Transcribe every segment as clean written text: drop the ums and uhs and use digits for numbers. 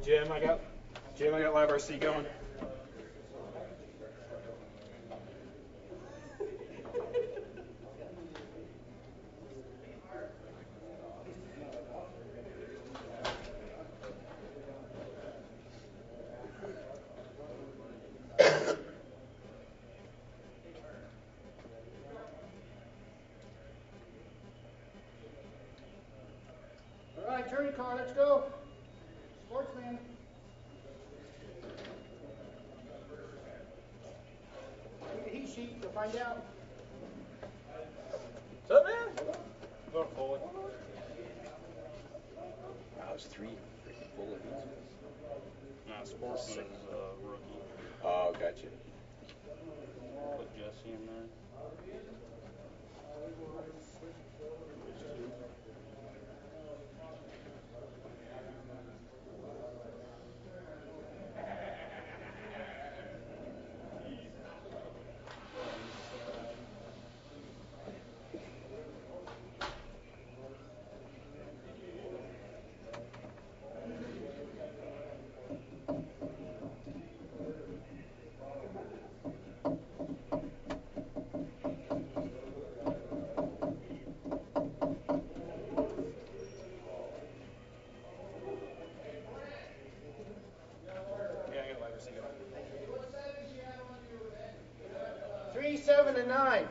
Jim, I got live RC going. All right, turn your car, let's go. Sportsman. Need a heat sheet, you'll find out. What's up, man? Going forward. Wow, it's 3 freaking full of these. Nah, Sportsman is a rookie. Oh, gotcha. Put Jesse in there. Yeah, I got live RC going. 3, 7, and 9.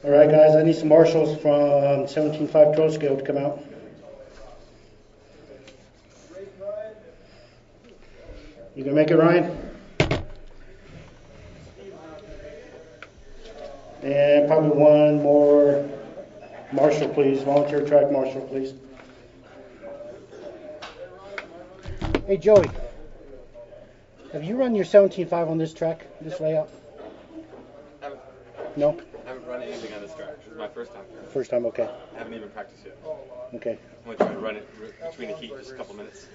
All right, guys, I need some marshals from 17.5 12 scale to come out. You gonna make it, Ryan? And probably one more marshal, please. Volunteer track marshal, please. Hey, Joey, have you run your 17.5 on this track, this layout? No? I haven't run anything on this track. This is my first time. First time, okay. I haven't even practiced yet. Okay. I'm going to try to run it between the heat just a couple minutes.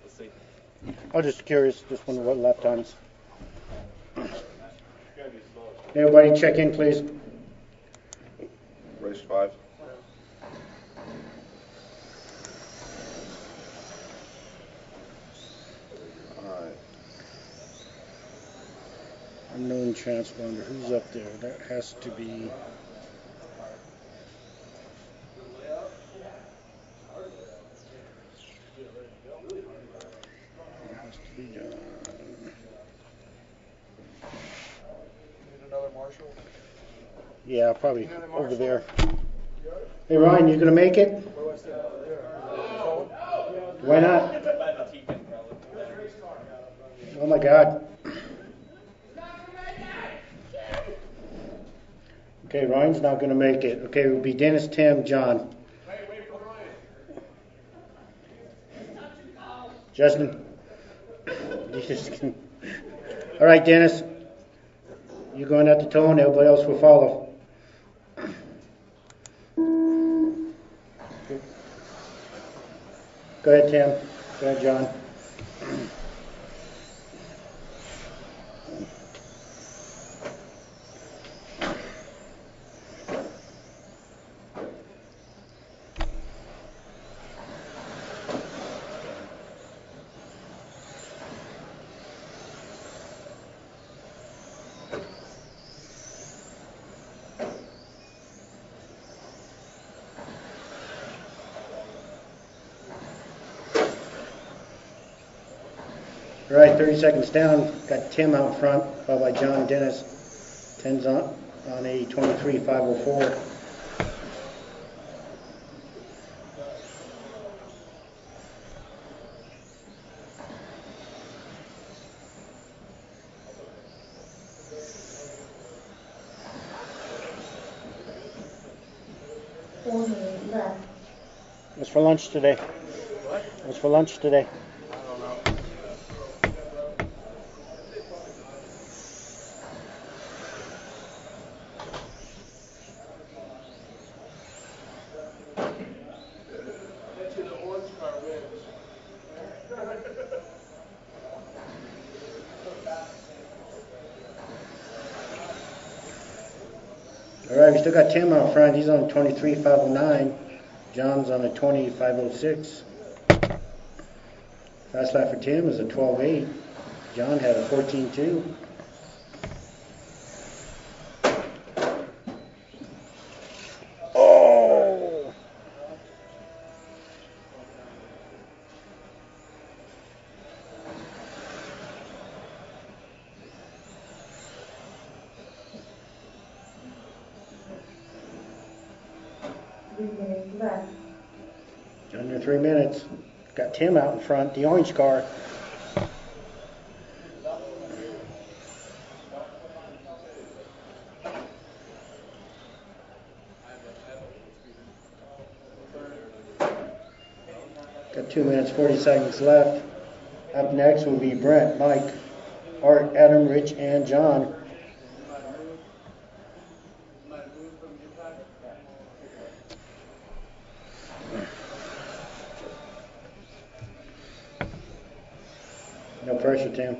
Let's see. I was just curious, just wonder what lap times. Everybody check in, please. Race 5. Alright. Unknown transponder. Who's up there? That has to be. That has to be John. Need another marshal? Yeah, probably over there. Hey Ryan, you gonna make it? Why not? Oh my God. Okay, Ryan's not gonna make it. Okay, it will be Dennis, Tim, John. Justin. All right, Dennis. You're going out the toe and everybody else will follow. Go ahead, Tim. Go ahead, John. All right, 30 seconds down. Got Tim out front, followed by John and Dennis. 10's on a 23.504. What's for lunch today? What? What's for lunch today? I don't know. Bet you the orange car wins. All right, we still got Tim out front. He's on a 23.509. John's on a 20.506. Fast lap for Tim is a 12.8. John had a 14.2. Oh! Under 3 minutes. Got Tim out in front, the orange car. Got 2 minutes, 40 seconds left. Up next will be Brent, Mike, Art, Adam, Rich, and John. No pressure, Tim.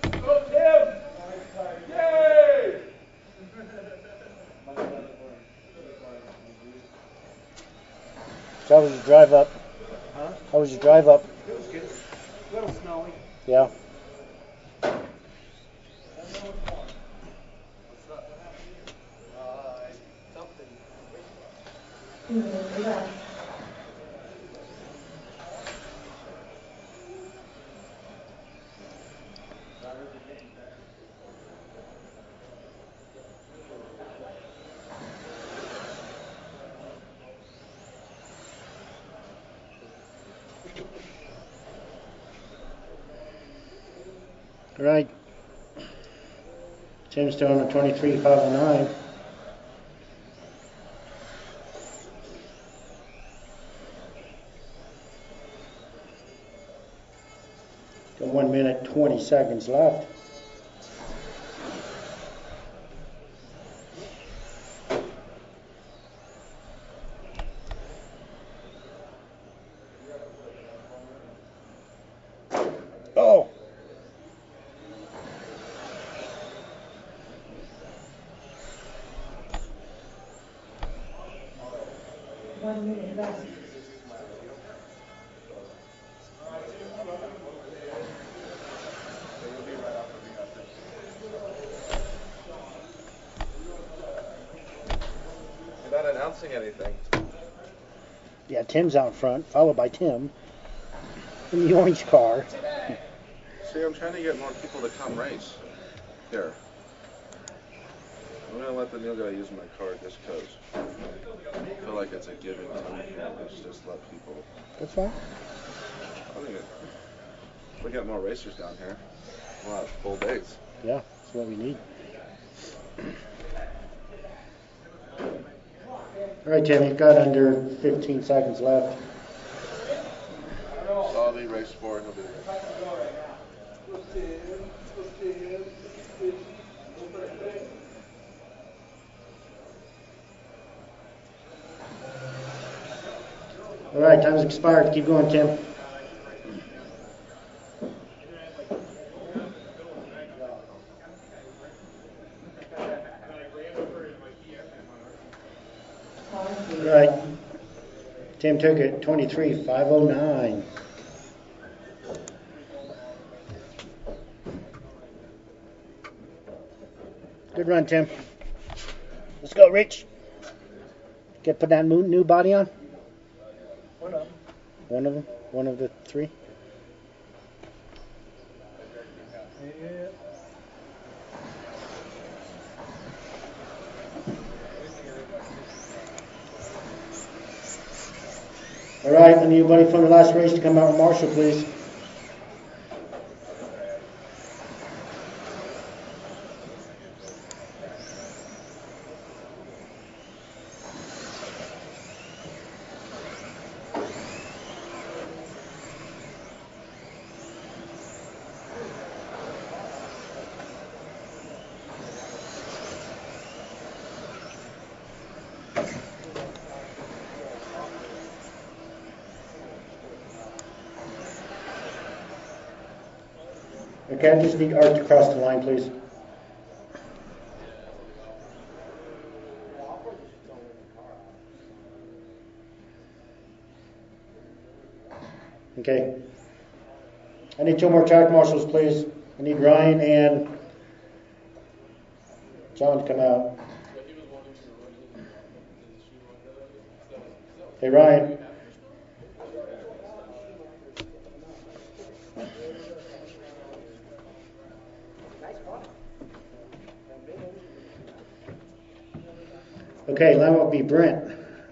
Go, Tim! Yay! So how was your drive up? Huh? How was your drive up? It was good. A little snowy. Yeah. What's up? Something. All right. Tim's still on the 23.509. Got 1 minute, 20 seconds left. Oh! 1 minute left. You're not announcing anything. Yeah, Tim's out front, followed by Tim in the orange car. See, I'm trying to get more people to come race. Here. I'm going to let the new guy use my car just because. I feel like it's a giving time here. Let's just let people. That's fine. I think we get more racers down here. We'll have full days. Yeah, that's what we need. All right, Tim, you've got under 15 seconds left. So I'll be race 4 and he'll be race 5. All right, time's expired. Keep going, Tim. All right. Tim took it 23:509. Good run, Tim. Let's go, Rich. Get put that new body on? One of them. One of them? One of the 3? Yeah. All right, I need anybody from the last race to come out with Marshall, please. Okay, I just need Art to cross the line, please. Okay. I need 2 more track marshals, please. I need Ryan and John to come out. Hey, Ryan. Okay, line will be Brent,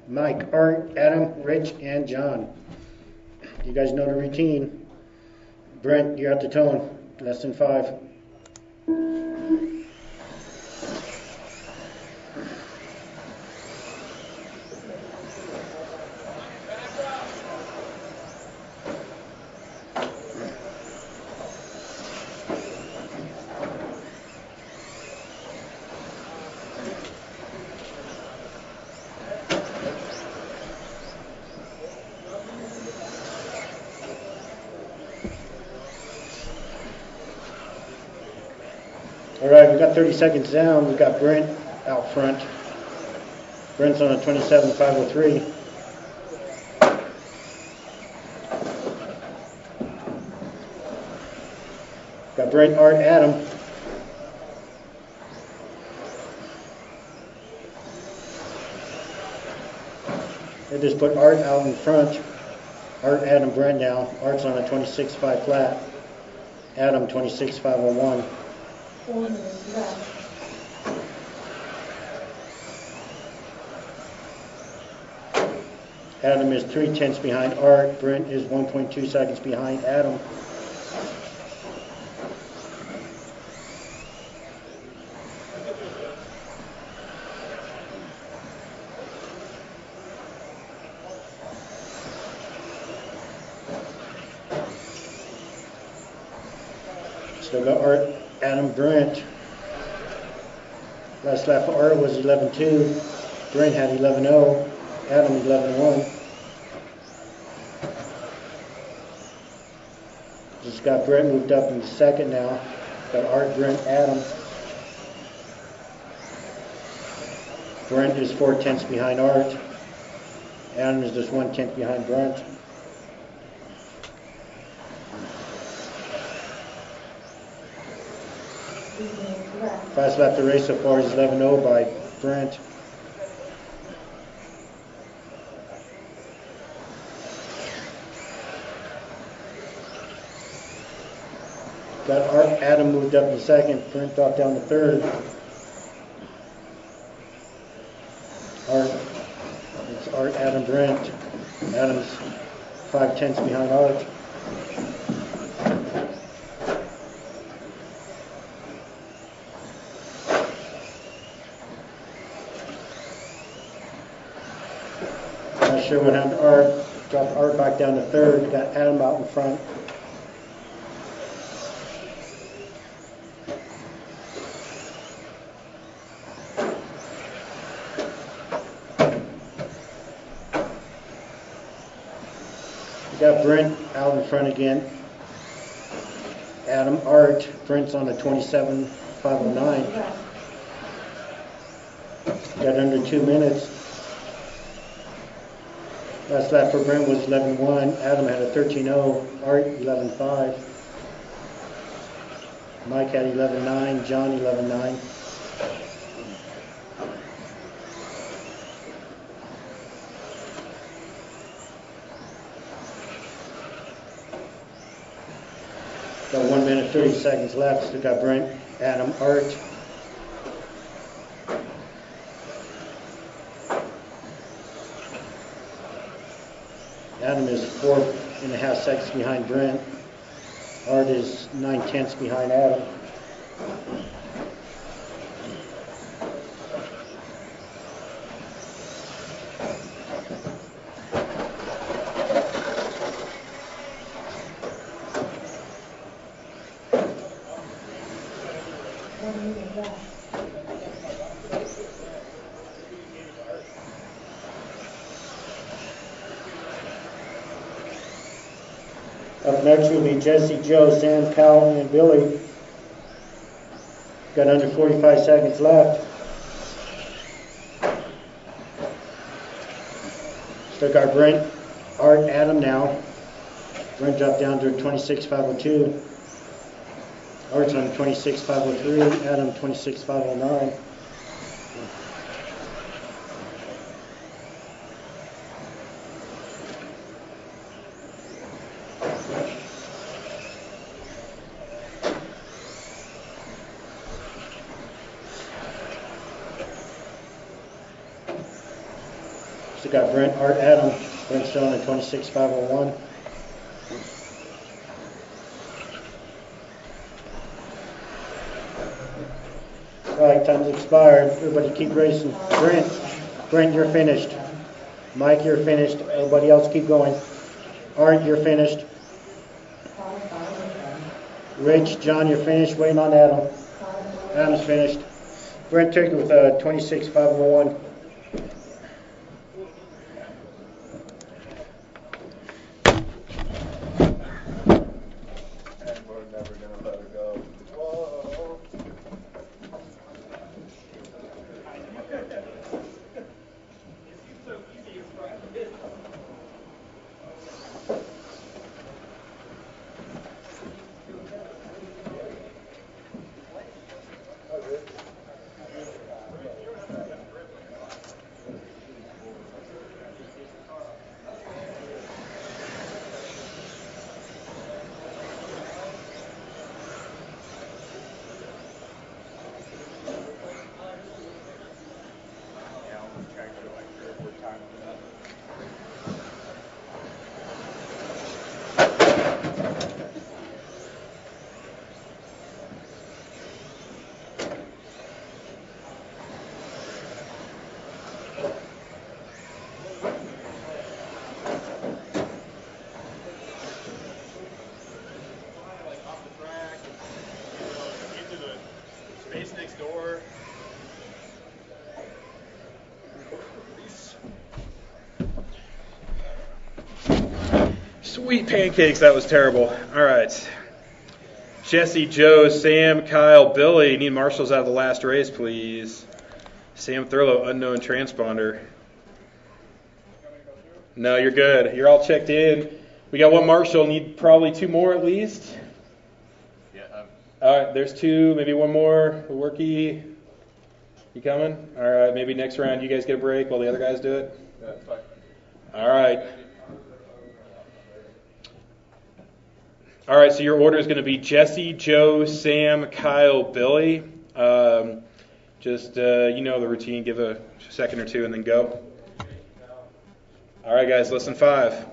Mike, Art, Adam, Rich, and John. You guys know the routine. Brent, you're at the tone. Less than 5. All right, we've got 30 seconds down. We've got Brent out front. Brent's on a 27.503. Got Brent, Art, Adam. They just put Art out in front. Art, Adam, Brent now. Art's on a 26.5 flat. Adam 26.501. 4 minutes left. Adam is 3/10 behind Art. Brent is 1.2 seconds behind Adam. Still got Art, Adam, Brent. Last lap for Art was 11.2. Brent had 11.0. Adam 11.1. Just got Brent moved up into second now. Got Art, Brent, Adam. Brent is 4/10 behind Art. Adam is just 1/10 behind Brent. Fast lap to race so far is 11:0 by Brent. Got Adam moved up to second. Brent dropped down to third. It's Art, Adam, Brent. Adam's 5/10 behind Art. Not sure what happened to Art. Dropped Art back down to third. Got Adam out in front. Got Brent out in front again. Adam, Art, Brent's on a 27.509. Got under 2 minutes. Last lap for Brent was 11:1. Adam had a 13:0. Art 11:5. Mike had 11:9. John 11:9. Got 1 minute 30 seconds left. Still got Brent, Adam, Art. Adam is 4.5 seconds behind Brent. Art is 9/10 behind Adam. Up next will be Jesse, Joe, Sam, Kyle, and Billy. Got under 45 seconds left. Still got Brent, Art, Adam now. Brent dropped down to 26.502. Art's on 26.503. Adam 26.509. Still got Brent, Art, Adam. Brent's still on at 26.501. All right, time's expired. Everybody keep racing. Brent, you're finished. Mike, you're finished. Everybody else keep going. Art, you're finished. Rich, John, you're finished. Waiting on Adam. Adam's finished. Brent took it with 26.501. Sweet pancakes, that was terrible. All right. Jesse, Joe, Sam, Kyle, Billy. Need marshals out of the last race, please. Sam Thurlow, unknown transponder. No, you're good. You're all checked in. We got one Marshall. Need probably 2 more at least. Yeah. All right, there's 2. Maybe one more. The Worky. You coming? All right, maybe next round you guys get a break while the other guys do it. That's fine. All right. All right, so your order is going to be Jesse, Joe, Sam, Kyle, Billy. Just, you know the routine. Give a second or 2 and then go. All right, guys, lesson 5.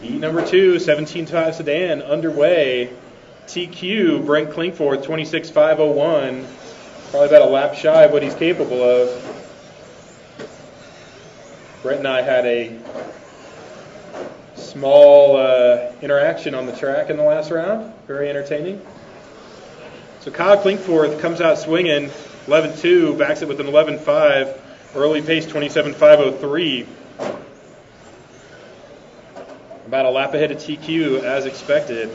Heat number 2, 17.5 sedan, underway. TQ, Brent Klingforth, 26.501. Probably about a lap shy of what he's capable of. Brent and I had a small interaction on the track in the last round. Very entertaining. So Kyle Klingforth comes out swinging, 11.2, backs it with an 11.5. Early pace, 27.503. About a lap ahead of TQ as expected.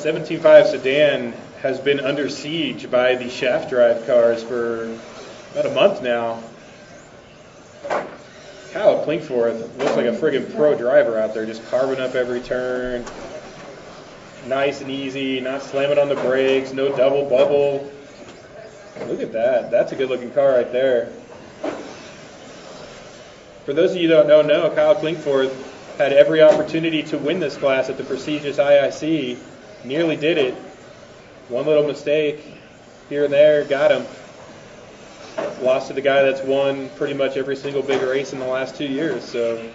17.5 sedan has been under siege by the shaft drive cars for about a month now. Kyle Klingforth looks like a friggin' pro driver out there, just carving up every turn. Nice and easy, not slamming on the brakes, no double bubble. Look at that. That's a good looking car right there. For those of you who don't know, Kyle Klingforth had every opportunity to win this class at the prestigious IIC. Nearly did it. One little mistake here and there got him. Lost to the guy that's won pretty much every single big race in the last 2 years. So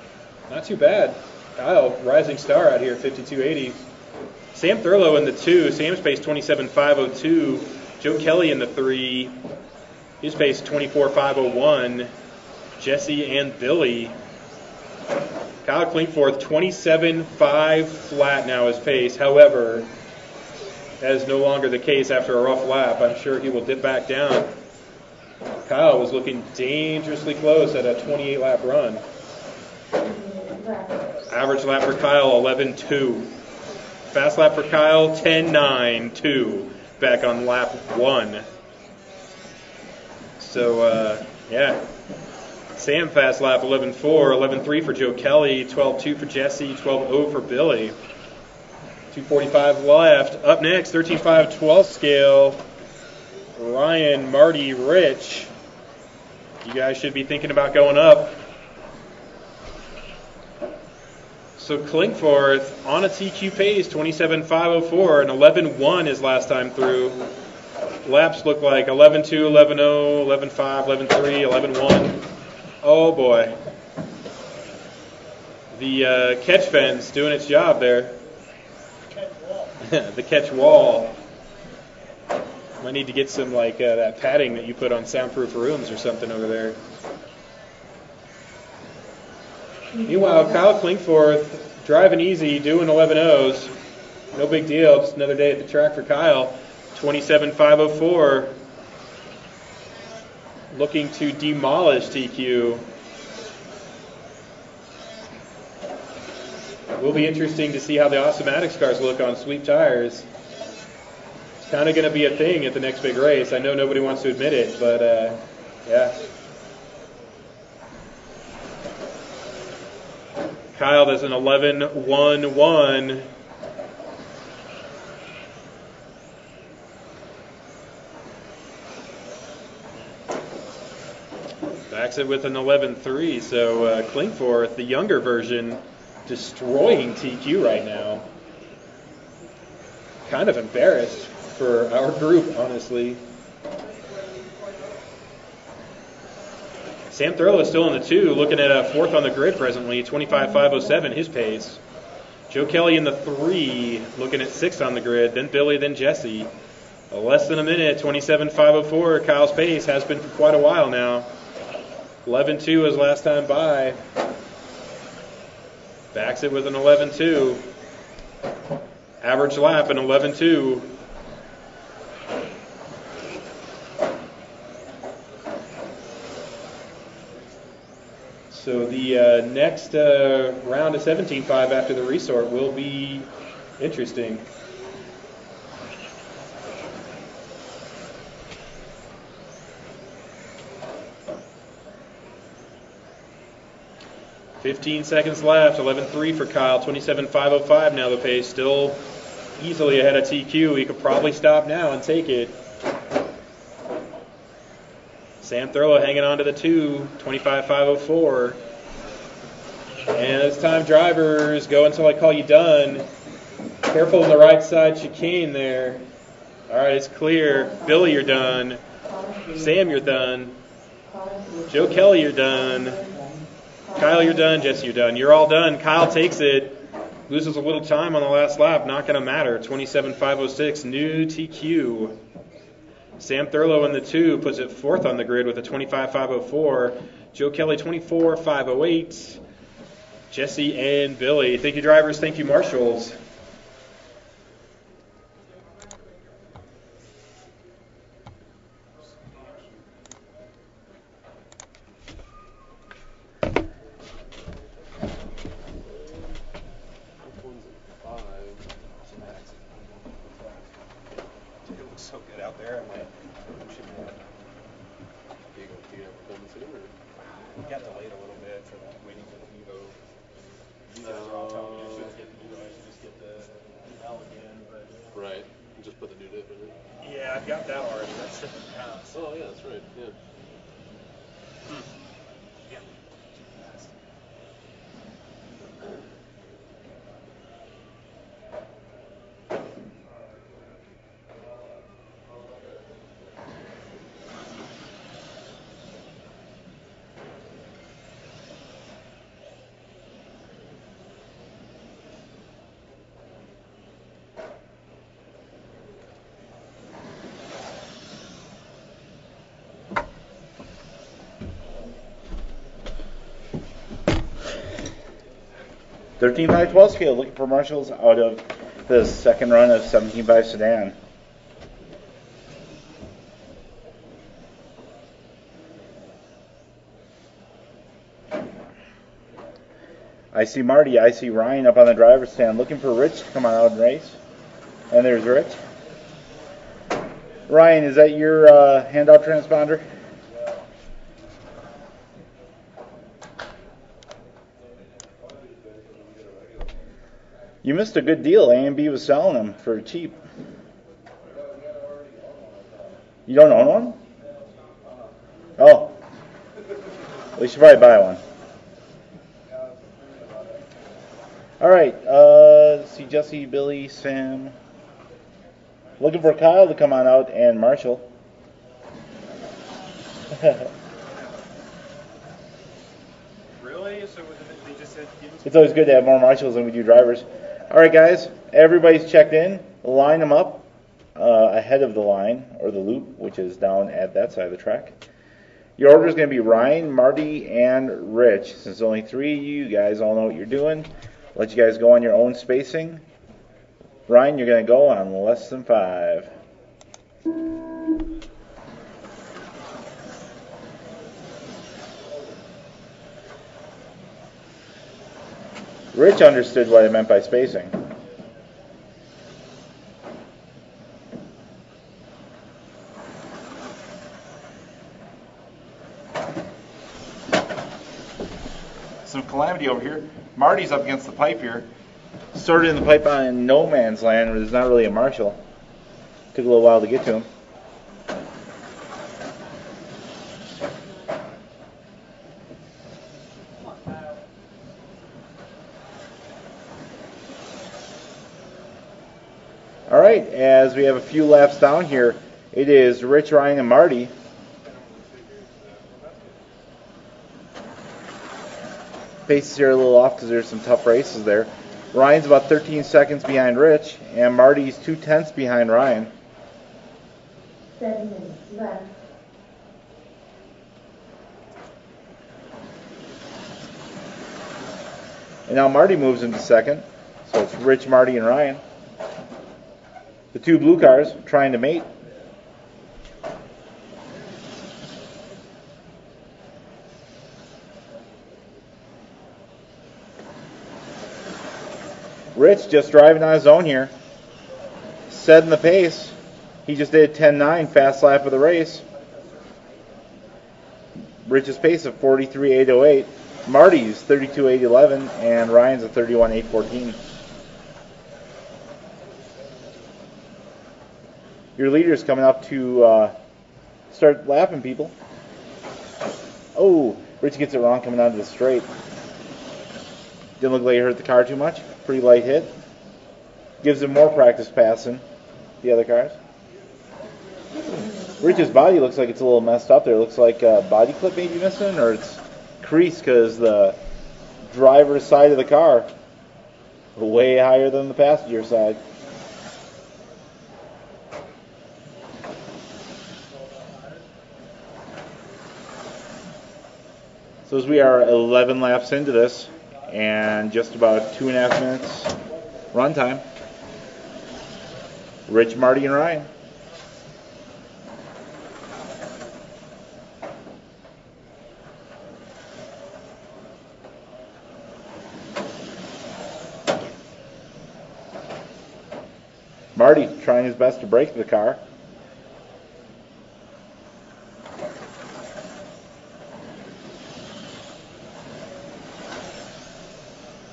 not too bad. Kyle, rising star out here at 5280. Sam Thurlow in the 2. Sam's pace 27.502. Joe Kelly in the 3. His pace 24.501. Jesse and Billy. Kyle Klingforth 27.5 flat now his pace. However, that is no longer the case after a rough lap. I'm sure he will dip back down. Kyle was looking dangerously close at a 28 lap run. Average lap for Kyle 11.2. Fast lap for Kyle 10.9.2. Back on lap 1. So, yeah. Sam fast lap 11.4, 11.3 for Joe Kelly, 12.2 for Jesse, 12.0 for Billy. 2:45 left. Up next, 13.5 12 scale. Ryan, Marty, Rich. You guys should be thinking about going up. So Klingforth on a TQ pace, 27.504, and 11.1 his last time through. Laps look like 11.2, 11.0, 11.5, 11.3, 11.1. Oh boy. The catch fence doing its job there. The catch wall. Might need to get some like that padding that you put on soundproof rooms or something over there. Meanwhile, Kyle Klingforth driving easy, doing 11.0s. No big deal. Just another day at the track for Kyle. 27.504. Looking to demolish TQ. It will be interesting to see how the Awesomatics cars look on sweep tires. It's kind of going to be a thing at the next big race. I know nobody wants to admit it, but yeah. Kyle does an 11.1.1. Backs it with an 11.3. So Klingforth, the younger version, destroying TQ right now. Kind of embarrassed for our group, honestly. Sam Thurlow is still in the 2, looking at a 4th on the grid presently, 25.507 his pace. Joe Kelly in the 3, looking at 6th on the grid, then Billy, then Jesse. Less than a minute, 27.504. Kyle's pace has been for quite a while now. 11.2 his last time by. Backs it with an 11.2. Average lap an 11.2. So the next round of 17.5 after the resort will be interesting. $15 left, 11.3 for Kyle, 27.505 now the pace, still easily ahead of TQ. He could probably stop now and take it. Sam Thurlow hanging on to the 2, 25.504. And this time, drivers, go until I call you done. Careful on the right side chicane there. All right, it's clear. Billy, you're done. Sam, you're done. Joe Kelly, you're done. Kyle, you're done. Jesse, you're done. You're all done. Kyle takes it. Loses a little time on the last lap. Not going to matter. 27.506. New TQ. Sam Thurlow in the 2 puts it 4th on the grid with a 25.504. Joe Kelly 24.508. Jesse and Billy. Thank you, drivers. Thank you, marshals. So good out there. I'm like, we got delayed a little bit for that, waiting for the Evo. You guys are all telling me I shouldn't get the Evo, I should just get the L again, but Right. Just put the new dip in it. yeah, I've got that already. That's shipping counts. Oh yeah, that's right. Yeah. Yeah. 13.5 scale, looking for marshals out of the second run of 17.5 Sedan. I see Marty, I see Ryan up on the driver's stand looking for Rich to come on out and race. And there's Rich. Ryan, is that your handout transponder? You missed a good deal. A and B was selling them for cheap. You don't own one? Oh. Well, you should probably buy one. All right. Let's see, Jesse, Billy, Sam. Looking for Kyle to come on out and Marshall. Really? So they just said give us... It's always good to have more marshals than we do drivers. All right, guys. Everybody's checked in. Line them up ahead of the line, or the loop, which is down at that side of the track. Your order is going to be Ryan, Marty, and Rich. Since there's only 3 of you guys all know what you're doing. Let you guys go on your own spacing. Ryan, you're going to go on less than 5. Rich understood what I meant by spacing. Some calamity over here. Marty's up against the pipe here. Started in the pipe on in no man's land where there's not really a marshal. Took a little while to get to him. All right, as we have a few laps down here, it is Rich, Ryan, and Marty. Paces here are a little off because there's some tough races there. Ryan's about 13 seconds behind Rich, and Marty's 2/10 behind Ryan. 7 minutes left. And now Marty moves into second, so it's Rich, Marty, and Ryan. The 2 blue cars trying to mate. Rich just driving on his own here. Setting the pace. He just did a 10.9 fast lap of the race. Rich's pace of 43.808. Marty's 32.811, and Ryan's a 31.814. Your leader's coming up to start lapping people. Oh, Rich gets it wrong coming onto the straight. Didn't look like he hurt the car too much. Pretty light hit. Gives him more practice passing the other cars. Rich's body looks like it's a little messed up there. It looks like a body clip maybe missing, or it's creased because the driver's side of the car is way higher than the passenger side. So as we are 11 laps into this and just about 2.5 minutes run time, Rich, Marty, and Ryan. Marty trying his best to brake the car.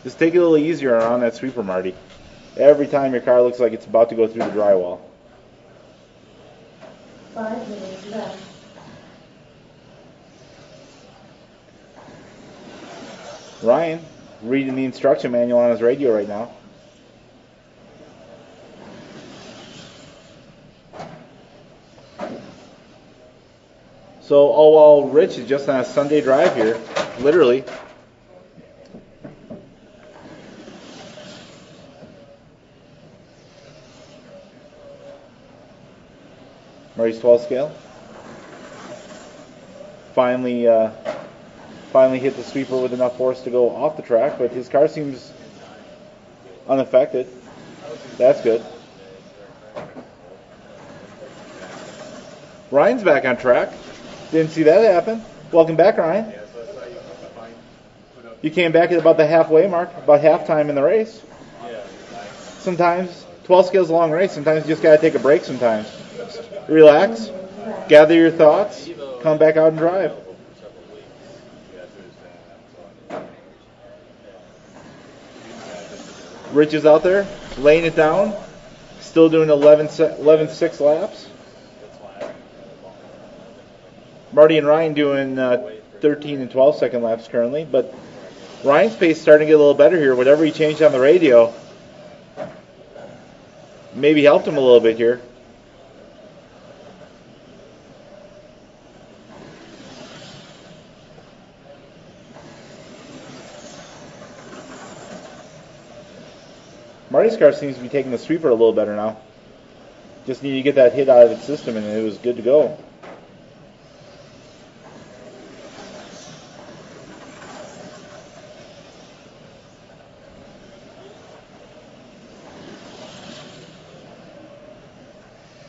Just take it a little easier on that sweeper, Marty. Every time your car looks like it's about to go through the drywall. 5 minutes left. Ryan reading the instruction manual on his radio right now. So all while Rich is just on a Sunday drive here, literally. Marty's 12 scale. Finally hit the sweeper with enough force to go off the track, but his car seems unaffected. That's good. Ryan's back on track. Didn't see that happen. Welcome back, Ryan. You came back at about the halfway mark, about halftime in the race. Sometimes 12 scale's a long race. Sometimes you just got to take a break sometimes. Relax, gather your thoughts, come back out and drive. Rich is out there, laying it down, still doing 11.6 laps. Marty and Ryan doing 13 and 12 second laps currently, but Ryan's pace is starting to get a little better here. Whatever he changed on the radio maybe helped him a little bit here. Marty's car seems to be taking the sweeper a little better now. Just need to get that hit out of its system and it was good to go.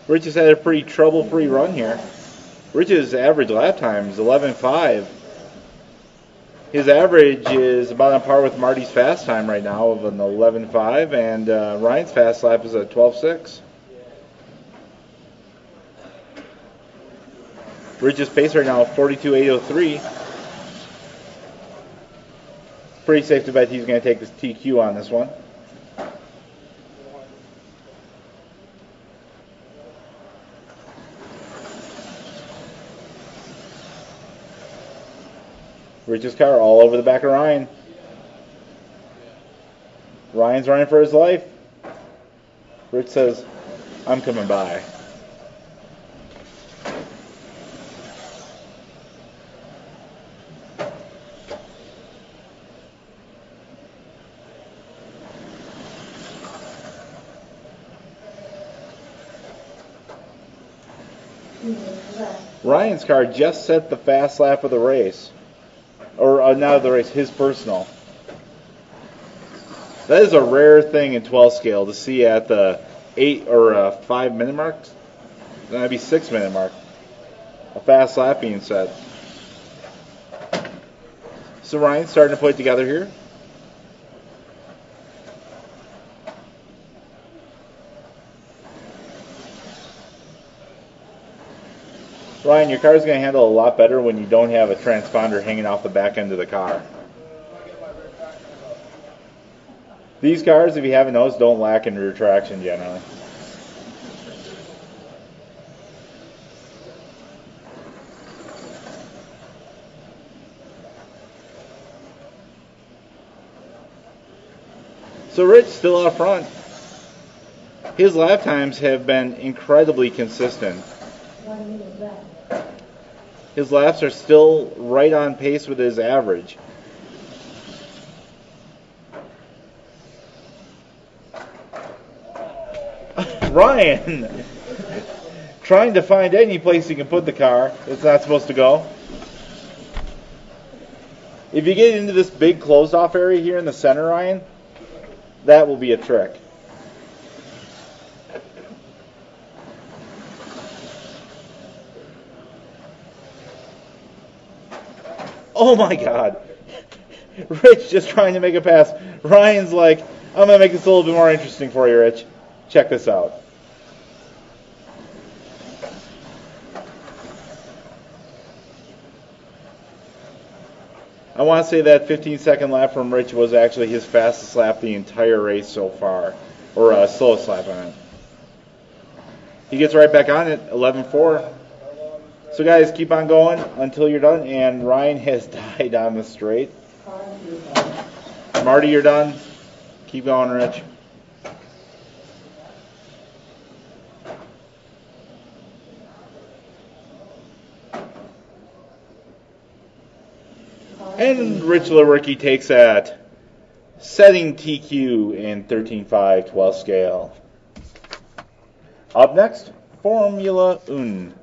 Rich has had a pretty trouble-free run here. Rich's average lap time is 11.5. His average is about on par with Marty's fast time right now of an 11.5, and Ryan's fast lap is a 12.6. Rich's pace right now 42.803. Pretty safe to bet he's going to take this TQ on this one. Rich's car all over the back of Ryan. Ryan's running for his life. Rich says, I'm coming by. Ryan's car just set the fast lap of the race. Or not of the race, his personal. That is a rare thing in 12 scale to see at the 8 or 5 minute mark. That'd be 6 minute mark. A fast lap being set. So Ryan's starting to put it together here. Ryan, your car's going to handle a lot better when you don't have a transponder hanging off the back end of the car. These cars, if you haven't noticed, don't lack in rear traction generally. So Rich still out front. His lap times have been incredibly consistent. 1 minute left. His laps are still right on pace with his average. Ryan trying to find any place he can put the car it's not supposed to go. If you get into this big closed off area here in the center, Ryan, that will be a trick. Oh my God. Rich just trying to make a pass. Ryan's like, I'm going to make this a little bit more interesting for you, Rich. Check this out. I want to say that 15-second lap from Rich was actually his fastest lap the entire race so far. Or slowest lap on it. He gets right back on it, 11.4. So guys, keep on going until you're done. And Ryan has died on the straight. Marty, you're done. Keep going, Rich. And Rich Lewerke takes that. Sedan TQ in 13.5 12 scale. Up next, Formula 1.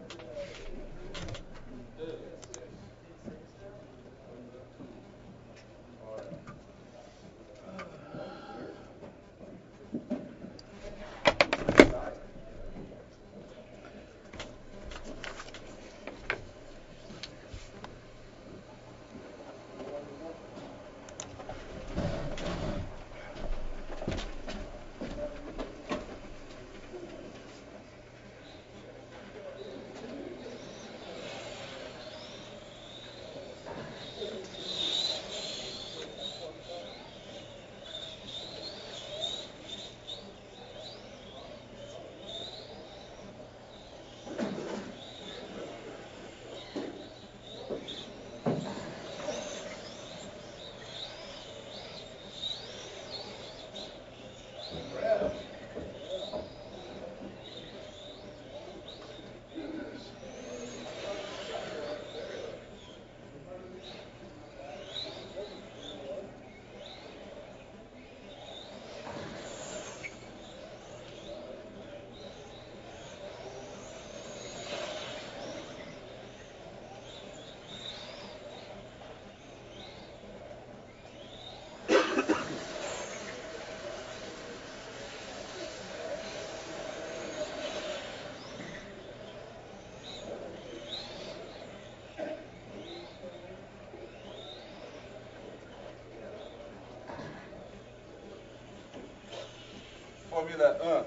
Formula 1.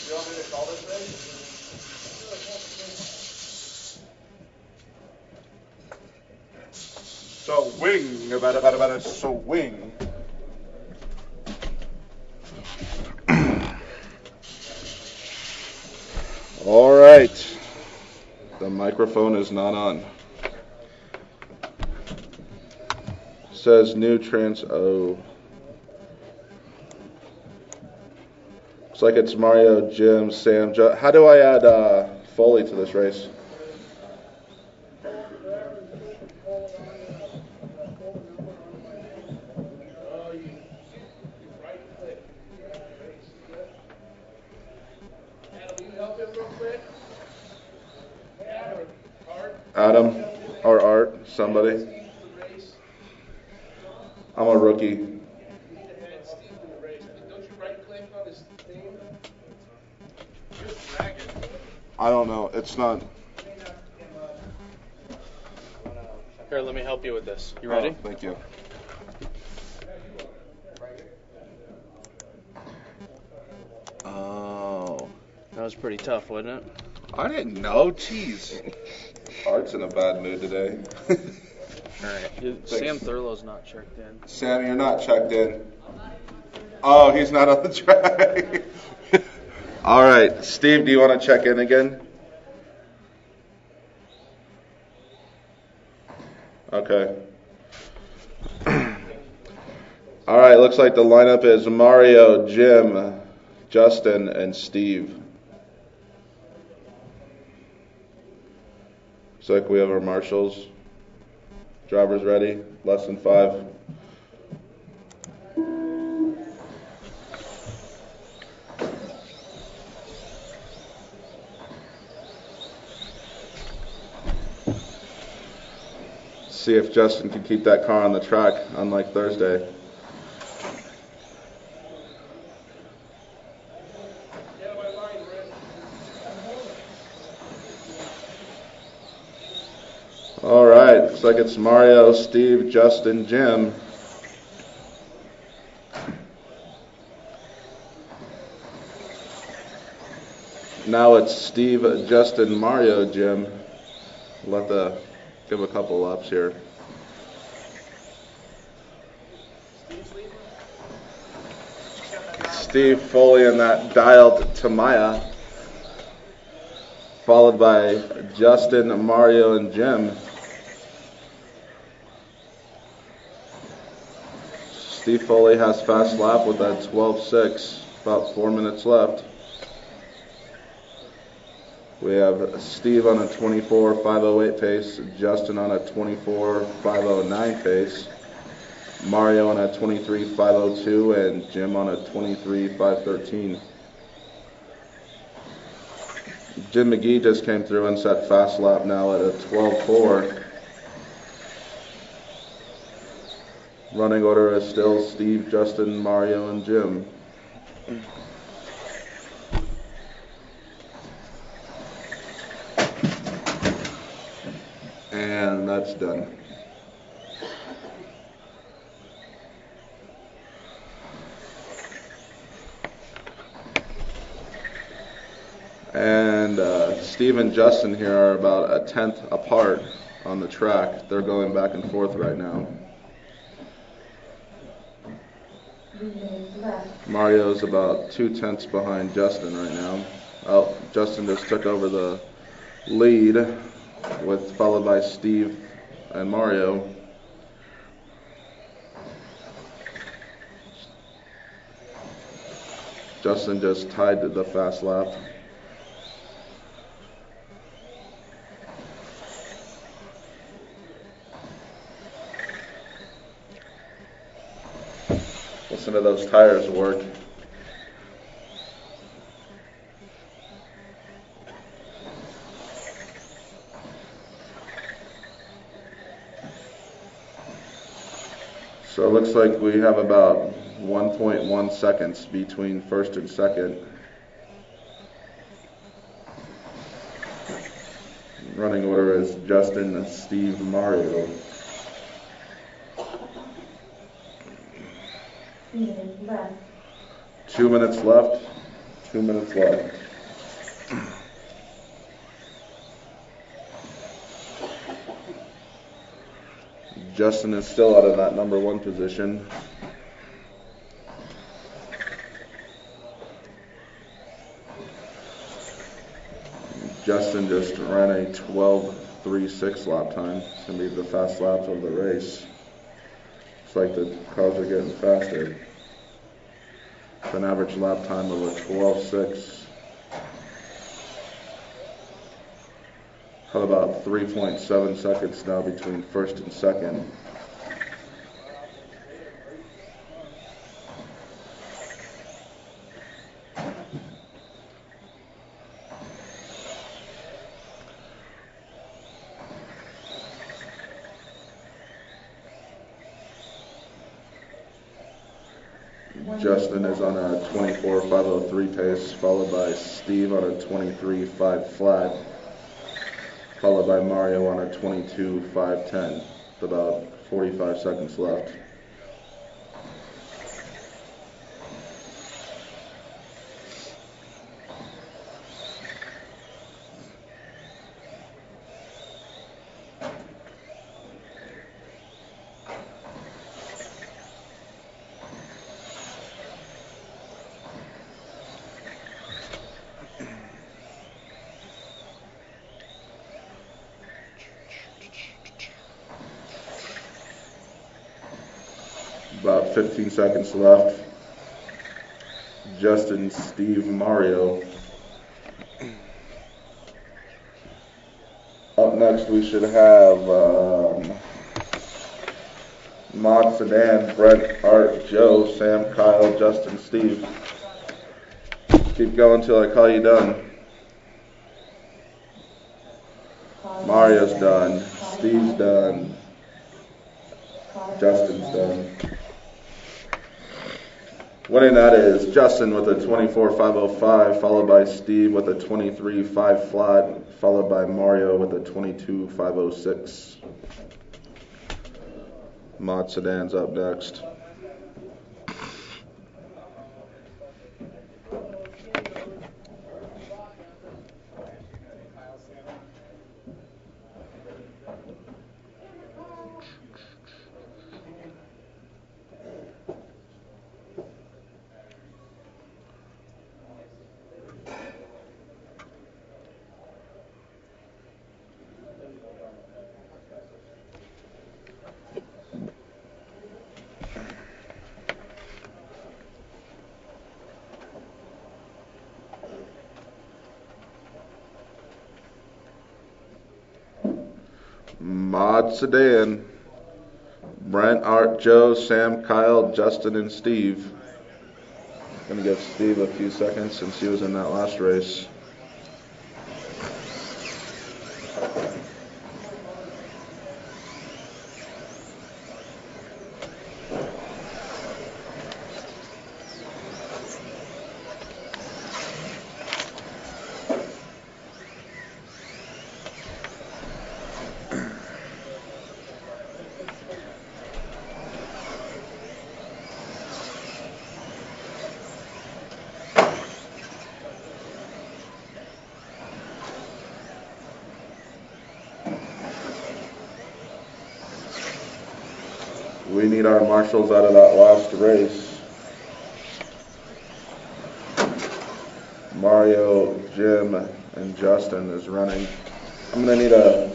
You want me to call this thing? So wing, about so wing. All right. The microphone is not on. Says new oh. Looks like it's Mario, Jim, Sam, Joe. How do I add Foley to this race? Adam or Art, somebody. I'm a rookie. I don't know. It's not. Here, let me help you with this. You ready? Oh, thank you. was pretty tough, wasn't it? I didn't know. Jeez. Art's in a bad mood today. All right. Sam Thurlow's not checked in. Sam, you're not checked in. Oh, he's not on the track. All right. Steve, do you want to check in again? Okay. All right, looks like the lineup is Mario, Jim, Justin, and Steve. Looks like we have our marshals. Drivers ready. Less than 5. See if Justin can keep that car on the track, unlike Thursday. All right, looks like it's Mario, Steve, Justin, Jim. Now it's Steve, Justin, Mario, Jim. Give a couple laps here. Steve Foley in that dialed Tamiya, followed by Justin, Mario, and Jim. Steve Foley has fast lap with that 12.6, about 4 minutes left. We have Steve on a 24.508 pace, Justin on a 24.509 pace, Mario on a 23.502, and Jim on a 23.513. Jim McGee just came through and set fast lap now at a 12.4. Running order is still Steve, Justin, Mario, and Jim. And that's done. And Steve and Justin here are about a tenth apart on the track. They're going back and forth right now. Mario's about 2/10 behind Justin right now. Oh, Justin just took over the lead, followed by Steve and Mario. Justin just tied the fast lap. Listen to those tires work. So it looks like we have about 1.1 seconds between first and second. Running order is Justin, Steve, Mario. 2 minutes left. 2 minutes left. Justin is still out of that number 1 position. Justin just ran a 12.36 lap time. It's going to be the fast laps of the race. Looks like the cars are getting faster. It's an average lap time of a 12.6. Have about 3.7 seconds now between first and second. Justin is on a 24.503 pace, followed by Steve on a 23.5 flat, followed by Mario on a 22.510, with about 45 seconds left. About 15 seconds left. Justin, Steve, Mario. Up next we should have Mod Sedan, Brent, Art, Joe, Sam, Kyle, Justin, Steve. Keep going till I call you done. Mario's done. Steve's done. Justin's done. Winning that is Justin with a 24.505, followed by Steve with a 23.5 flat, followed by Mario with a 22.506. Mod Sedan's up next. Mod Sedan, Brent, Art, Joe, Sam, Kyle, Justin, and Steve. I'm going to give Steve a few seconds since he was in that last race. We need our marshals out of that last race. Mario, Jim, and Justin is running. I'm going to need a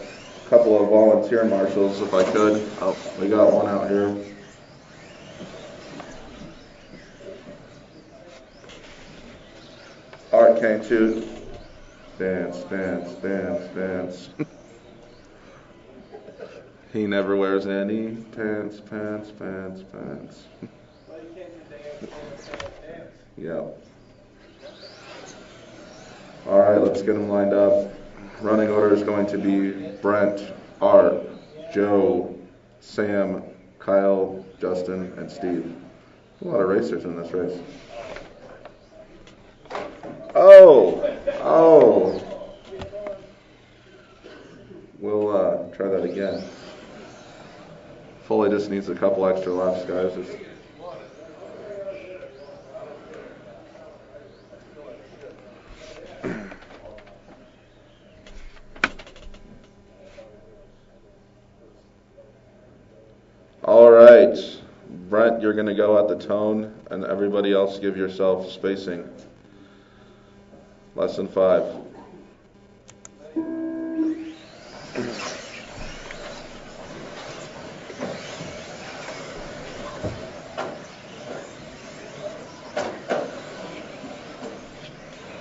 couple of volunteer marshals if I could. Oh, we got one out here. Art can't shoot. Dance. He never wears any pants. Yep. All right, let's get them lined up. Running order is going to be Brent, Art, Joe, Sam, Kyle, Justin, and Steve. A lot of racers in this race. Oh. We'll try that again. Foley just needs a couple extra laps, guys. All right, Brent, you're going to go at the tone, and everybody else give yourself spacing. Less than 5.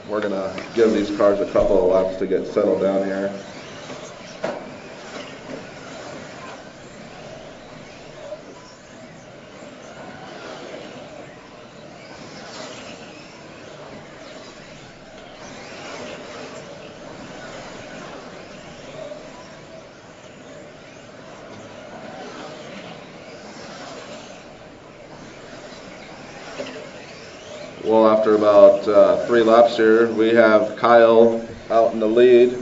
We're going to give these cars a couple of laps to get settled down here. Well, after about 3 laps here, we have Kyle out in the lead,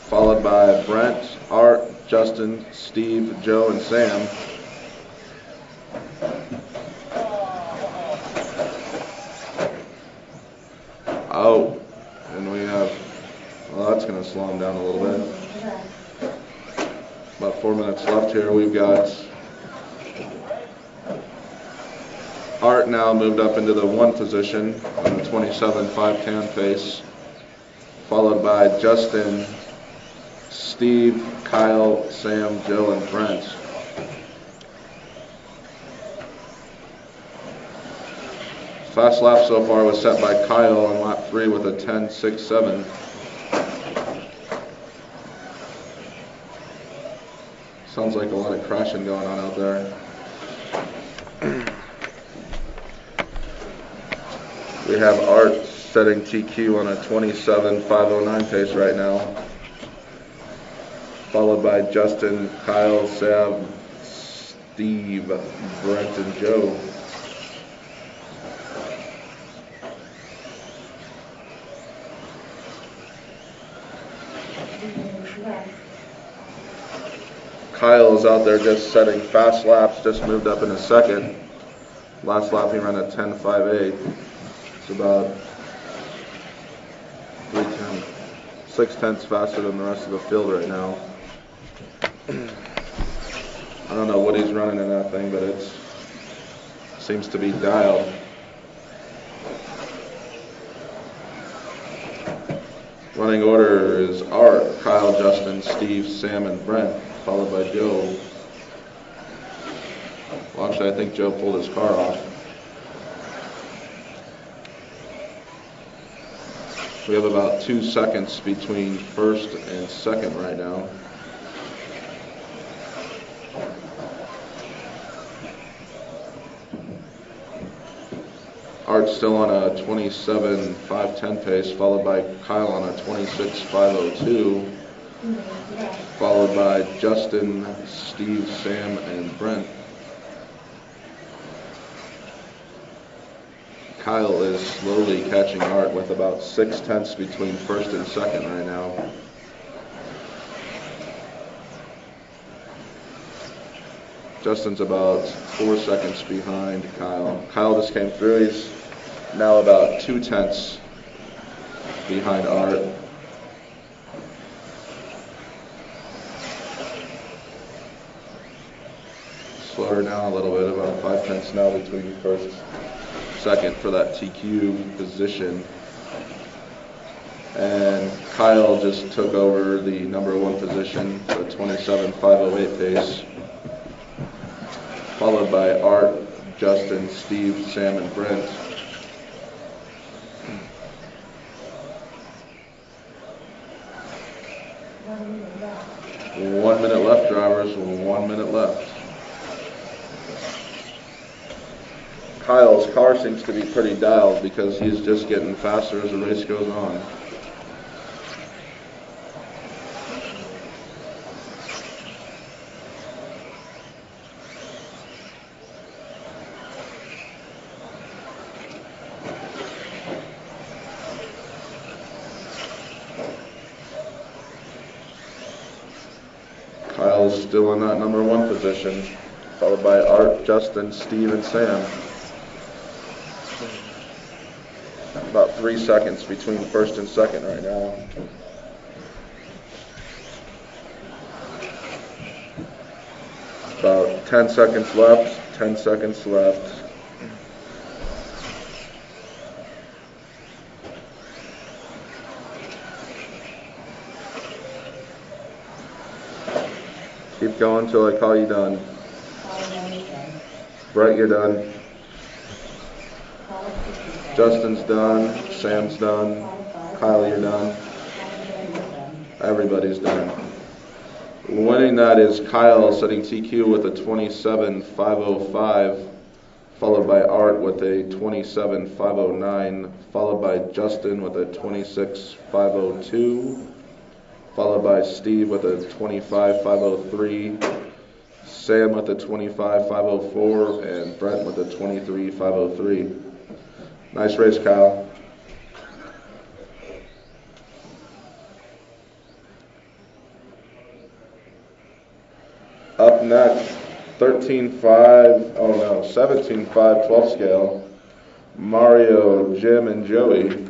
followed by Brent, Art, Justin, Steve, Joe, and Sam. Oh, and we have, well, that's going to slow him down a little bit. About 4 minutes left here. We've got Art now moved up into the 1 position on the 27.510 pace, followed by Justin, Steve, Kyle, Sam, Joe, and Brent. Fast lap so far was set by Kyle on lap 3 with a 10.67. Sounds like a lot of crashing going on out there. We have Art setting TQ on a 27.509 pace right now, followed by Justin, Kyle, Sam, Steve, Brent, and Joe. Kyle is out there just setting fast laps, just moved up in a second. Last lap he ran a 10.58. It's about 6/10 faster than the rest of the field right now. I don't know what he's running in that thing, but it seems to be dialed. Running order is Art, Kyle, Justin, Steve, Sam, and Brent, followed by Joe. Well, actually, I think Joe pulled his car off. We have about 2 seconds between first and second right now. Art's still on a 27.510 pace, followed by Kyle on a 26.502, followed by Justin, Steve, Sam, and Brent. Kyle is slowly catching Art with about 6/10 between first and second right now. Justin's about 4 seconds behind Kyle. Kyle just came through. He's now about 2/10 behind Art. Slower down a little bit, about 5/10 now between first and second for that TQ position. And Kyle just took over the number 1 position, so 27.508 pace, followed by Art, Justin, Steve, Sam, and Brent. One minute left, drivers. 1 minute left. Kyle's car seems to be pretty dialed because he's just getting faster as the race goes on. Kyle's still in that number 1 position, followed by Art, Justin, Steve, and Sam. About 3 seconds between first and second right now. About 10 seconds left, 10 seconds left. Keep going till I call you done. Brett, you're done. Justin's done. Sam's done. Kyle, you're done. Everybody's done. Winning that is Kyle setting TQ with a 27.505, followed by Art with a 27.509, followed by Justin with a 26.502, followed by Steve with a 25.503, Sam with a 25.504, and Brent with a 23.503. Nice race, Kyle. Up next, 17.5 12 scale, Mario, Jim, and Joey.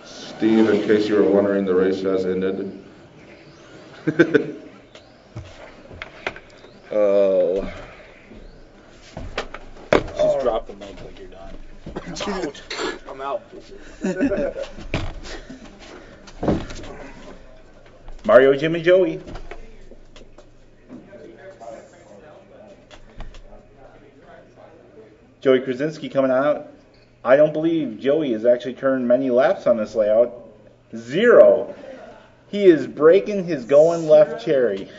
Steve, in case you were wondering, the race has ended. Oh. Just drop the mic like you're done. Out. I'm out. Mario, Jim, and Joey. Joey Krasinski coming out. I don't believe Joey has actually turned many laps on this layout. 0. He is breaking his going left cherry.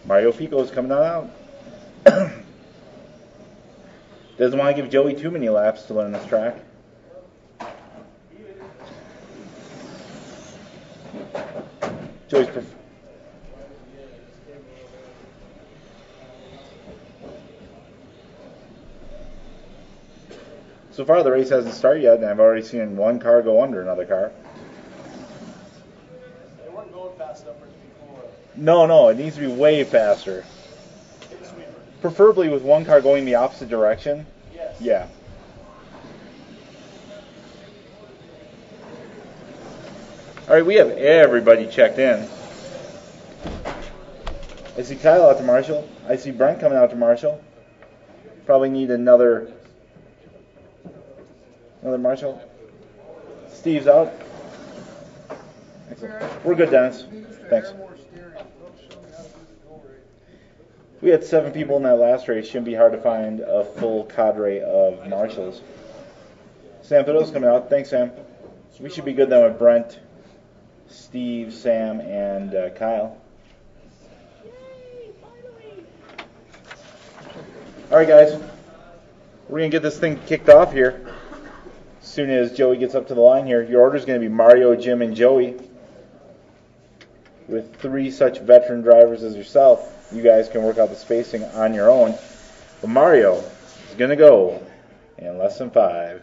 Mario Fico is coming on out. Doesn't want to give Joey too many laps to learn this track. Joey's so far the race hasn't started yet, and I've already seen one car go under another car. They weren't going fast enough for it to be cooler. No, it needs to be way faster. Preferably with one car going the opposite direction. Yes. Yeah. All right, we have everybody checked in. I see Kyle out to Marshall. I see Brent coming out to Marshall. Probably need another Marshall. Steve's out. Excellent. We're good, Dennis. Thanks. We had 7 people in that last race. Shouldn't be hard to find a full cadre of marshals. Sam Fiddle's coming out. Thanks, Sam. We should be good then with Brent, Steve, Sam, and Kyle. All right, guys. We're going to get this thing kicked off here. As soon as Joey gets up to the line here. Your order is going to be Mario, Jim, and Joey. With 3 such veteran drivers as yourself, you guys can work out the spacing on your own. But Mario is going to go in less than 5.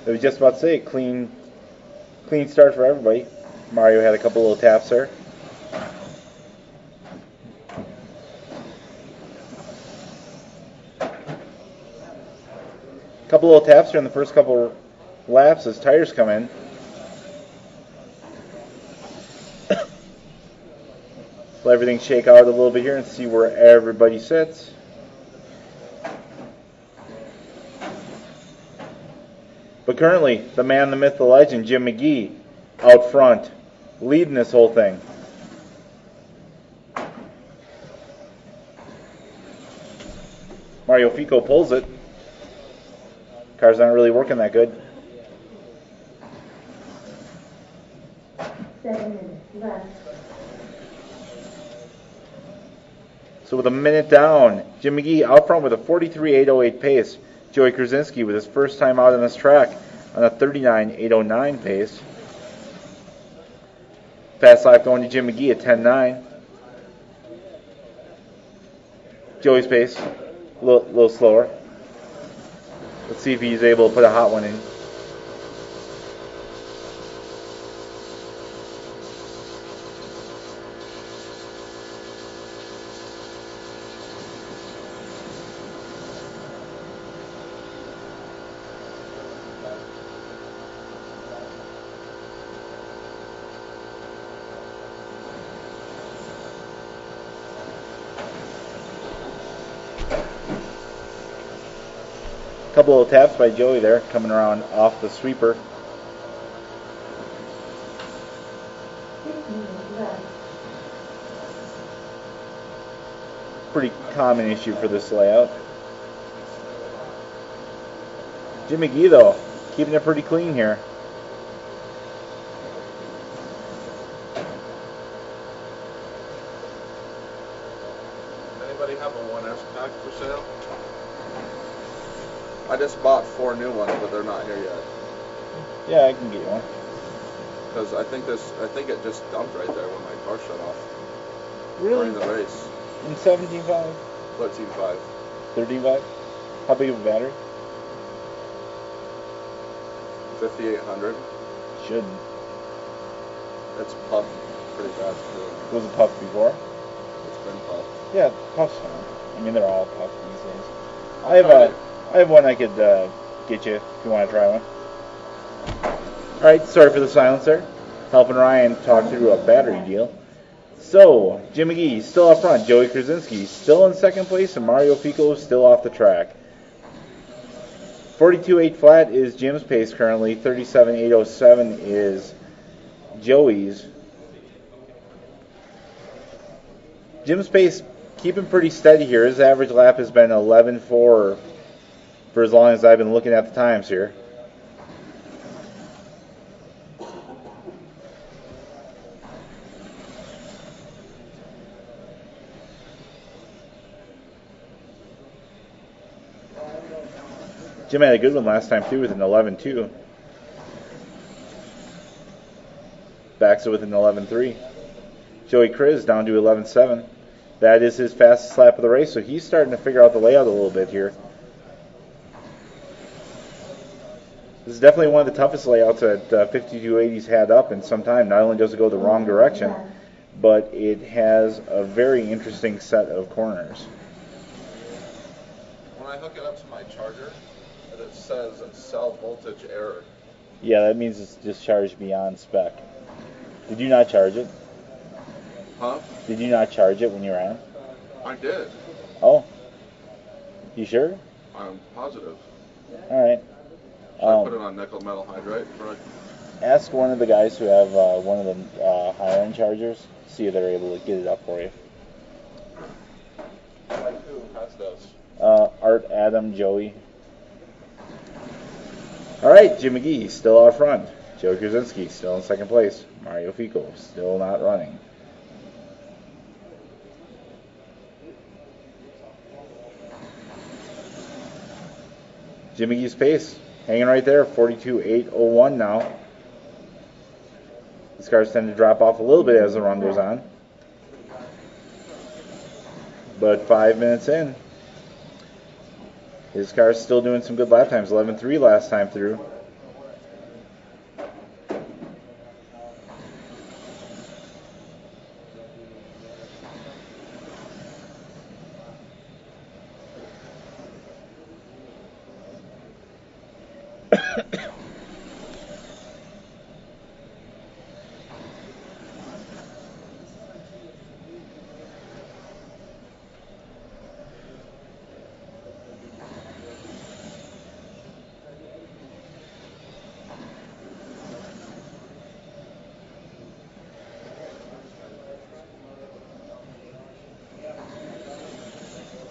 I was just about to say, clean start for everybody. Mario had a couple little taps there. Couple little taps here in the first couple laps as tires come in. Let everything shake out a little bit here and see where everybody sits. But currently, the man, the myth, the legend, Jim McGee, out front, leading this whole thing. Mario Fico pulls it. Cars aren't really working that good. 7 minutes left. So with a minute down, Jim McGee out front with a 43.808 pace. Joey Krasinski with his first time out on this track on a 39.809 pace. Fast lap going to Jim McGee at 10.9. Joey's pace, a little slower. Let's see if he's able to put a hot one in. Couple of taps by Joey there, coming around off the sweeper. 6 minutes left. Pretty common issue for this layout. Jim McGee, though, keeping it pretty clean here. Anybody have a 1S pack for sale? I just bought 4 new ones, but they're not here yet. Yeah, I can get you one. Because I think it just dumped right there when my car shut off. Really? During the race. In 17.5? 13.5. 13.5? How big of a battery? 5800. Shouldn't. It's puffed pretty fast too. Was it puffed before? It's been puffed. Yeah, puff's fine. I mean, they're all puffed these days. I have one I could get you if you want to try one. Alright, sorry for the silence there. Helping Ryan talk through a battery deal. So, Jim McGee still up front. Joey Krasinski still in second place, and Mario Fico still off the track. 42.8 flat is Jim's pace currently. 37.807 is Joey's. Jim's pace keeping pretty steady here. His average lap has been 11.4 for as long as I've been looking at the times here. Jim had a good one last time through with an 11.2. Backs it with an 11.3. Joey Kriz down to 11.7. That is his fastest lap of the race, so he's starting to figure out the layout a little bit here. This is definitely one of the toughest layouts that 5280's had up in some time. Not only does it go the wrong direction, but it has a very interesting set of corners. When I hook it up to my charger, it says cell voltage error. Yeah, that means it's just charged beyond spec. Did you not charge it? Huh? Did you not charge it when you ran? I did. Oh. You sure? I'm positive. Alright. Should I put it on nickel metal hydride? Ask one of the guys who have one of the higher end chargers, see if they're able to get it up for you. Like who? Pass those. Art, Adam, Joey. Alright, Jim McGee still out front. Joe Krasinski still in second place. Mario Fico still not running. Jim McGee's pace hanging right there, 42.801 now. These cars tend to drop off a little bit as the run goes on. But 5 minutes in, his car's still doing some good lap times. 11.3 last time through.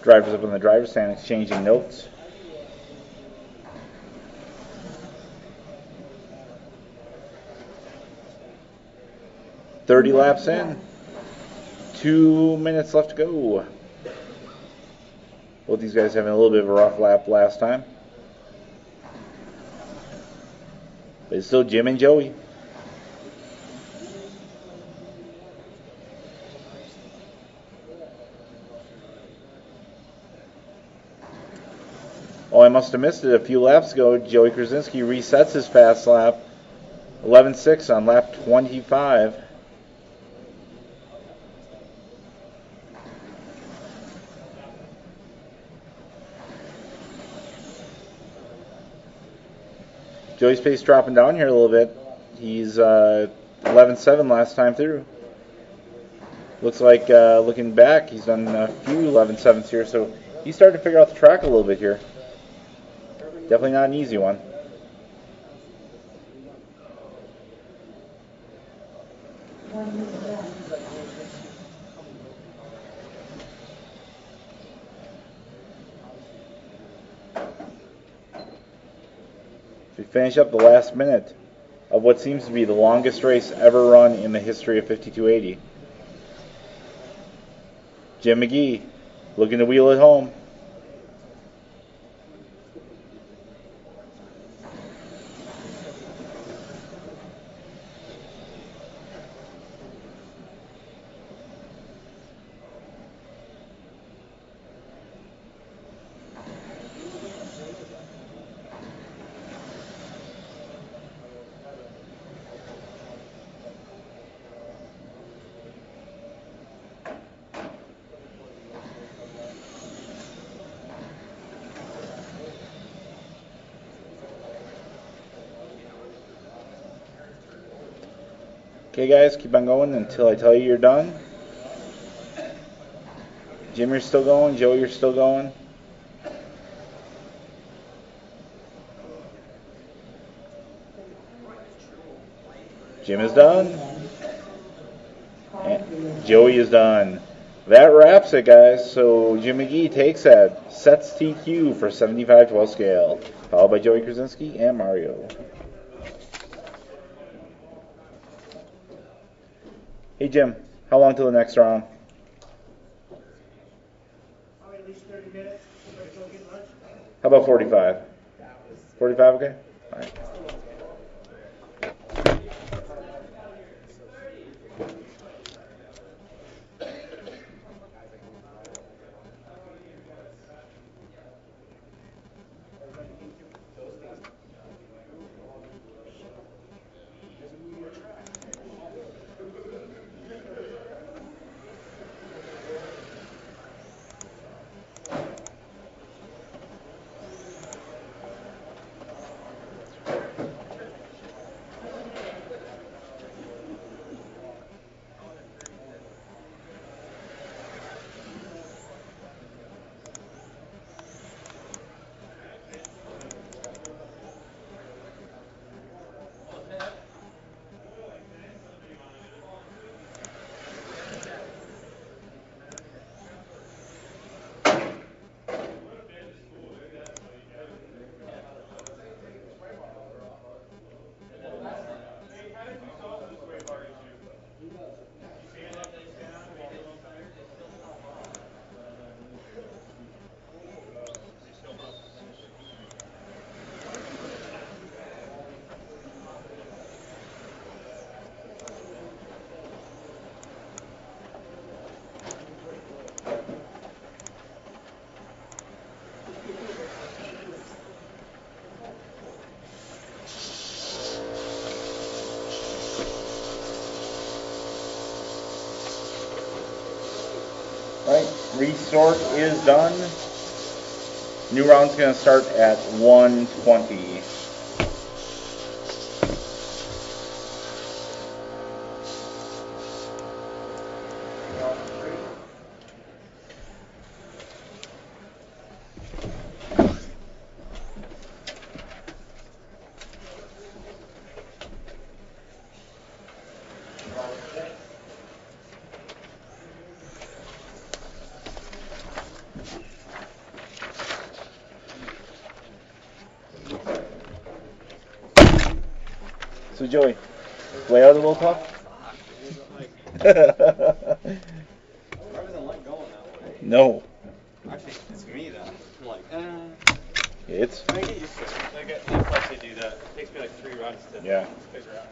Drivers up in the driver's stand exchanging notes. .30 laps in. 2 minutes left to go. Both these guys having a little bit of a rough lap last time. But it's still Jim and Joey. Oh, I must have missed it a few laps ago. Joey Krasinski resets his fast lap. 11.6 on lap 25. Joey's pace dropping down here a little bit. He's 11.7 last time through. Looks like, looking back, he's done a few 11.7s here, so he's starting to figure out the track a little bit here. Definitely not an easy one. finish up the last minute of what seems to be the longest race ever run in the history of 5280. Jim McGee looking to wheel it home. Okay, guys, keep on going until I tell you you're done. Jim, you're still going. Joe, you're still going. Jim is done. And Joey is done. That wraps it, guys. So Jim McGee takes that. Sets TQ for 75-12 scale. Followed by Joey Krasinski and Mario. Hey, Jim, how long till the next round? Probably at least 30 minutes. Everybody go get lunch. How about 45? 45, okay? All right. Restart is done. New round's going to start at 1:20. So Joey, layout a little tough? I wasn't like going that way. No. Actually, it's me then. I'm like, It's I get used to it. I plus they do that. It takes me like 3 runs to yeah. figure out.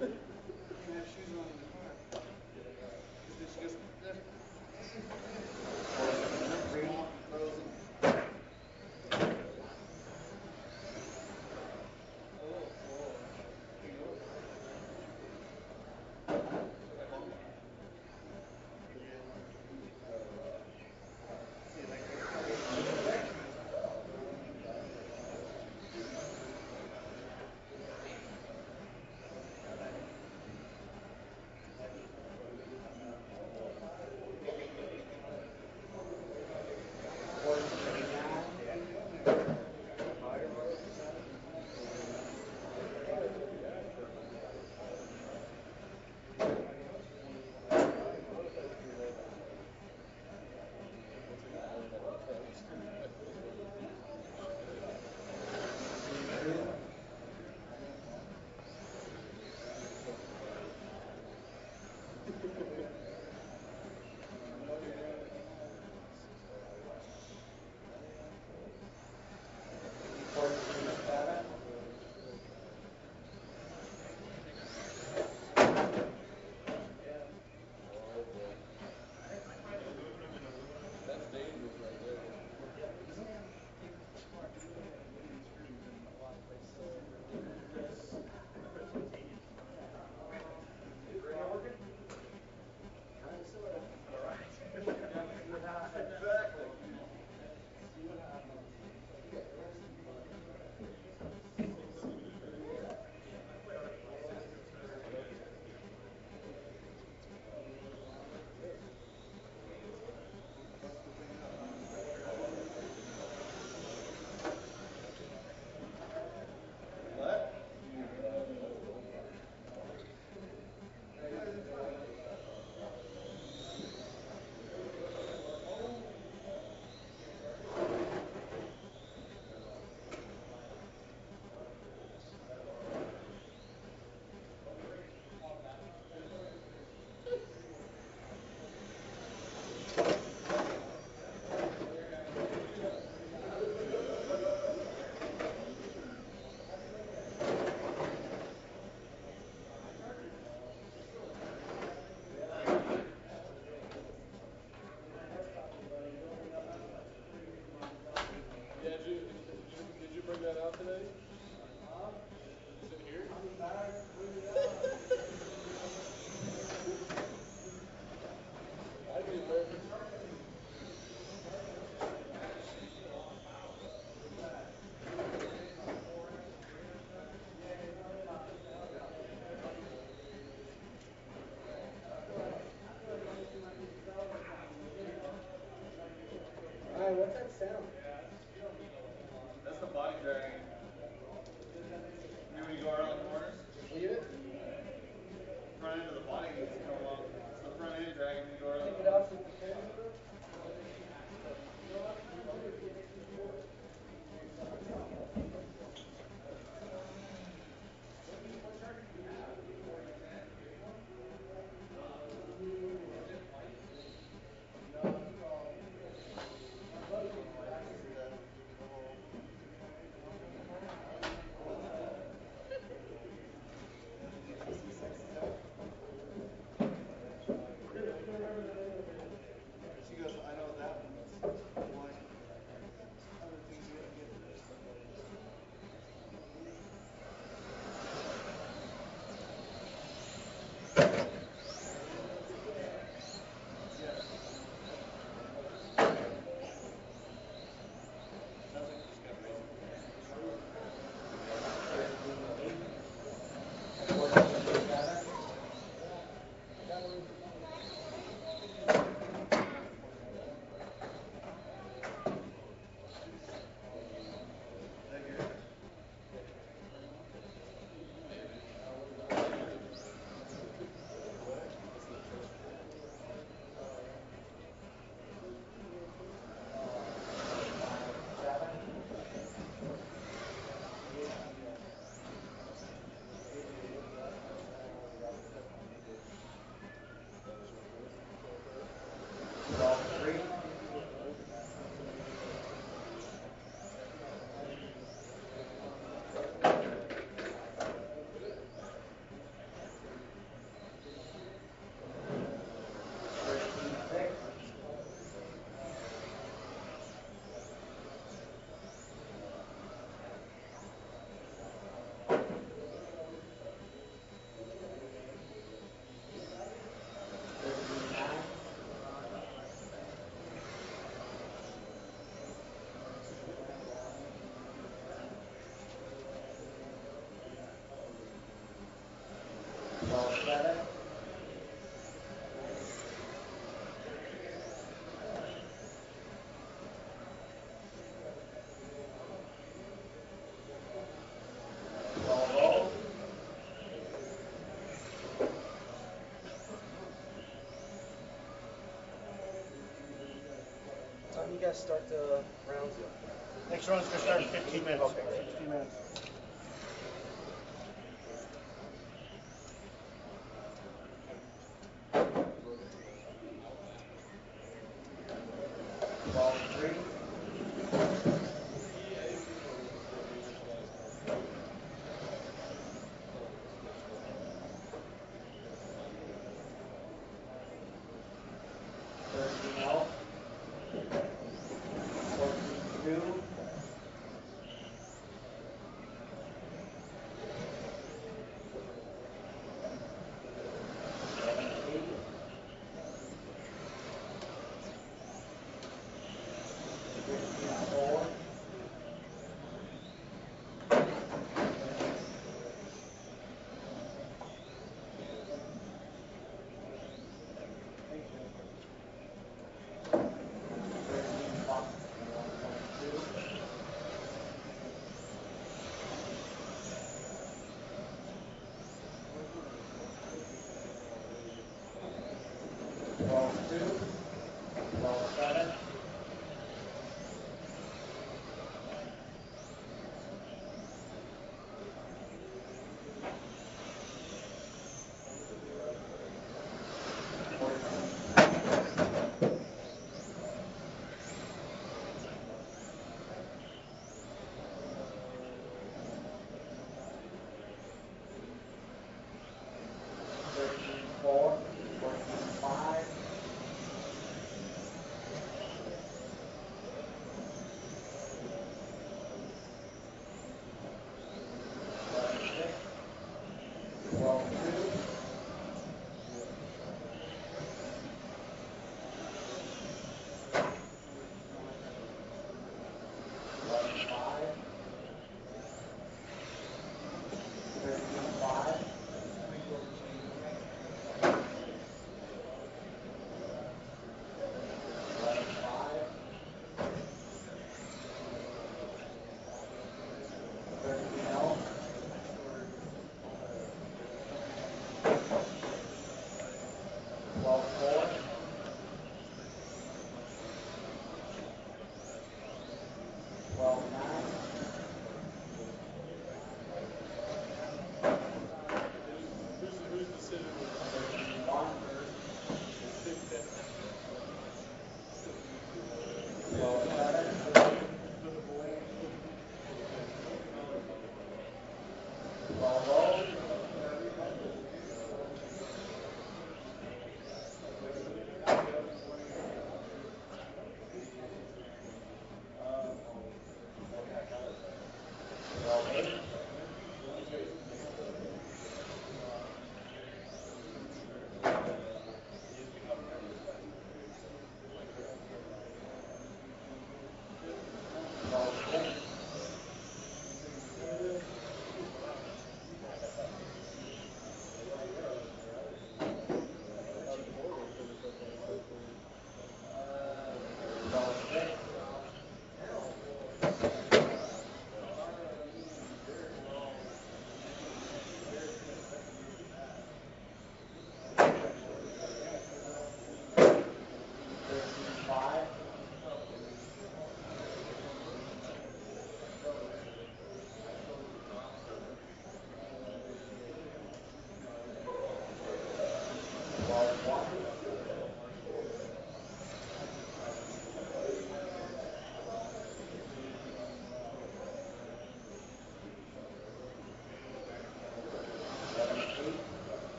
You have shoes on in the car. She goes, did you bring that out today? Is it here? I'd be embarrassed. Alright, what's that sound? That's the body dragging. You know when you go around the corners? Leave it? Front end of the body needs to come along. It's the front end dragging when you go around the Take it corners. out so the pins are good? She goes, I know that one is. Why? Other things you gotta get. Sounds like you just got racing. What time you guys start the rounds? Next round's gonna start in 15 minutes. 15 minutes.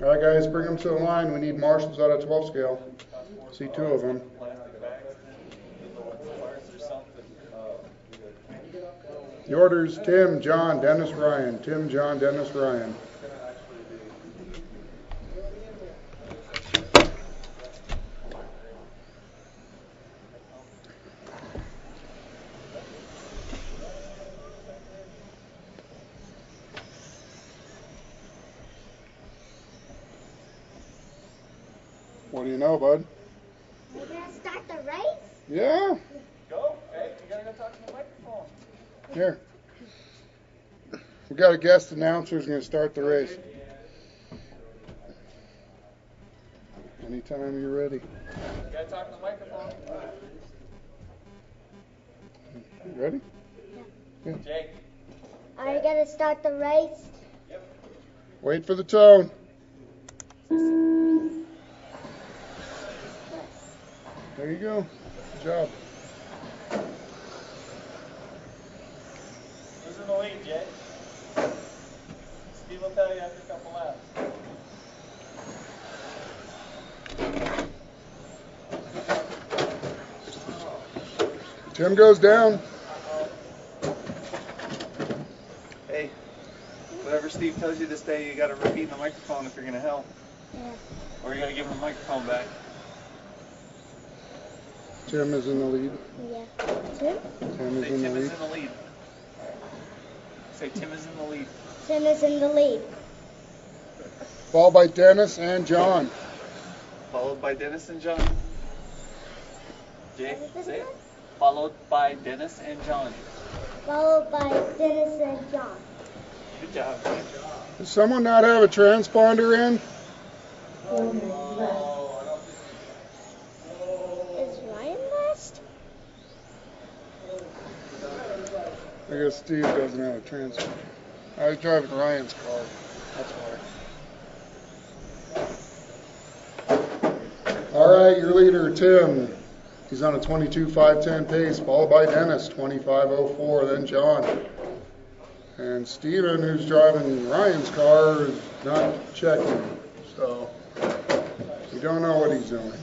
All right, guys, bring them to the line. We need marshals out of 12 scale. See 2 of them. The orders: Tim, John, Dennis, Ryan. Tim, John, Dennis, Ryan. What do you know, bud? We're gonna start the race? Yeah. Go. Hey, you gotta go talk to the microphone. Here. We got a guest announcer who's going to start the race. Anytime you're ready. You gotta talk to the microphone. You ready? Yeah. Jake. Are you gonna start the race? Wait for the tone. There you go. Good job. Who's in the lead, Jake? Steve will tell you after a couple laps. Tim goes down. Hey, whatever Steve tells you this day, you got to repeat in the microphone if you're going to help. Yeah. Or you got to give him the microphone back. Tim is in the lead. Yeah. Tim? Tim is Say in the Tim lead. is in the lead. Say Tim is in the lead. Tim is in the lead. Followed by Dennis and John. Followed by Dennis and John. Jake, say it. Followed by Dennis and John. Followed by Dennis and John. Good job. Does someone not have a transponder in? 4 minutes left. Is Ryan last? I guess Steve doesn't have a transponder. I was driving Ryan's car. That's why. All right, your leader, Tim. He's on a 22.510 pace, followed by Dennis, 25.04, then John. And Steven, who's driving Ryan's car, is not checking. So we don't know what he's doing.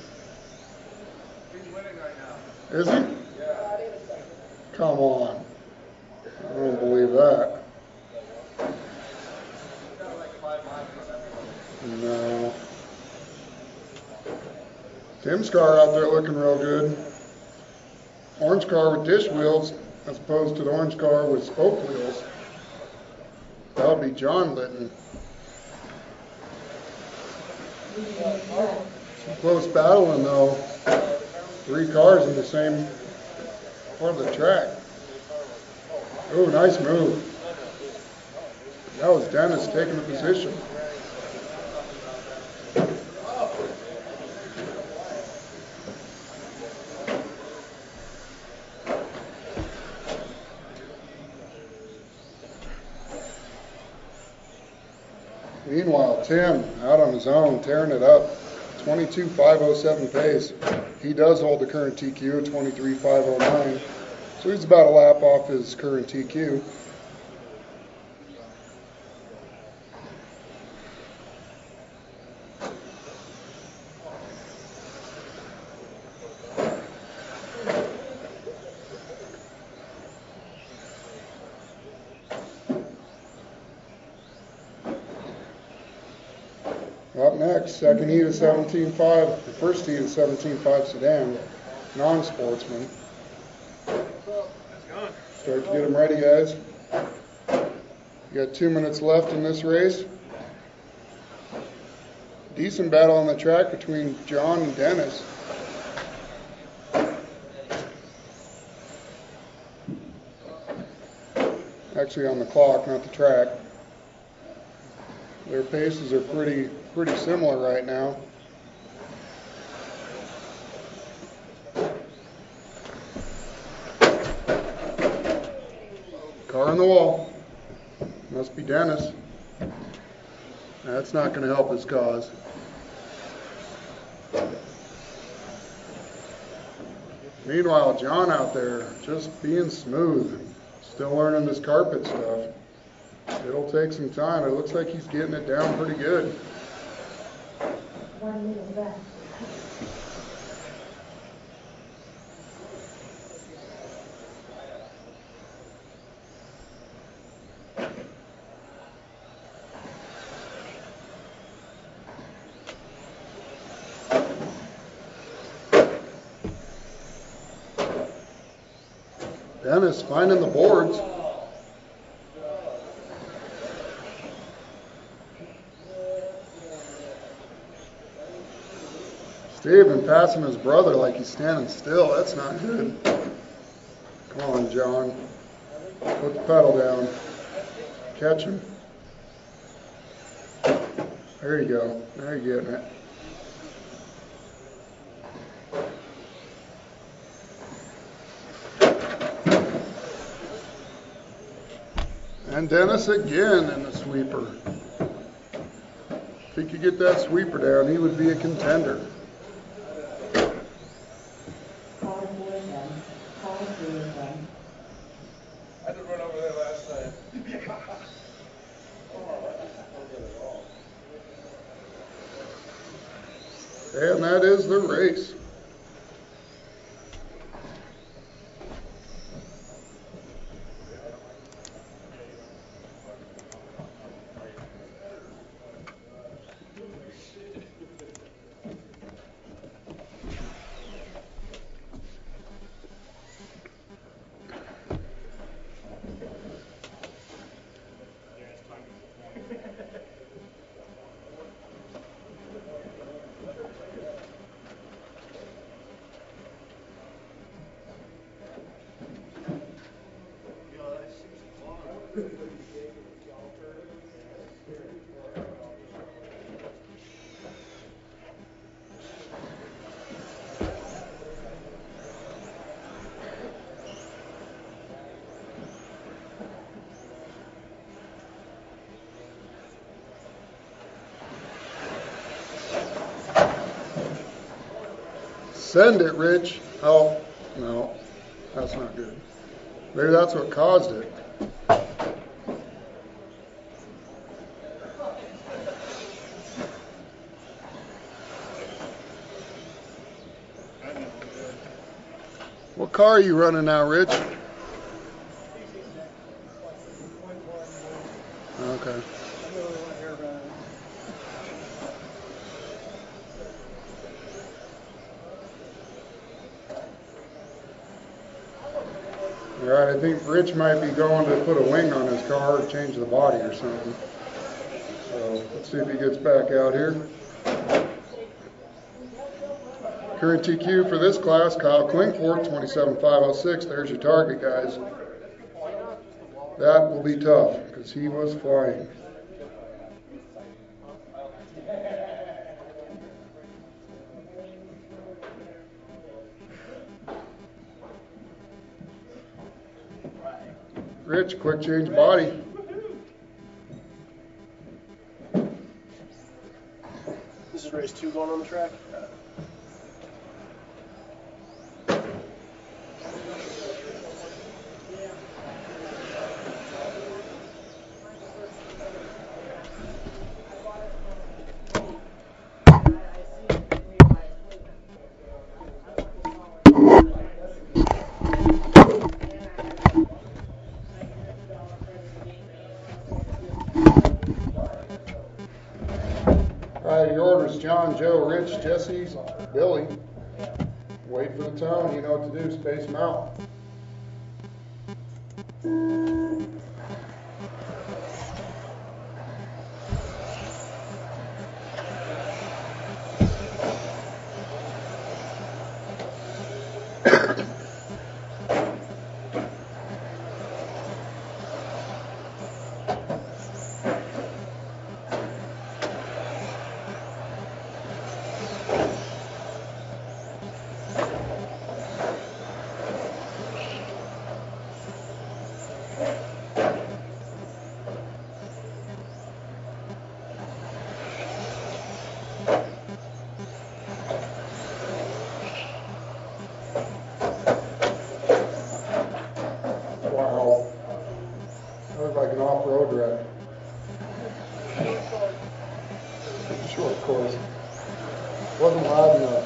He's winning right now. Is he? Yeah. Come on. I don't believe that. No. Tim's car out there looking real good. Orange car with dish wheels as opposed to the orange car with spoke wheels. That would be John Litton. Some close battling though. 3 cars in the same part of the track. Oh, nice move. That was Dennis taking the position. Meanwhile, Tim out on his own, tearing it up. 22.507 pace. He does hold the current TQ at 23.509. So he's about a lap off his current TQ. Up next, second heat of 17.5, the first heat of 17.5 Sedan, non-sportsman. Start to get them ready, guys. You got 2 minutes left in this race. Decent battle on the track between John and Dennis. Actually on the clock, not the track. Their paces are pretty similar right now. Car on the wall. Must be Dennis. That's not going to help his cause. Meanwhile, John out there just being smooth. Still learning this carpet stuff. It'll take some time. It looks like he's getting it down pretty good. 1 minute left. Dennis finding the boards. Steve been passing his brother like he's standing still. That's not good. Come on, John. Put the pedal down. Catch him. There you go. There you're getting it. And Dennis again in the sweeper. If he could get that sweeper down, he would be a contender. I had to run over there last night. And that is the race. Send it, Rich. Oh, no, that's not good. Maybe that's what caused it. What car are you running now, Rich? Okay. All right, I think Rich might be going to put a wing on his car or change the body or something. So let's see if he gets back out here. Current TQ for this class, Kyle Klingford, 27,506. There's your target, guys. That will be tough because he was flying. Rich, quick change body. This is race 2 going on the track. All right, your orders, John, Joe, Rich, Jesse, Billy. Wait for the tone. You know what to do. Space them out. Wow. That looks like an off-road wreck. Short course. Wasn't loud enough.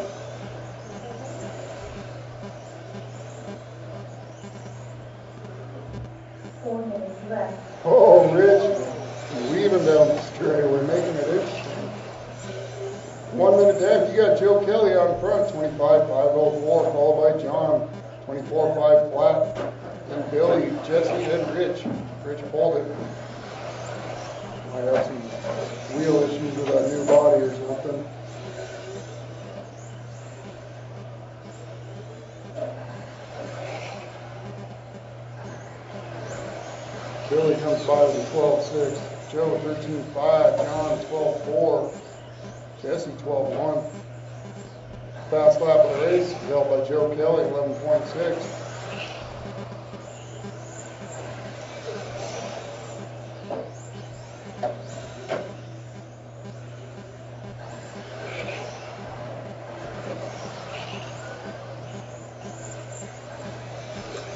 Oh, Rich, weaving down the straightaway, making it interesting. 1 minute down, you got Joe Kelly out in front, 25.504, followed by John, 24.5 flat. Then Billy, Jesse, then Rich. Rich pulled it. Might have some wheel issues with that new body or something. Billy comes by with a 12.6. Joe 13.5. John 12.4. Jesse 12.1. Fast lap of the race is held by Joe Kelly 11.6.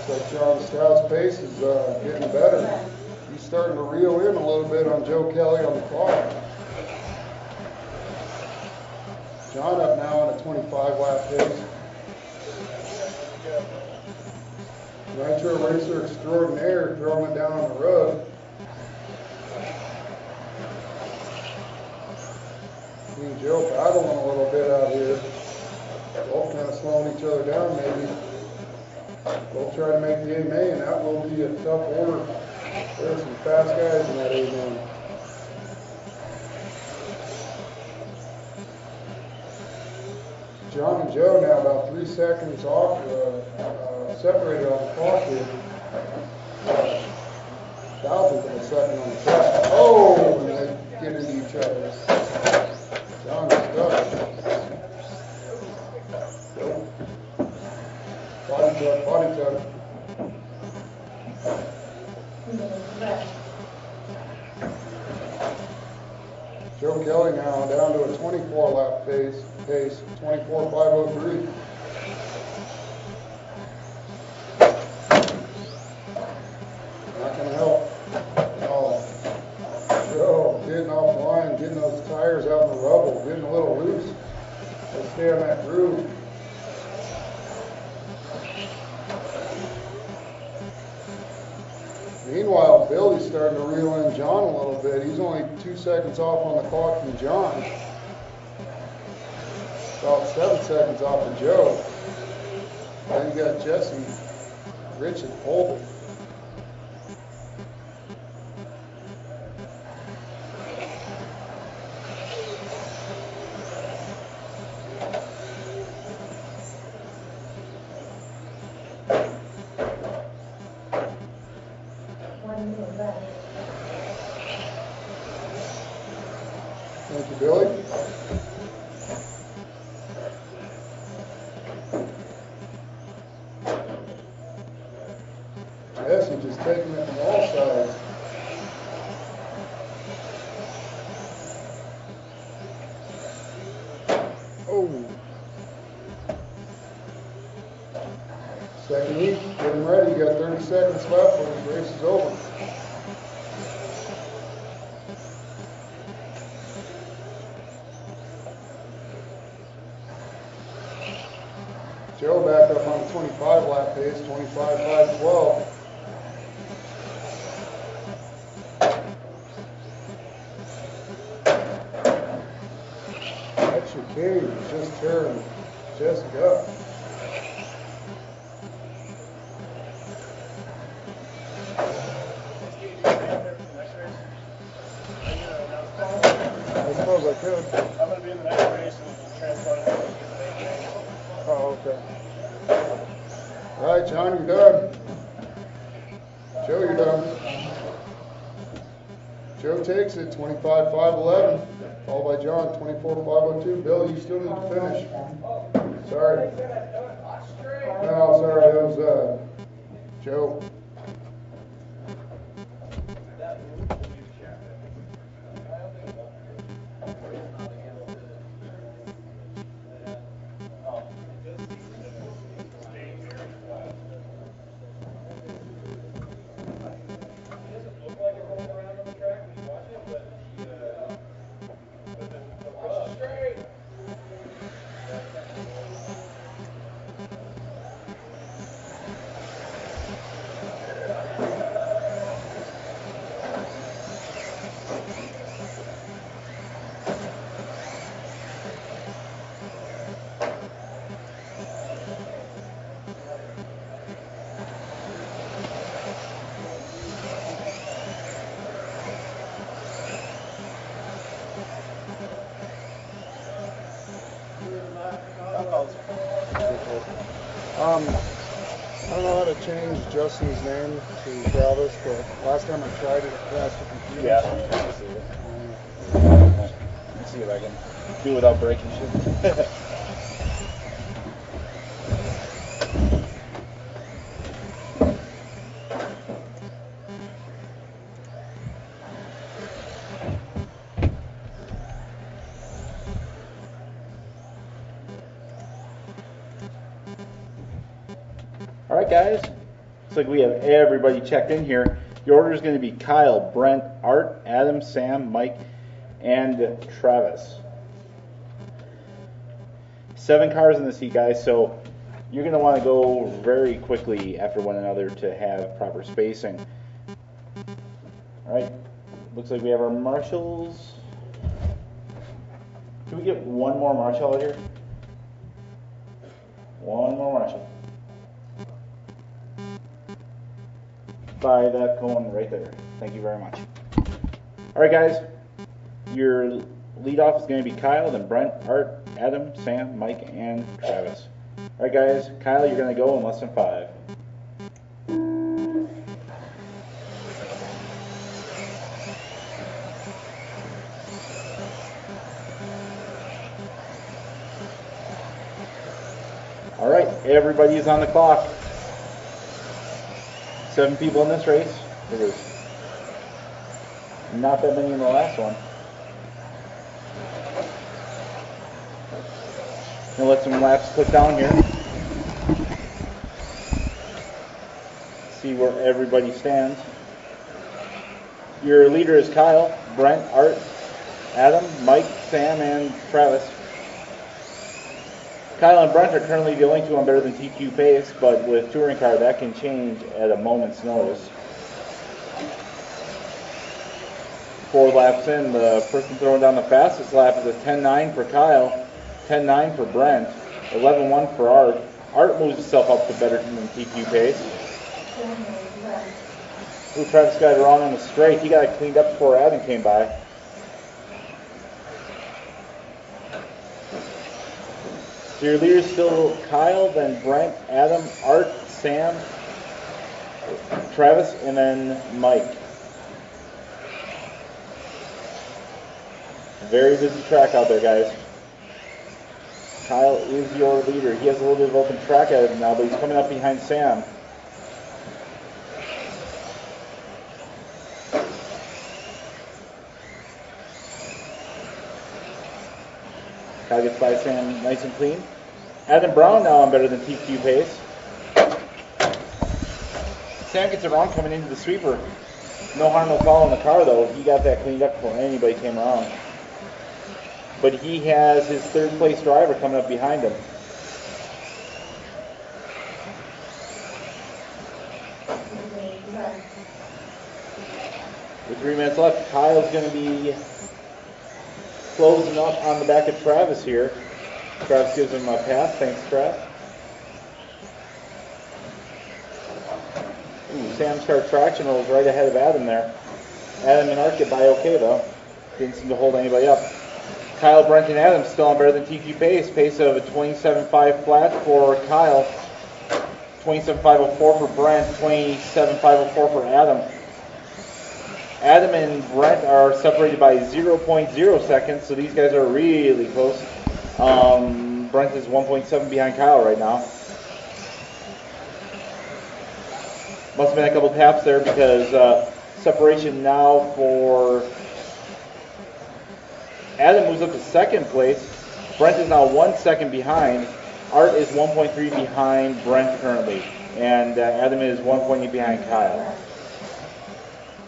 So John Stroud's pace is getting better. He's starting to reel in a little bit on Joe Kelly on the clock. John up now on a 25 lap pace. Nitro Racer Extraordinaire throwing it down on the road. Me and Joe battling a little bit out here. Both kind of slowing each other down maybe. We'll try to make the A-main, and that will be a tough order. There's some fast guys in that A-main. John and Joe now about 3 seconds off, separated on the clock here. Thousandth of a second on the track. Oh, and they get into each other. John is stuck. Body tuck. Joe Kelly now down to a 24 lap pace, 24.503. Not going to help. Oh, Joe getting off the line, getting those tires out in the rubble, getting a little loose. Let's stay on that groove. Meanwhile, Billy's starting to reel in John a little bit. He's only 2 seconds off on the clock from John. About 7 seconds off of Joe. Then you got Jesse, Rich, and Holden. Thank you, Billy. Jesse just taking it from all sides. Oh. Second heat, get him ready. You got 30 seconds left when the race is over. Joe back up on the 25 lap pace, 25.512. Extra cage is just tearing Jessica up. I suppose I could. I'm going to be in the next race and transport it. Oh, okay. All right, John, you're done. Joe, you're done. Joe takes it, 25.511, followed by John, 24.502. Bill, you still need to finish. Sorry. No, sorry, that was Joe. I don't know how to change Justin's name to Travis, but last time I tried it, it passed the computer. Yeah. Let's see if I can do it without breaking shit. All right, guys. Looks like we have everybody checked in here. Your order is going to be Kyle, Brent, Art, Adam, Sam, Mike, and Travis. 7 cars in the seat, guys, so you're going to want to go very quickly after one another to have proper spacing. All right. Looks like we have our marshals. Can we get one more marshal out here? One more marshal. By that cone right there. Thank you very much. All right, guys. Your lead off is going to be Kyle, then Brent, Art, Adam, Sam, Mike, and Travis. All right, guys. Kyle, you're going to go in less than 5. All right, everybody is on the clock. 7 people in this race. There was not that many in the last one. Gonna let some laps click down here. See where everybody stands. Your leader is Kyle, Brent, Art, Adam, Mike, Sam, and Travis. Kyle and Brent are currently the only 2 on better than TQ pace, but with touring car that can change at a moment's notice. 4 laps in, the person throwing down the fastest lap is a 10.9 for Kyle, 10.9 for Brent, 11.1 for Art. Art moves himself up to better than TQ pace. Ooh, Travis got it wrong on the straight. He got it cleaned up before Adam came by. So your leader is still Kyle, then Brent, Adam, Art, Sam, Travis, and then Mike. Very busy track out there, guys. Kyle is your leader. He has a little bit of open track at him now, but he's coming up behind Sam. Kyle gets by Sam nice and clean. Adam Brown now on better than TQ pace. Sam gets it wrong coming into the sweeper. No harm, no foul in the car though. He got that cleaned up before anybody came around. But he has his 3rd place driver coming up behind him. With 3 minutes left, Kyle's going to be closing up on the back of Travis here. Travis gives him a pass. Thanks, Trav. Ooh, Sam's car traction rolls right ahead of Adam there. Adam and Art get by okay, though. Didn't seem to hold anybody up. Kyle, Brent, and Adam still on better than TQ pace. Pace of a 27.5 flat for Kyle. 27.504 for Brent. 27.504 for Adam. Adam and Brent are separated by 0.0 seconds, so these guys are really close. Brent is 1.7 behind Kyle right now. Must have been a couple taps there because separation now for Adam moves up to 2nd place. Brent is now 1 second behind. Art is 1.3 behind Brent currently, and Adam is 1.8 behind Kyle.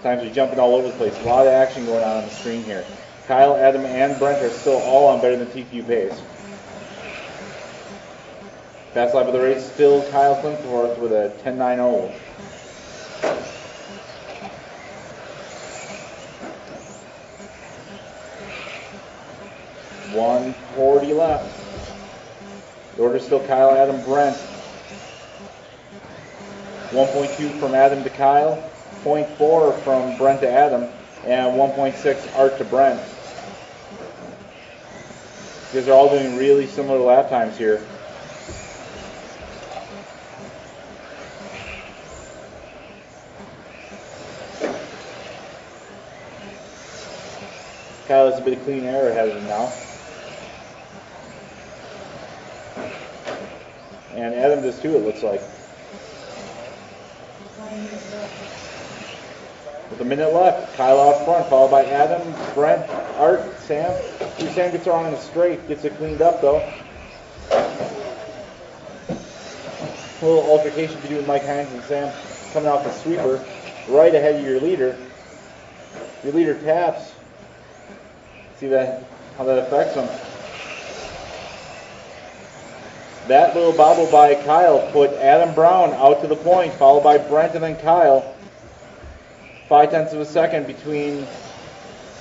Times are jumping all over the place. A lot of action going on the screen here. Kyle, Adam, and Brent are still all on better than TQ pace. Fast lap of the race, still Kyle Clinkforth with a 10.90. .140 left. The order is still Kyle, Adam, Brent. 1.2 from Adam to Kyle. 0.4 from Brent to Adam, and 1.6 Art to Brent. Because they're all doing really similar lap times here. Kyle has a bit of clean air ahead of him now. And Adam does too, it looks like. With a minute left, Kyle out front, followed by Adam, Brent, Art, Sam. Sam gets around in the straight, gets it cleaned up though. A little altercation between Mike Hines and Sam coming off the sweeper, right ahead of your leader. Your leader taps. See that, how that affects him. That little bobble by Kyle put Adam Brown out to the point, followed by Brent and then Kyle. 0.5 of a second between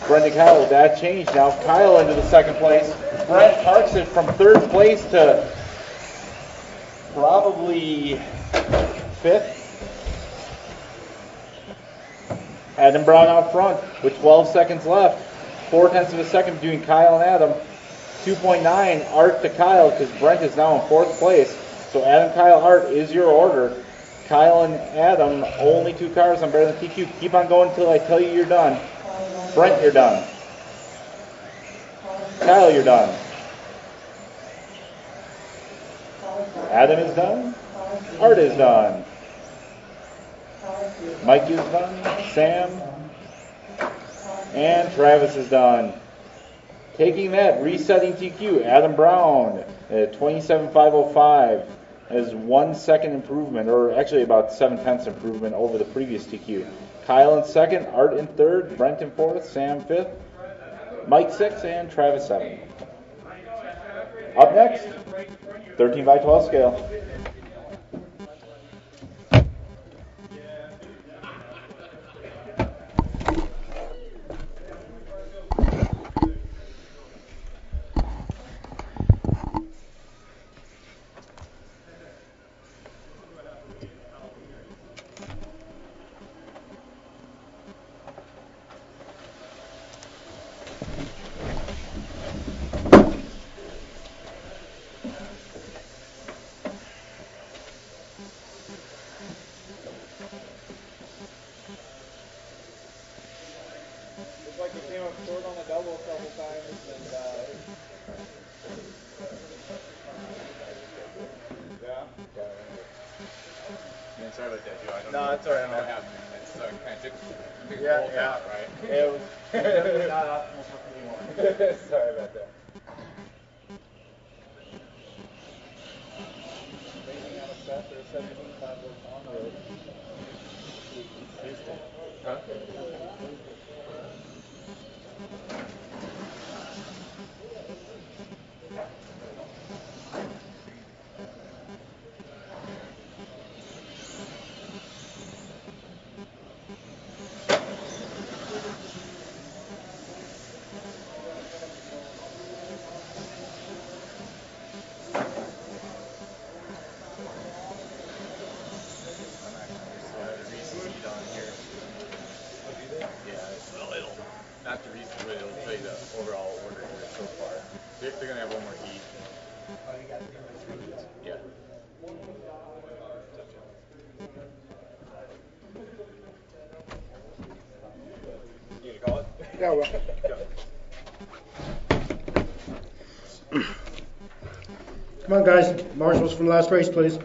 Brent and Kyle. That changed. Now Kyle into the second place. Brent parks it from third place to probably fifth. Adam Brown out front with 12 seconds left. 0.4 of a second between Kyle and Adam. 2.9 Art to Kyle because Brent is now in fourth place. So Adam, Kyle, Art is your order. Kyle and Adam, only 2 cars on better than TQ. Keep on going until I tell you you're done. Brent, you're done. Kyle, you're done. Adam is done. Art is done. Mike is done. Sam. And Travis is done. Taking that, resetting TQ, Adam Brown at 27.505 has 1 second improvement, or actually about 0.7 improvement over the previous TQ. Kyle in second, Art in third, Brent in fourth, Sam fifth, Mike sixth, and Travis seventh. Up next, 13x12 scale. Looks like he came up short on the double a couple times. Yeah, sorry about that, Joe. I don't No, know. it's all right. I don't know what happened. It's kind of took a Yeah, roll yeah. out, right? It was definitely not optimal for anyone. Sorry about that. Racing on a set or 17.5 on the road. Huh? Not the reason, but it'll tell you the overall order here so far. They're going to have one more heat. Yeah. You gonna call it? Yeah, well. Come on, guys. Marshals from the last race, please.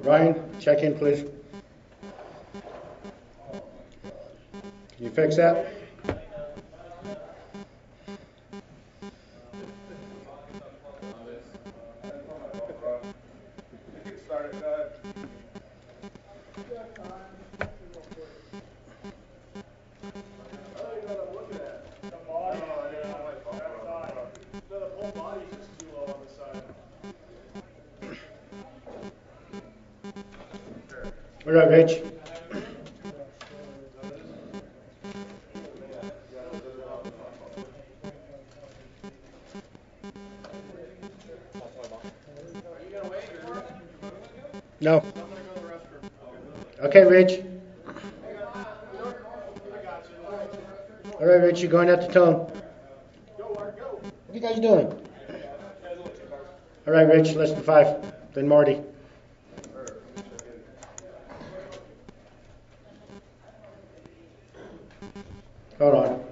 Ryan, check in, please. Can you fix that? Start it, go ahead. The body, that side. No, the whole body's just too low on the side. All right, Rich. No. I'm gonna go to the restroom. Okay, Rich. I got you. All right, Rich, you're going out to tone. Go, Art, go. What are you guys doing? Guys, only 2 cars. All right, Rich, less than 5. Then Marty. Hold on.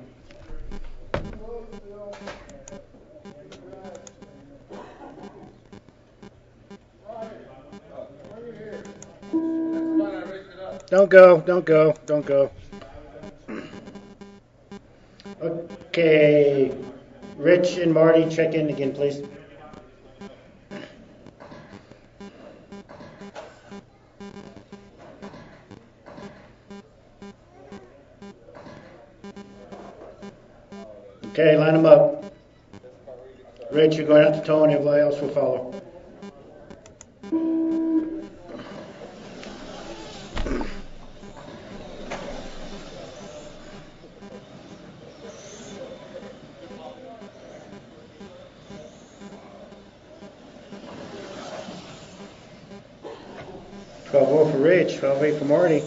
Don't go, don't go, don't go. Okay, Rich and Marty, check in again, please. Okay, line them up. Rich, you're going out to tone, everybody else will follow. $12.04 for Rich, $12.08 for Marty.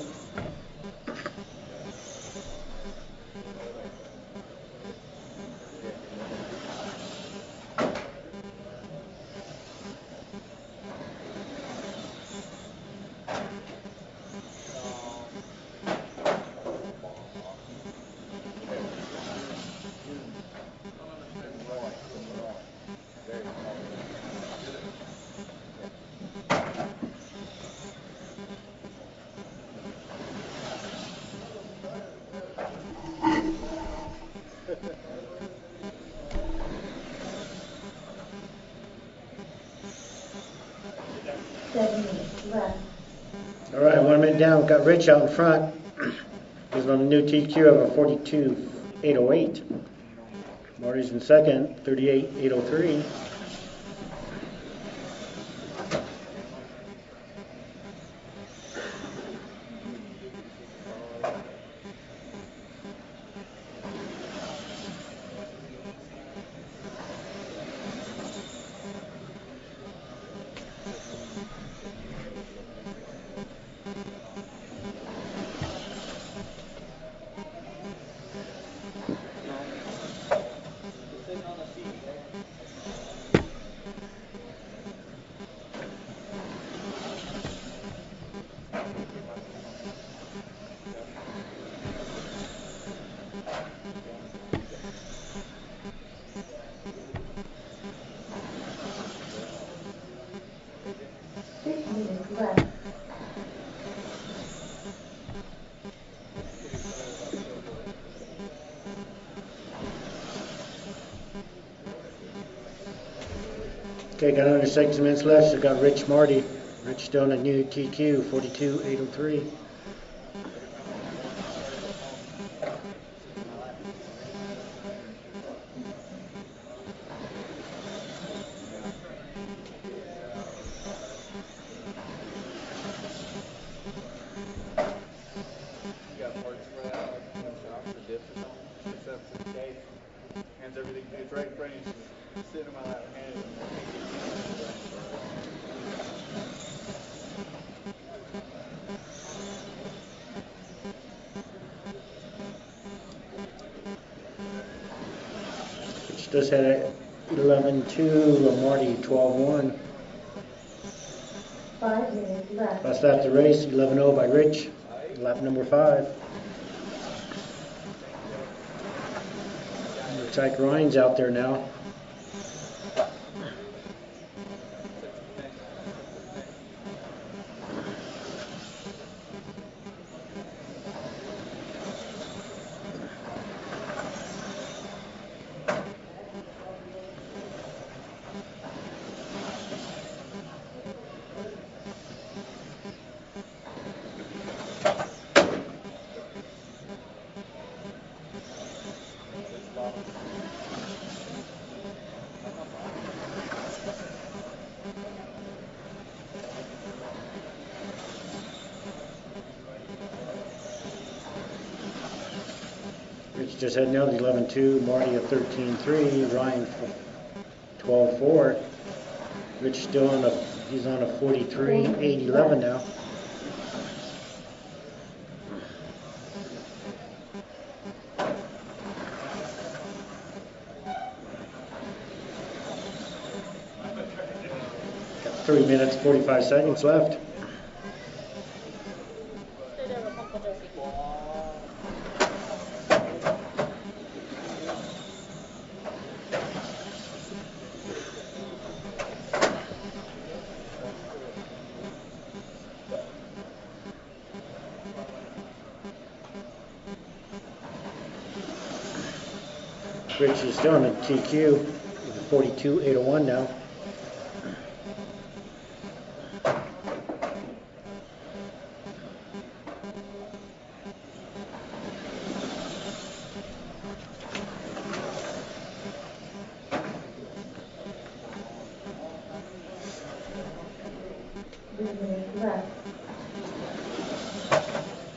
All right, 1 minute down. We've got Rich out in front. He's on the new TQ of a 42.808. Marty's in second, 38.803. Okay, got under 6 minutes left, so got Rich Marty. Rich still on a new TQ, 42.803. You got parts for that, like in the shop or dips or something? If that's the case, hands everything, it's right in front of you, just sit in my lap, hand it. Rich does had a 11.2, Marty 12.1. 5 minutes left. Last lap of the race, 11.0 by Rich. Lap number 5. Looks like Ryan's out there now. Rich just had nailed 11.2, Marty at 13.3, Ryan 12.4. Rich still on a He's on a 43.811 now. Got 3 minutes, 45 seconds left. Rich is still on the TQ with a 42.801 now.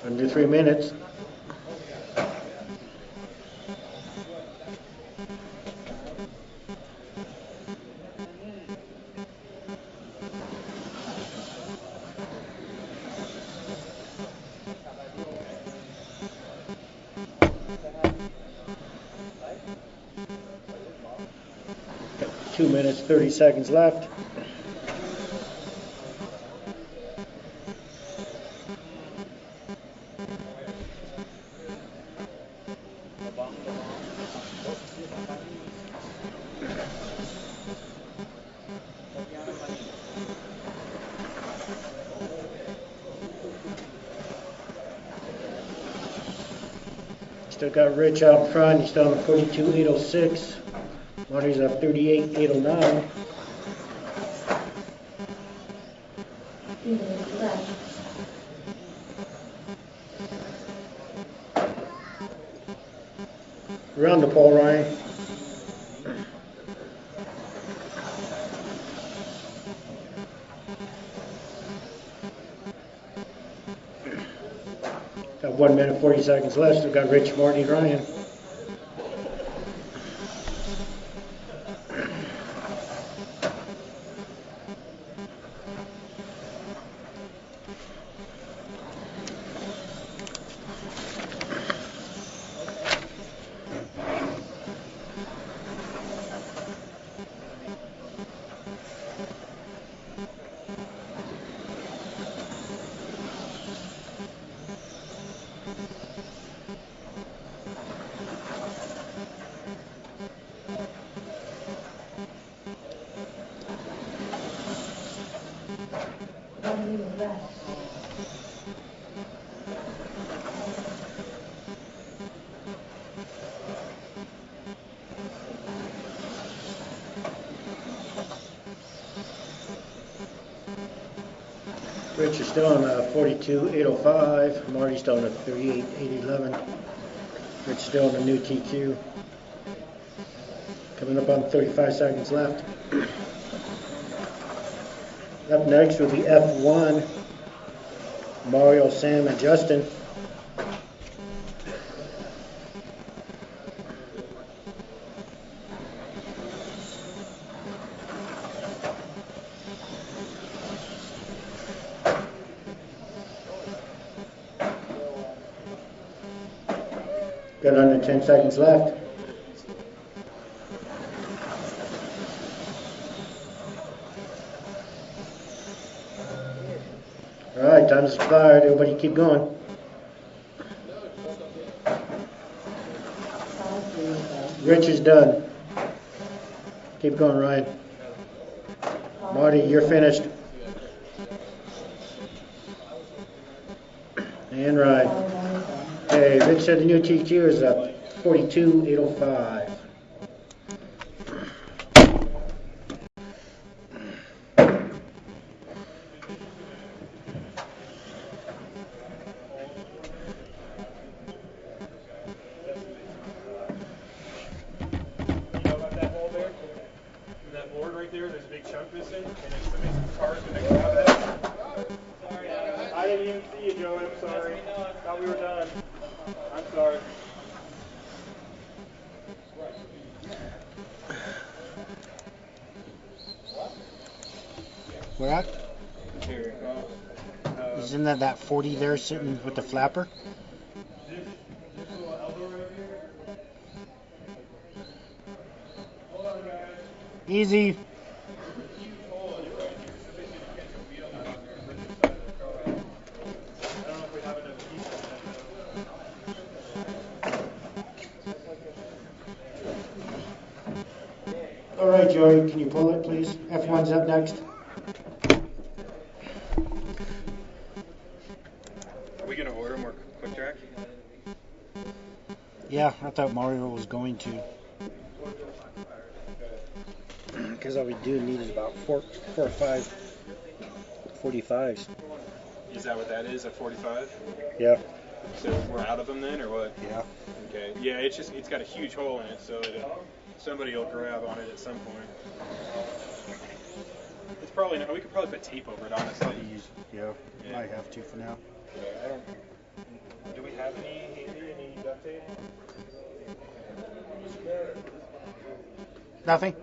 Under 3 minutes. Got 2 minutes, 30 seconds left. Still got Rich out front. He's still on a 42.806. Marty's at 38.809. Around the pole, Ryan. Got 1 minute, 40 seconds left. Still got Rich, Marty, Ryan. Rich is still on 42.805. Marty's still on 38.811. Rich still on the new TQ. Coming up on 35 seconds left. Up next will be F1. Mario, Sam, and Justin. Got under 10 seconds left. All right, time's expired. Everybody keep going. Rich is done. Keep going, Ryan. Marty, you're finished. And Ryan. Hey, Rich said the new TQ is 42.805. There's a big chunk missing, and there's some cars connected out of that. Sorry, I didn't even see you, Joey. I'm sorry. Thought we were done. I'm sorry. Where at? Here. Isn't that 40 there sitting with the flapper? This little elbow right here. Hold on, guys. Easy. There's a huge hole in it right here. Somebody's gonna catch a wheel nut on there and rip the side of the car off. I don't know if we have enough heat on that. All right, Joey, can you pull it, please? F1's up next. Are we gonna order more quick track? Yeah, I thought Mario was going to. Because all we do need is about four or five 45s. Is that what that is? A 45? Yeah. So we're out of them then, or what? Yeah. Okay. Yeah, it's got a huge hole in it, so somebody will grab on it at some point. It's probably not. We could probably put tape over it, honestly. Yeah, might have to for now. Yeah, I don't. Do we have any duct tape? Nothing?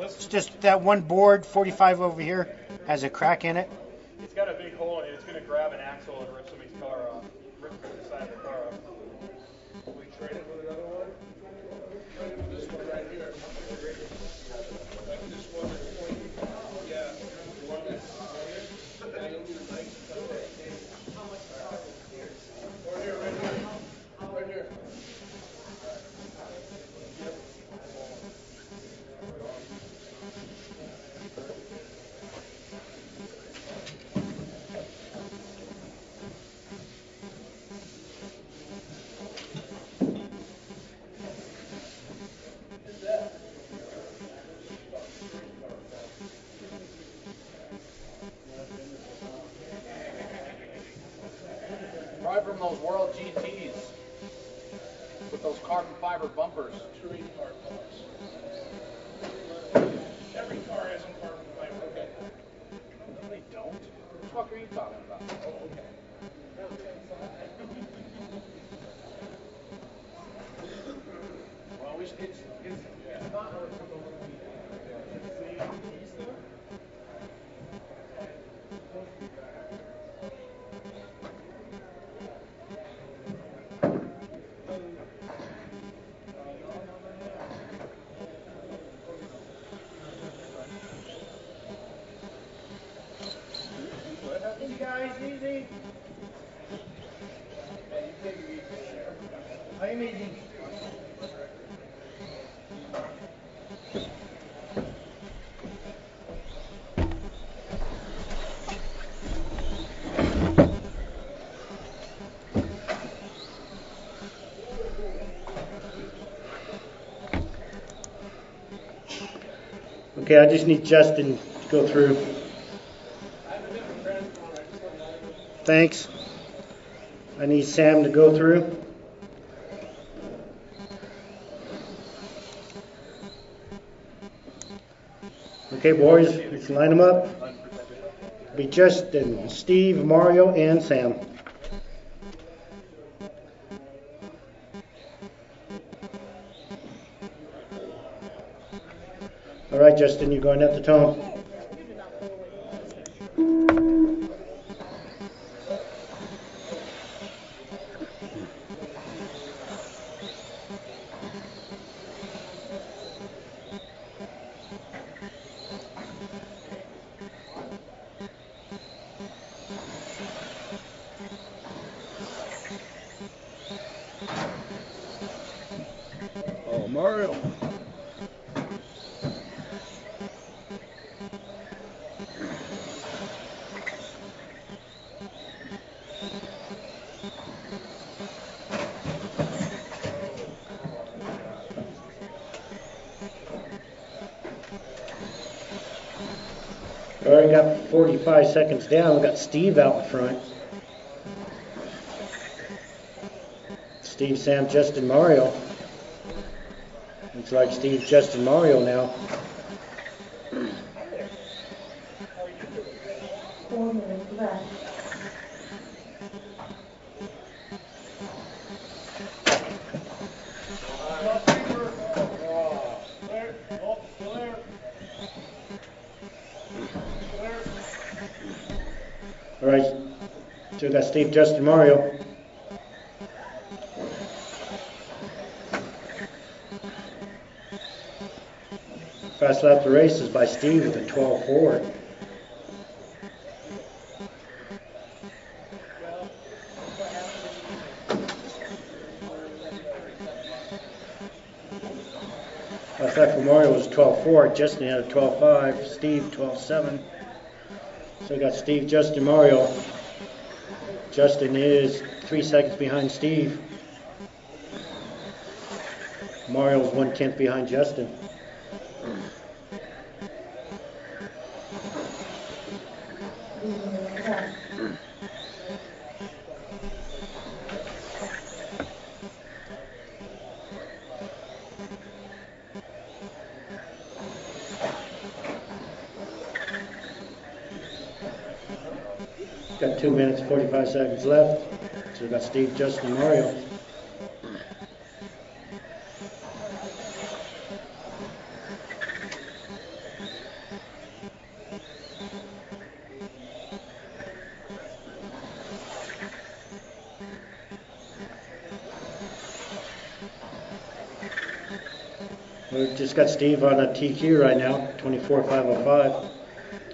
Let's It's just that one board, 45 over here, has a crack in it. It's got a big hole in it. It's going to grab an axle and rip somebody's car off. Rip the side of the car off. We trade it with another one? Trade it with this one right here. Like this one that's pointy? Yeah. The one that's yeah, you'll need a knife. Or here, right here. Right here. Probably from those World GTs with those carbon fiber bumpers. Touring car parts. Every car has some carbon fiber. Okay. No, they don't. What the fuck are you talking about? Oh, okay. Well, it's not. Easy, guys, easy. I'm easy. Okay, I just need Justin to go through. Thanks. I need Sam to go through. Okay, boys, let's line them up. Be Justin, Steve, Mario, and Sam. All right, Justin, you're going at the tone. Oh, Mario. Already got 45 seconds down. We got Steve out in front. Steve, Sam, Justin, Mario. Looks like Steve, Justin, Mario now. 4 minutes left. There. Oh, still there. Still there. So we got Steve, Justin, Mario. Fast lap of the race is by Steve with a 12.4. Fast lap for Mario was 12.4. Justin had a 12.5. Steve 12.7. So we got Steve, Justin, Mario. Justin is 3 seconds behind Steve. Mario's 1/10 behind Justin. Got 2 minutes, 45 seconds left. So we got Steve, Justin, Mario. We've just got Steve on a TQ right now, 24.505.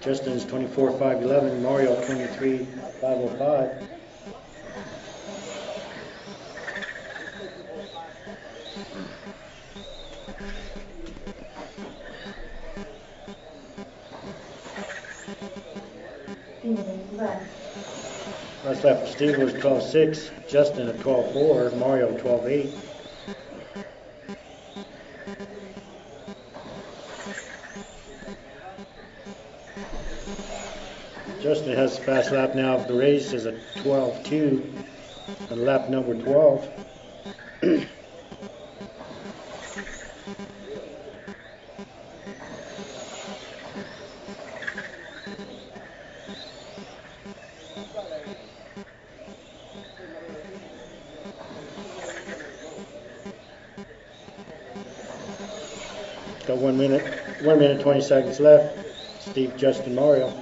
Justin's 24.511. Mario 23.505. Last lap for Steve was 12.6. Justin at 12.4. Mario 12.8. Justin has the fast lap now of the race is a 12.2 on lap number 12. Got 1 minute 20 seconds left. Steve, Justin, Mario.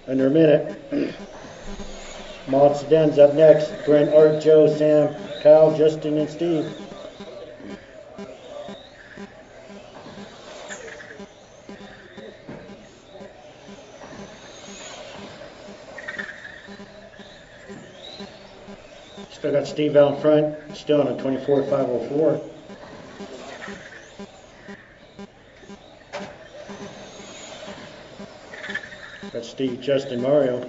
Under a minute. Mod Sedan's up next. Brent, Art, Joe, Sam, Kyle, Justin, and Steve. Still got Steve out in front, still on a 24.504. Got Steve, Justin, Mario.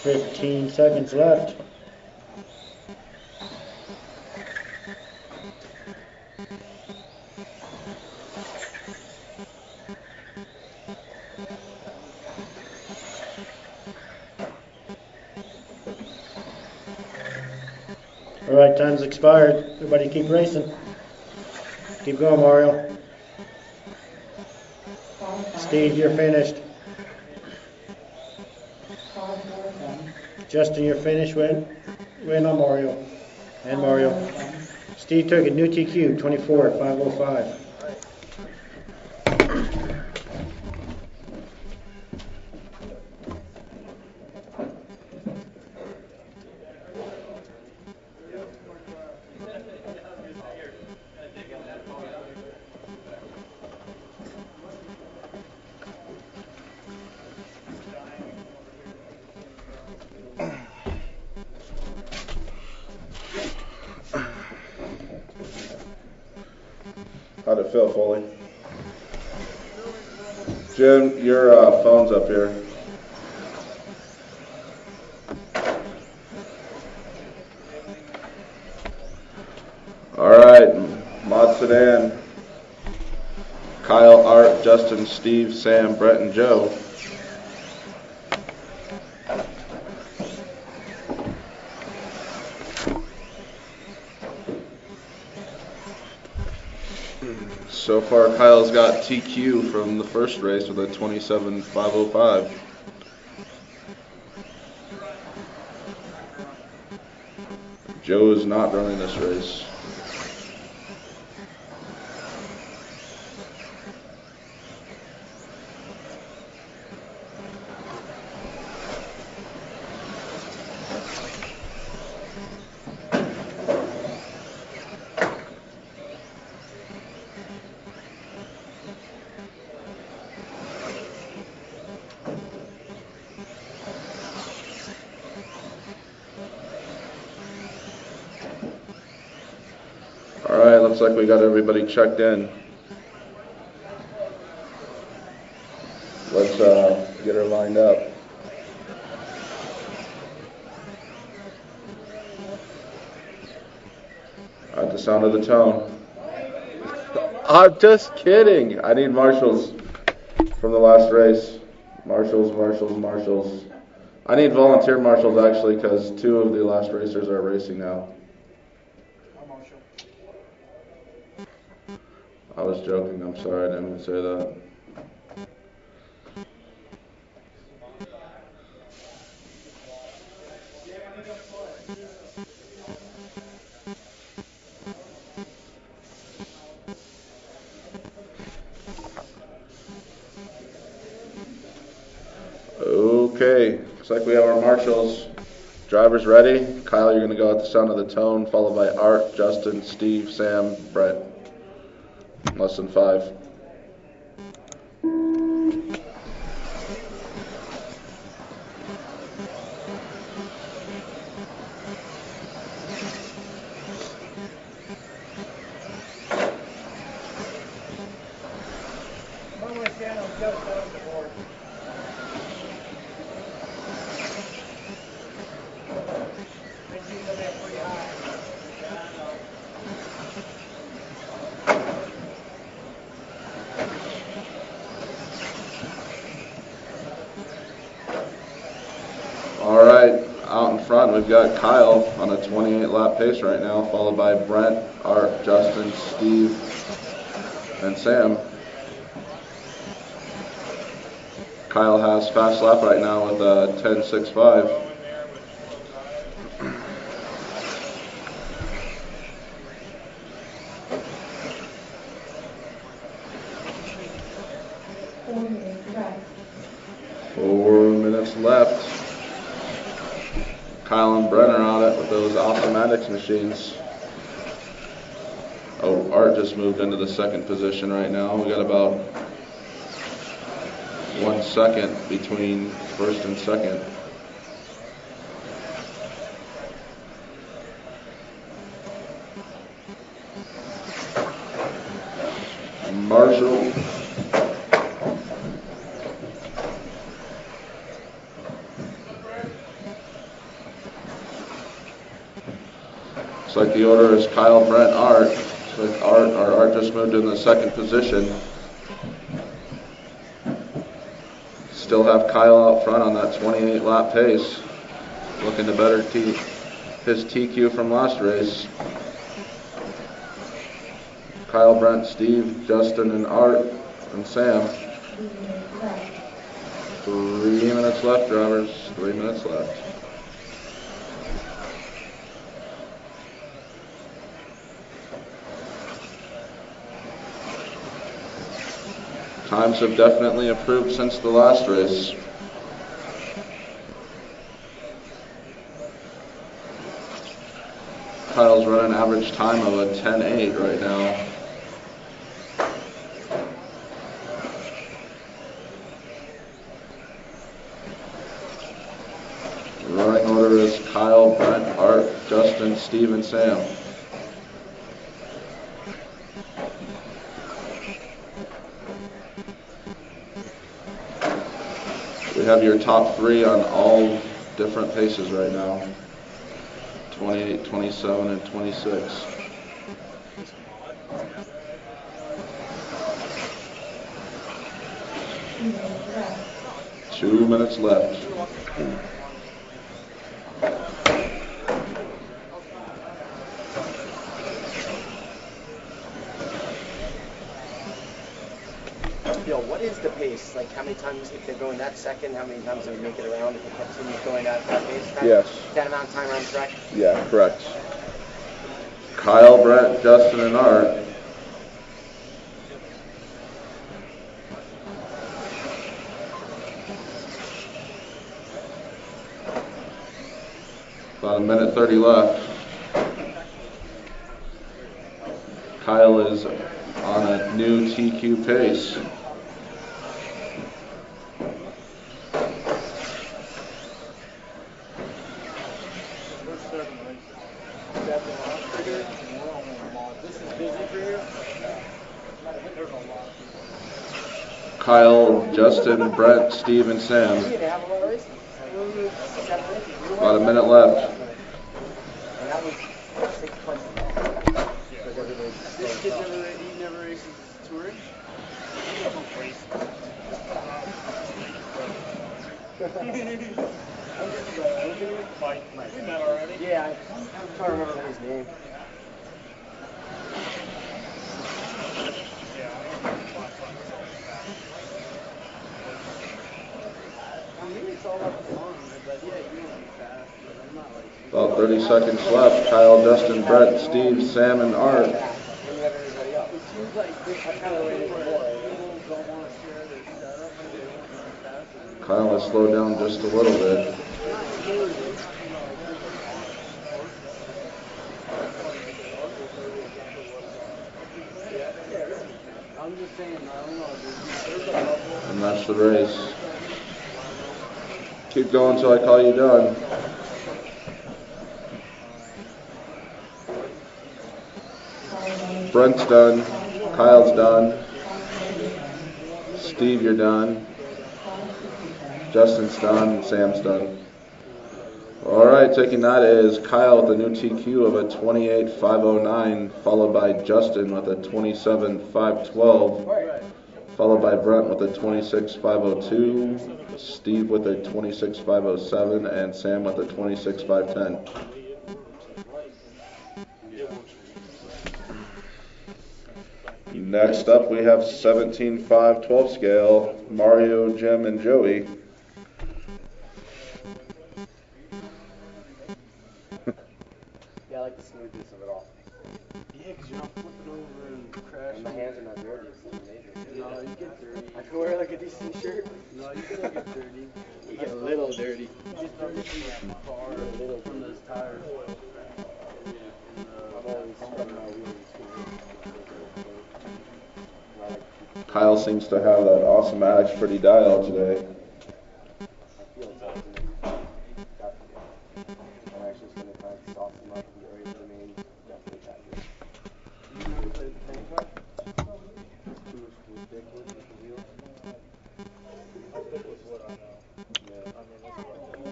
$15 seconds left. All right, time's expired. Everybody keep racing. Keep going, Mario. Steve, you're finished. Justin, you're finished. Win on Mario. And Mario. Steve took a new TQ, 24.505. How'd it feel, Foley? Jim, your phone's up here. All right, Mod Sedan. Kyle, Art, Justin, Steve, Sam, Brett, and Joe. So far, Kyle's got TQ from the first race with a 27.505. Joe is not running this race. Alright, looks like we got everybody checked in. Let's get her lined up. At the sound of the tone. I'm just kidding. I need marshals from the last race. Marshals. I need volunteer marshals actually because 2 of the last racers are racing now. I was joking, I'm sorry, I didn't mean to say that. Okay, looks like we have our marshals. Drivers ready? Kyle, you're going to go at the sound of the tone, followed by Art, Justin, Steve, Sam, Brett. Less than 5. Alright, out in front we've got Kyle on a 28 lap pace right now, followed by Brent, Art, Justin, Steve, and Sam. Kyle has fast lap right now with a 10.65. Left. Kyle and Brent are on it with those automatics machines. Oh, Art just moved into the second position right now. We got about 1 second between first and second. Marshall. Looks like the order is Kyle, Brent, Art. Looks like Art just moved in the second position. Still have Kyle out front on that 28 lap pace. Looking to better his TQ from last race. Kyle, Brent, Steve, Justin, and Art, and Sam. 3 minutes left, drivers. 3 minutes left. Times have definitely improved since the last race. Kyle's running an average time of a 10.8 right now. The running order is Kyle, Brent, Art, Justin, Steve, and Sam. We have your top 3 on all different paces right now. 28, 27, and 26. Two minutes left. Bill, what is the pace? Like, how many times, if they're going that second, how many times do we make it around if it continues going at that pace? Yes. That amount of time around the track? Yeah, correct. Kyle, Brett, Justin, and Art. About a minute 30 left. Kyle is on a new TQ pace. Kyle, Justin, Brett, Steve, and Sam. About a minute left. This kid never races touring? We met already. Yeah, I'm trying to remember his name. I mean, it's all about the fun, but yeah, you want to be fast, but I'm not like... About 30 seconds left. Kyle, Justin, Brett, Steve, Sam, and Art. It seems like this kind of way people don't want to share their setup, and they don't want to be fast. Kyle has slowed down just a little bit. I'm just saying, I don't know, And that's the race. Keep going until I call you done. Brent's done. Kyle's done. Steve, you're done. Justin's done. Sam's done. All right, taking that is Kyle with a new TQ of a 28.509, followed by Justin with a 27.512, followed by Brent with a 26.502, Steve with a 26.507, and Sam with a 26.510. Next up, we have 17.512 scale, Mario, Jim, and Joey. Yeah, I like the smoothness of it all. Yeah, because you're not flipping over and crashing. And my hands are not dirty. It's amazing. No, you get dirty. I can wear like a decent shirt. No, you still get dirty. You get a little dirty. You get dirty from the car, from those tires. I'm always scrubbing my wheels. Kyle seems to have that awesome Ash pretty dial today. I'm actually just going to kind of soften them up and get ready for the main definitely package. You never played the tank car? It's too much ridiculous with the wheels. I stick with what I know. Yeah. I mean, that's what I know.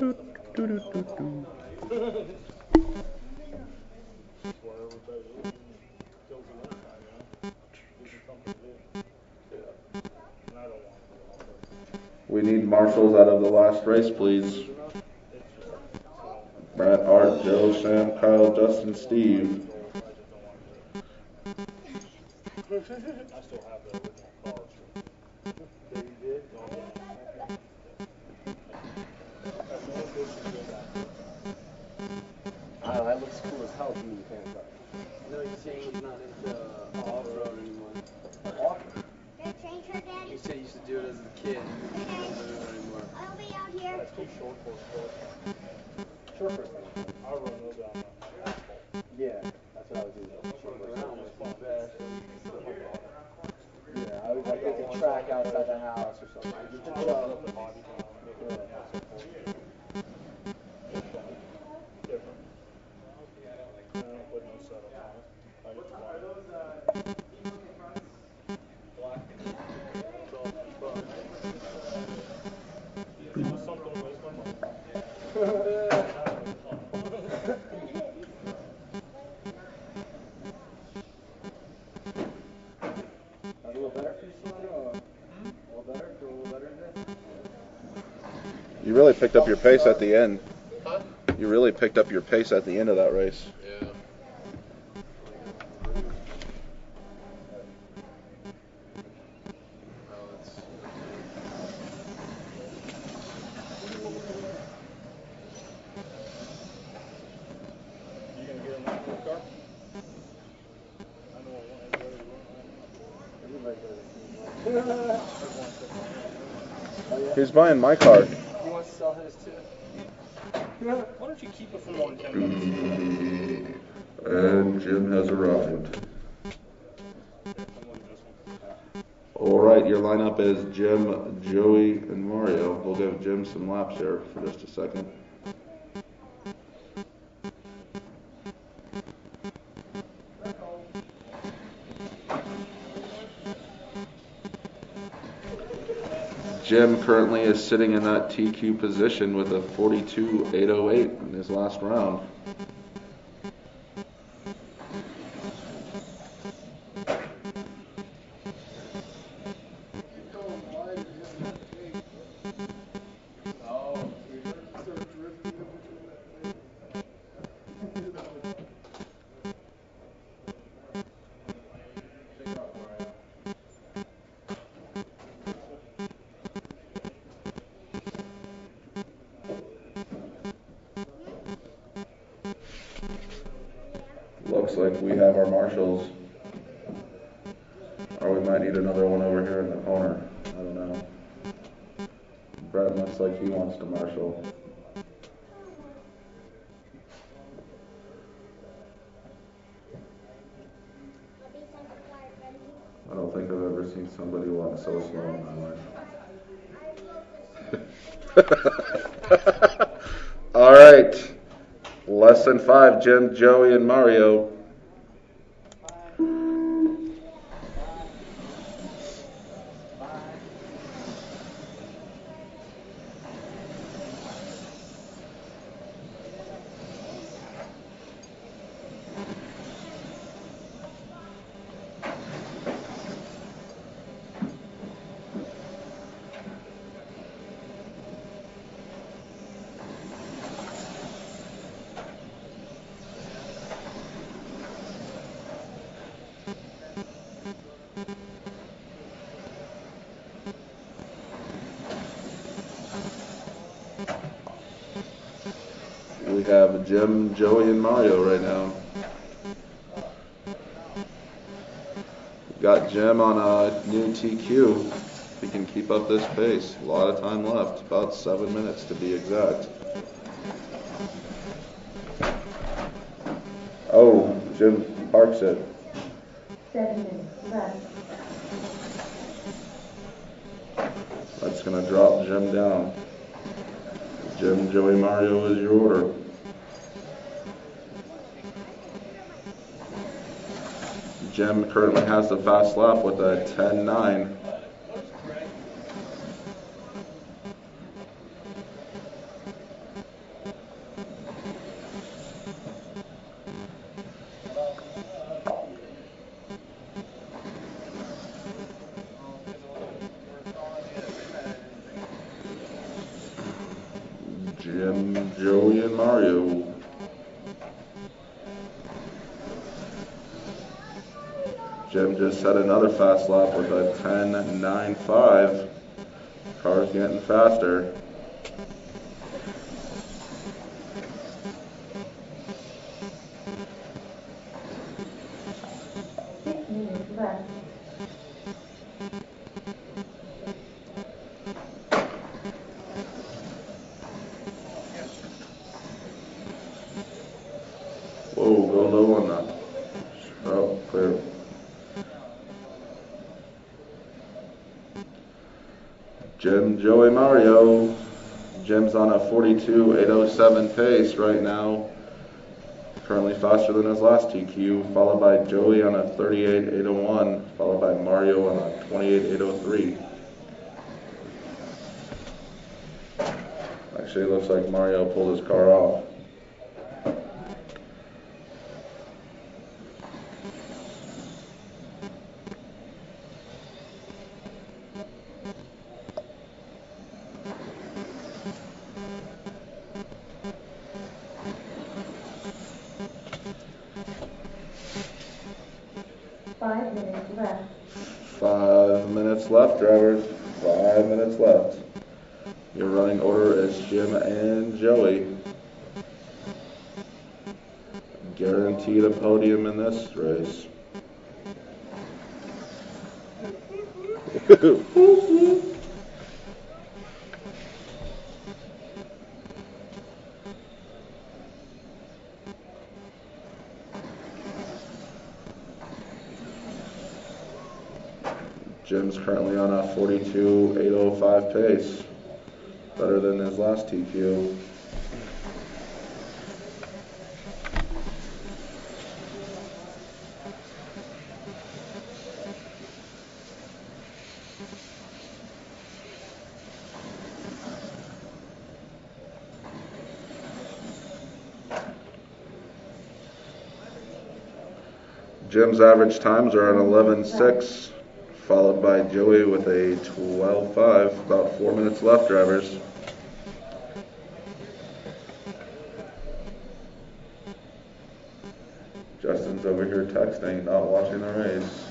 That's where everybody is kills the winter time, you know? Gives you something to do. And I don't want to do all this. We need marshals out of the last race, please. Brett, Art, Joe, Sam, Kyle, Justin, Steve. I still have the original car, so. So you did? That looks cool as hell to me, you can't tell. No, you're saying he's not into off-road anymore. Off-road? He said he used to do it as a kid. He doesn't do it anymore. I'll be out here. That's too short for it. Short for it. I'll run those down the asphalt. Yeah, that's what I would do. Short for it. Around was the best. Yeah, I would like take a track outside the house or something. Just to put up. Different. I don't put no setup on it. I just want it. Black. So, but it's just something to waste my money. A little better for you, son? A little better? Do a little better today? You really picked up your pace at the end. You really picked up your pace at the end of that race. Yeah. He's buying my car. He wants to sell his too. Why don't you keep it for more than 10 minutes? And Jim has arrived. All right, your lineup is Jim, Joey, and Mario. We'll give Jim some laps here for just a second. Jim currently is sitting in that TQ position with a 42.808 in his last round. Looks like we have our marshals. Or we might need another one over here in the corner. I don't know. Brett looks like he wants to marshal. I don't think I've ever seen somebody walk so slow in my life. All right. Less than 5, Jim, Joey, and Mario. We have Jim, Joey, and Mario right now. Got Jim on a new TQ. If he can keep up this pace. A lot of time left. About 7 minutes to be exact. Oh, Jim parks it. 7 minutes left. That's going to drop Jim down. Jim, Joey, Mario is your order. Jim currently has the fast lap with a 10.9. Jim, Joey, and Mario. Jim just set another fast lap with a 10.95. Car's getting faster. Left. Whoa, go low on that. Oh, clear. Jim, Joey, Mario. Jim's on a 42.807 pace right now. Currently faster than his last TQ, followed by Joey on a 38.801, followed by Mario on a 28.803. Actually, it looks like Mario pulled his car off. Left. 5 minutes left, drivers. 5 minutes left. Your running order is Jim and Joey. Guaranteed a podium in this race. Jim's currently on a 42.805 pace. Better than his last TQ. Jim's average times are at 11.6, followed by Joey with a 12.5. About 4 minutes left, drivers. Justin's over here texting, not watching the race.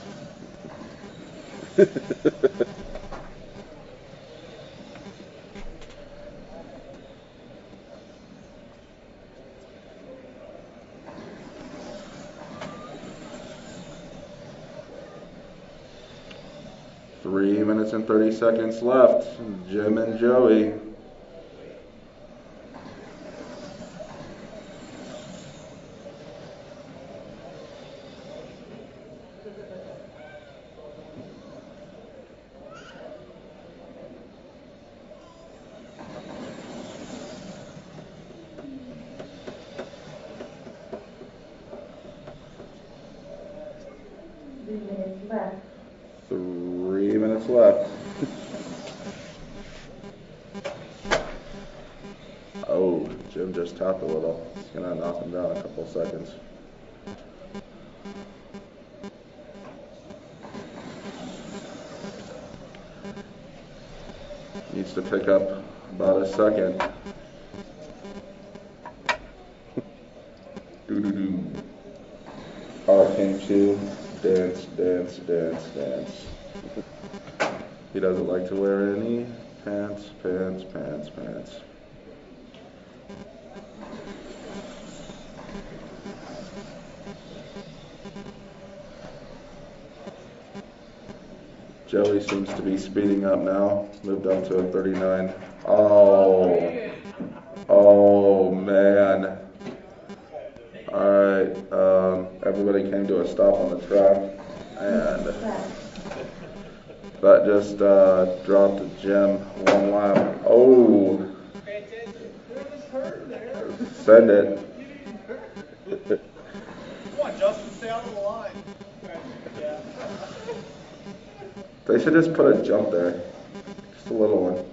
3 minutes and 30 seconds left. Jim and Joey. Left. 3 minutes left. Oh, Jim just tapped a little. It's gonna knock him down a couple seconds. Needs to pick up about a second. Doo-doo-doo. Car came to. Dance, dance, dance, dance. He doesn't like to wear any pants, pants, pants, pants. Joey seems to be speeding up now. Moved up to a 39. Oh man. Alright, everybody came to a stop on the track, and that just dropped Jim 1 lap. Oh, send it. Come on, Justin, stay out of the line. Yeah. They should just put a jump there, just a little one.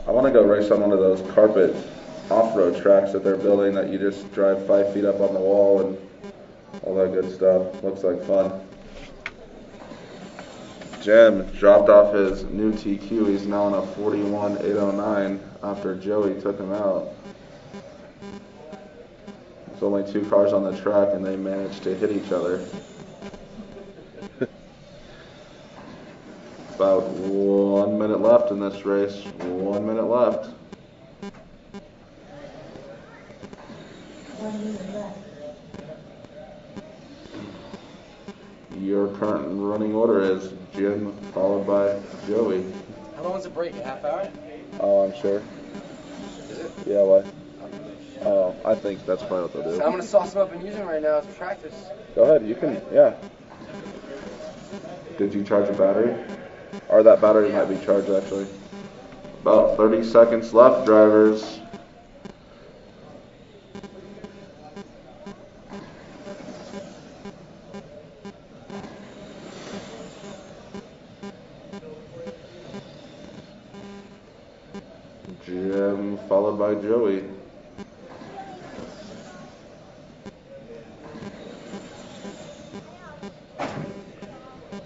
I want to go race on one of those carpet off-road tracks that they're building that you just drive 5 feet up on the wall and all that good stuff. Looks like fun. Jim dropped off his new TQ. He's now on a 41.809 after Joey took him out. There's only 2 cars on the track and they managed to hit each other. About 1 minute left in this race. 1 minute left. 1 minute left. Your current running order is Jim followed by Joey. How long is the break? A half hour? Oh, I'm sure. Is it? Yeah, why? Oh, I think that's probably what they'll do. So I'm going to sauce them up and use them right now as practice. Go ahead, you can, yeah. Did you charge a battery? Or that battery might be charged actually. About 30 seconds left, drivers. Jim followed by Joey.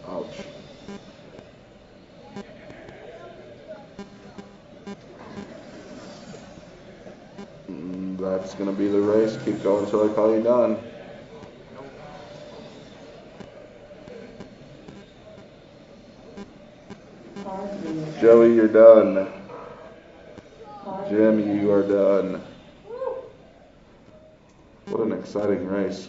Ouch. That's going to be the race. Keep going until I call you done. Joey, you're done. Jim, you are done. What an exciting race.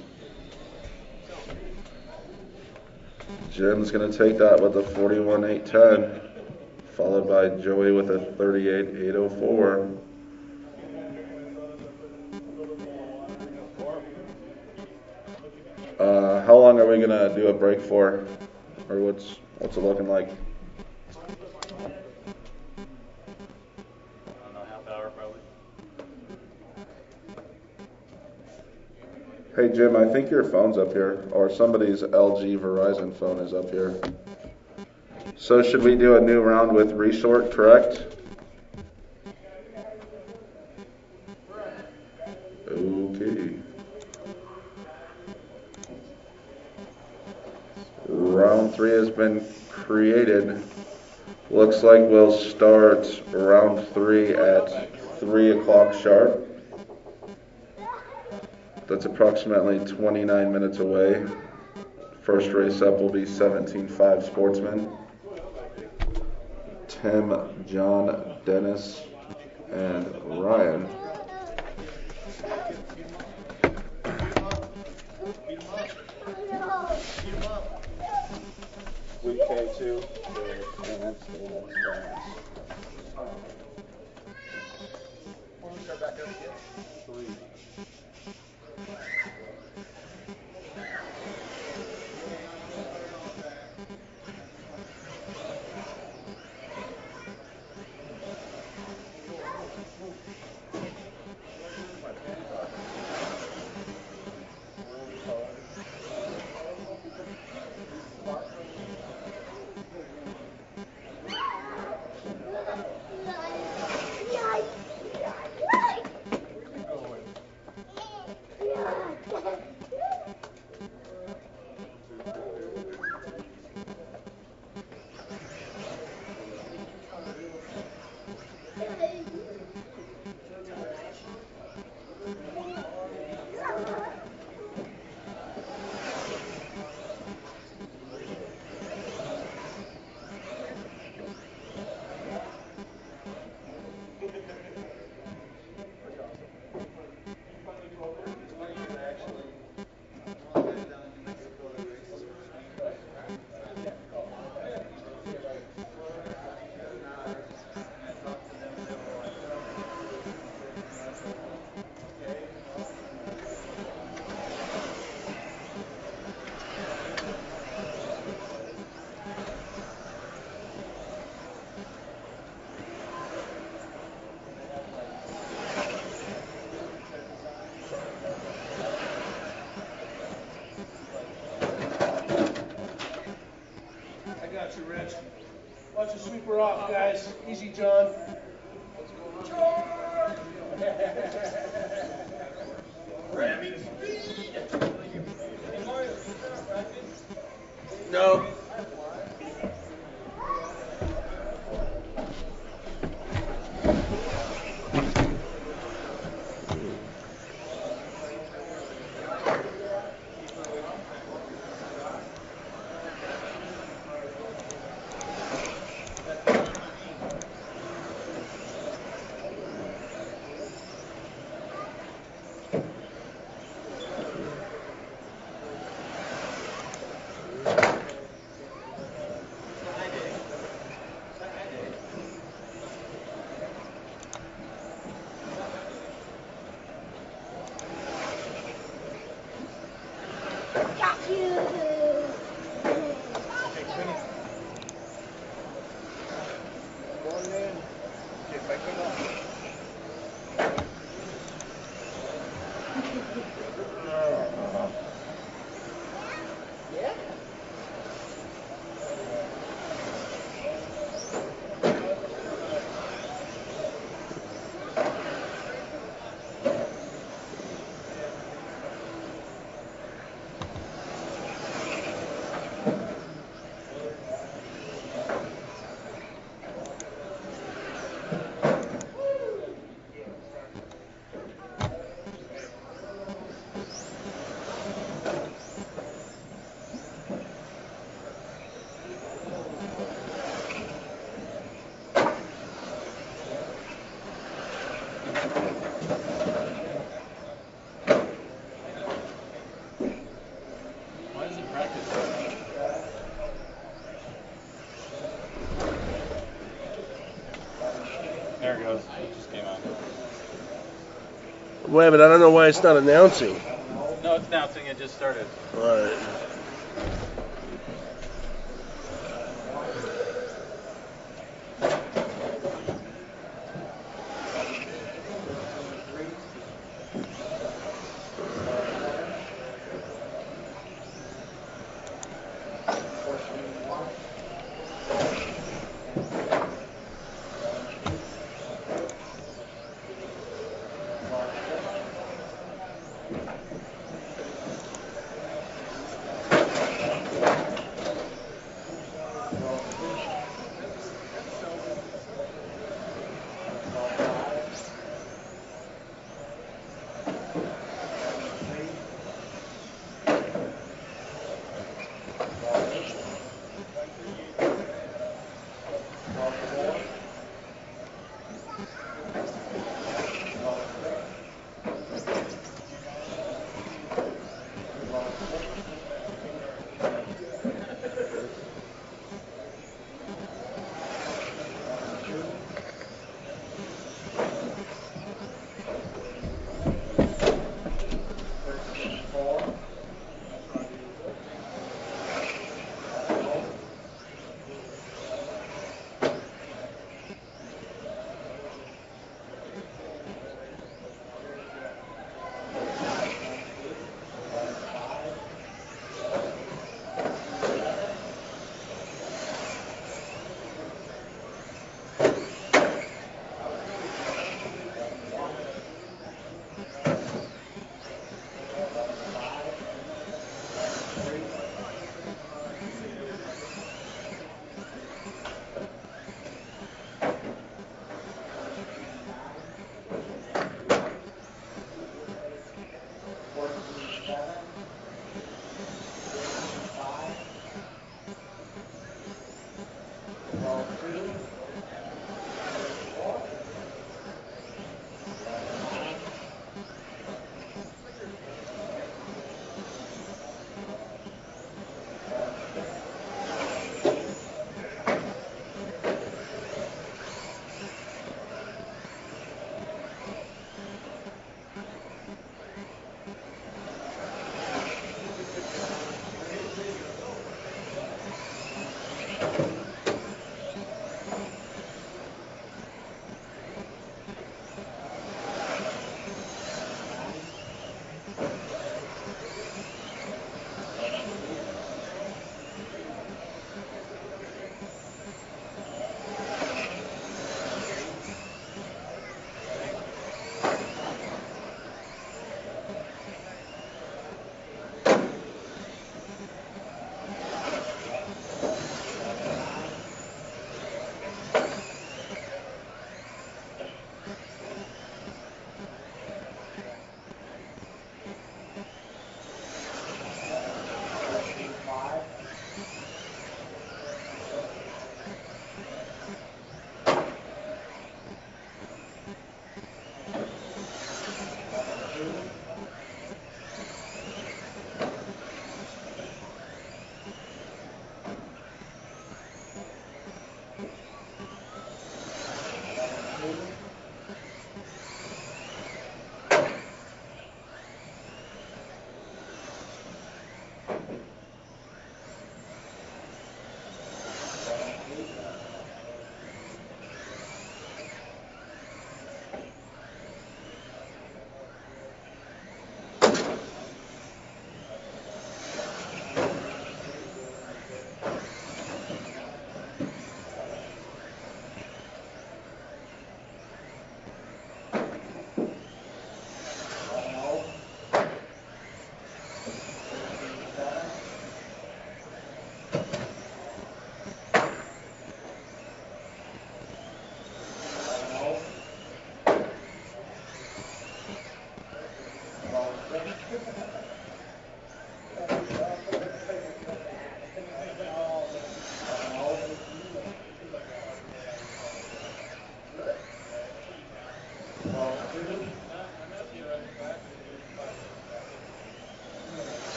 Jim's going to take that with a 41.810, followed by Joey with a 38.804. How long are we going to do a break for? Or what's it looking like? I don't know, half hour probably. Hey Jim, I think your phone's up here, or somebody's LG Verizon phone is up here. So should we do a new round with resort, correct? Okay. Round 3 has been created. Looks like we'll start round 3 at 3 o'clock sharp. That's approximately 29 minutes away. First race up will be 17.5 Sportsman. Tim, John, Dennis, and Ryan. Week K2. Got you, Rich. Watch the sweeper off, guys. Easy, John. John! Ramming speed! No. Wait, but I don't know why it's not announcing. No, it's announcing. It just started. All right.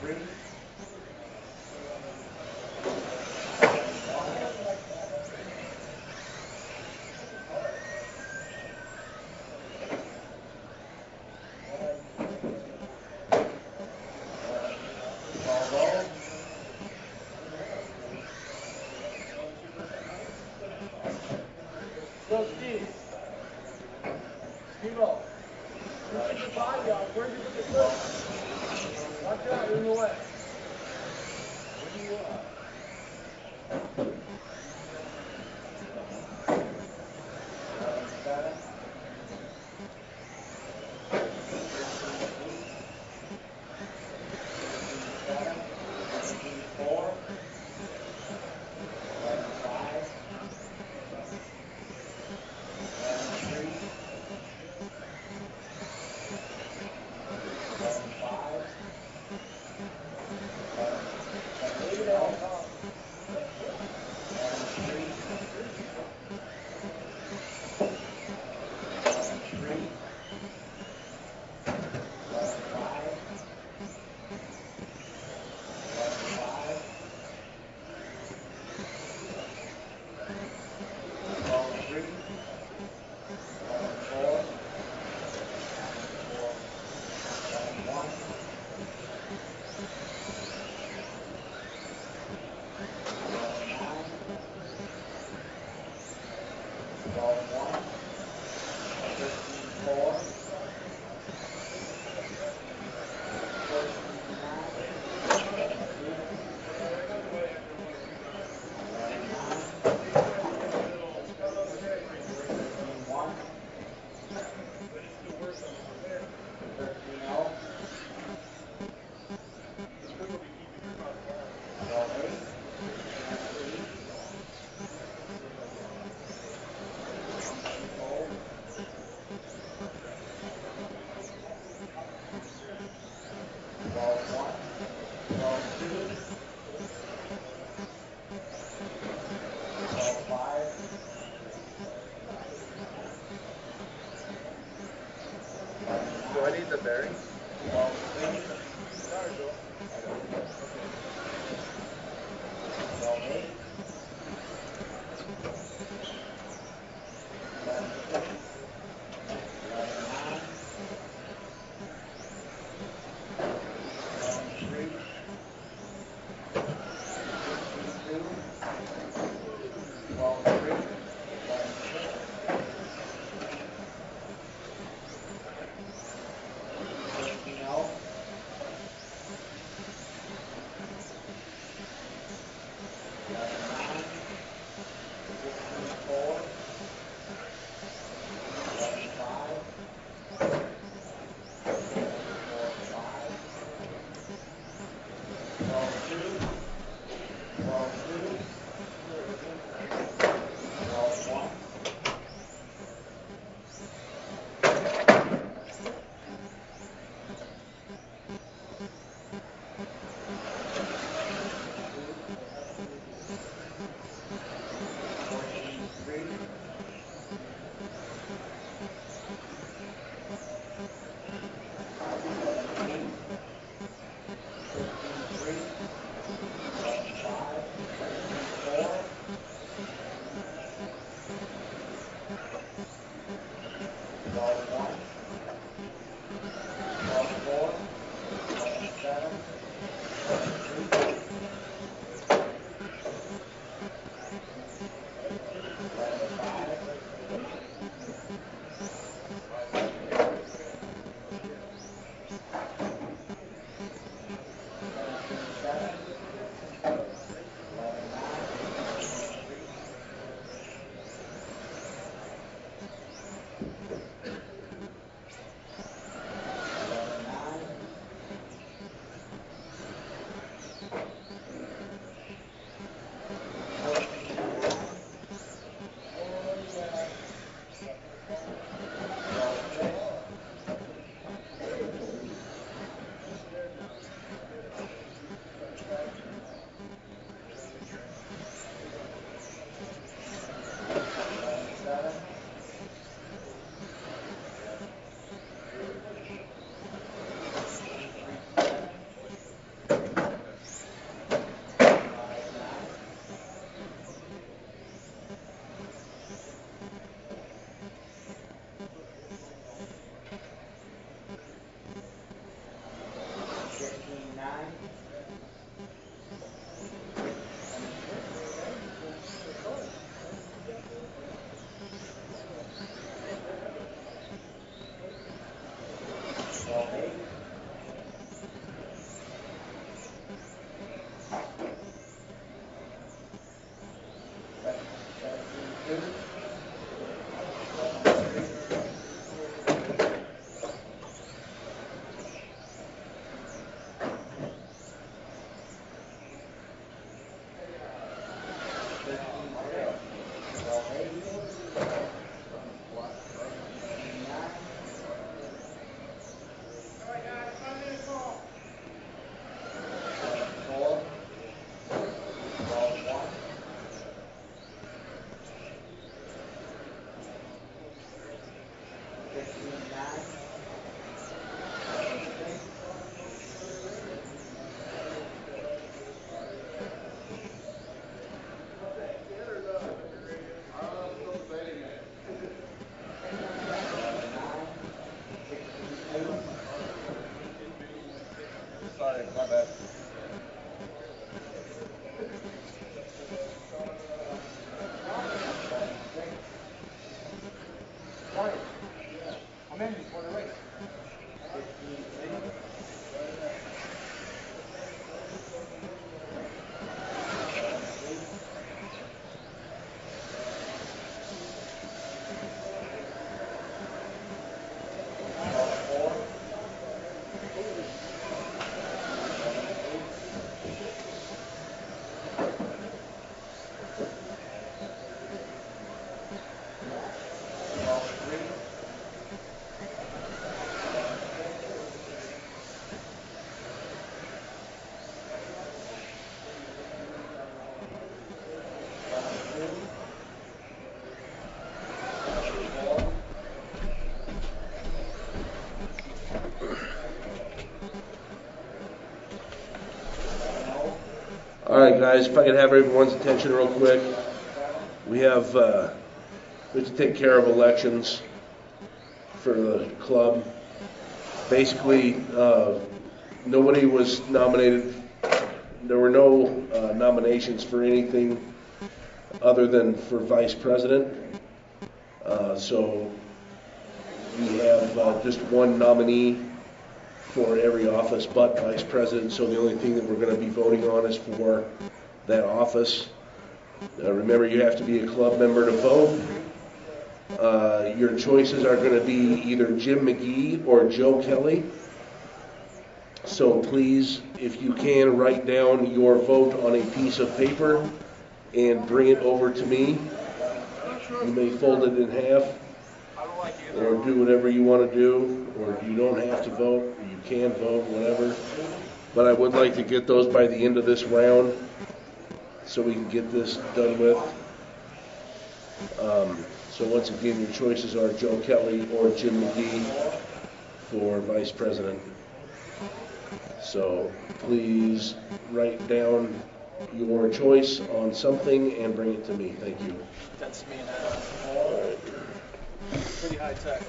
Go, Steve. Steve-O. Where's your body on? Where'd you put the foot? Watch out, you're in the way. Do I need the bearing? My bad. I'm in before the race. All right, guys, if I could have everyone's attention real quick. We have to take care of elections for the club. Basically, nobody was nominated. There were no nominations for anything other than for vice president. So we have just one nominee for every office but vice president, so the only thing that we're going to be voting on is for that office. Remember, you have to be a club member to vote. Your choices are going to be either Jim McGee or Joe Kelly. So please, if you can, write down your vote on a piece of paper and bring it over to me. You may fold it in half or do whatever you want to do, or you don't have to vote. You can vote, whatever. But I would like to get those by the end of this round so we can get this done with. So once again, your choices are Joe Kelly or Jim McGee for vice president. So please write down your choice on something and bring it to me. Thank you. That's me and that. Pretty high tech.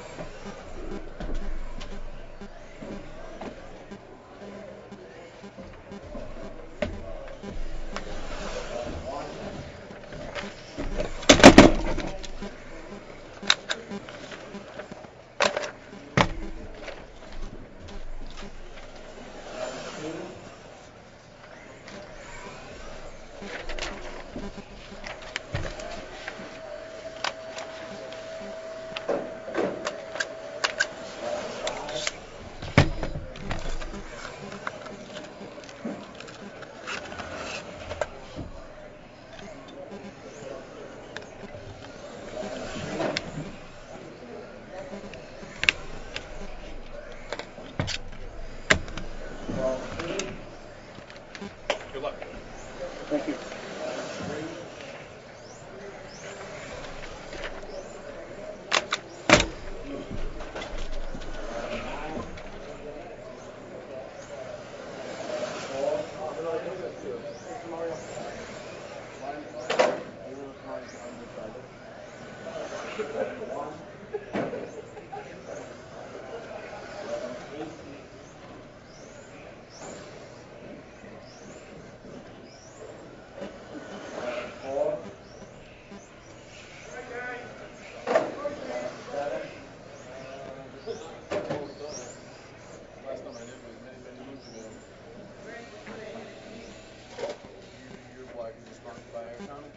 Good luck. Thank you. Last time I did was many, many moons ago. Your wife is sponsored by Air County.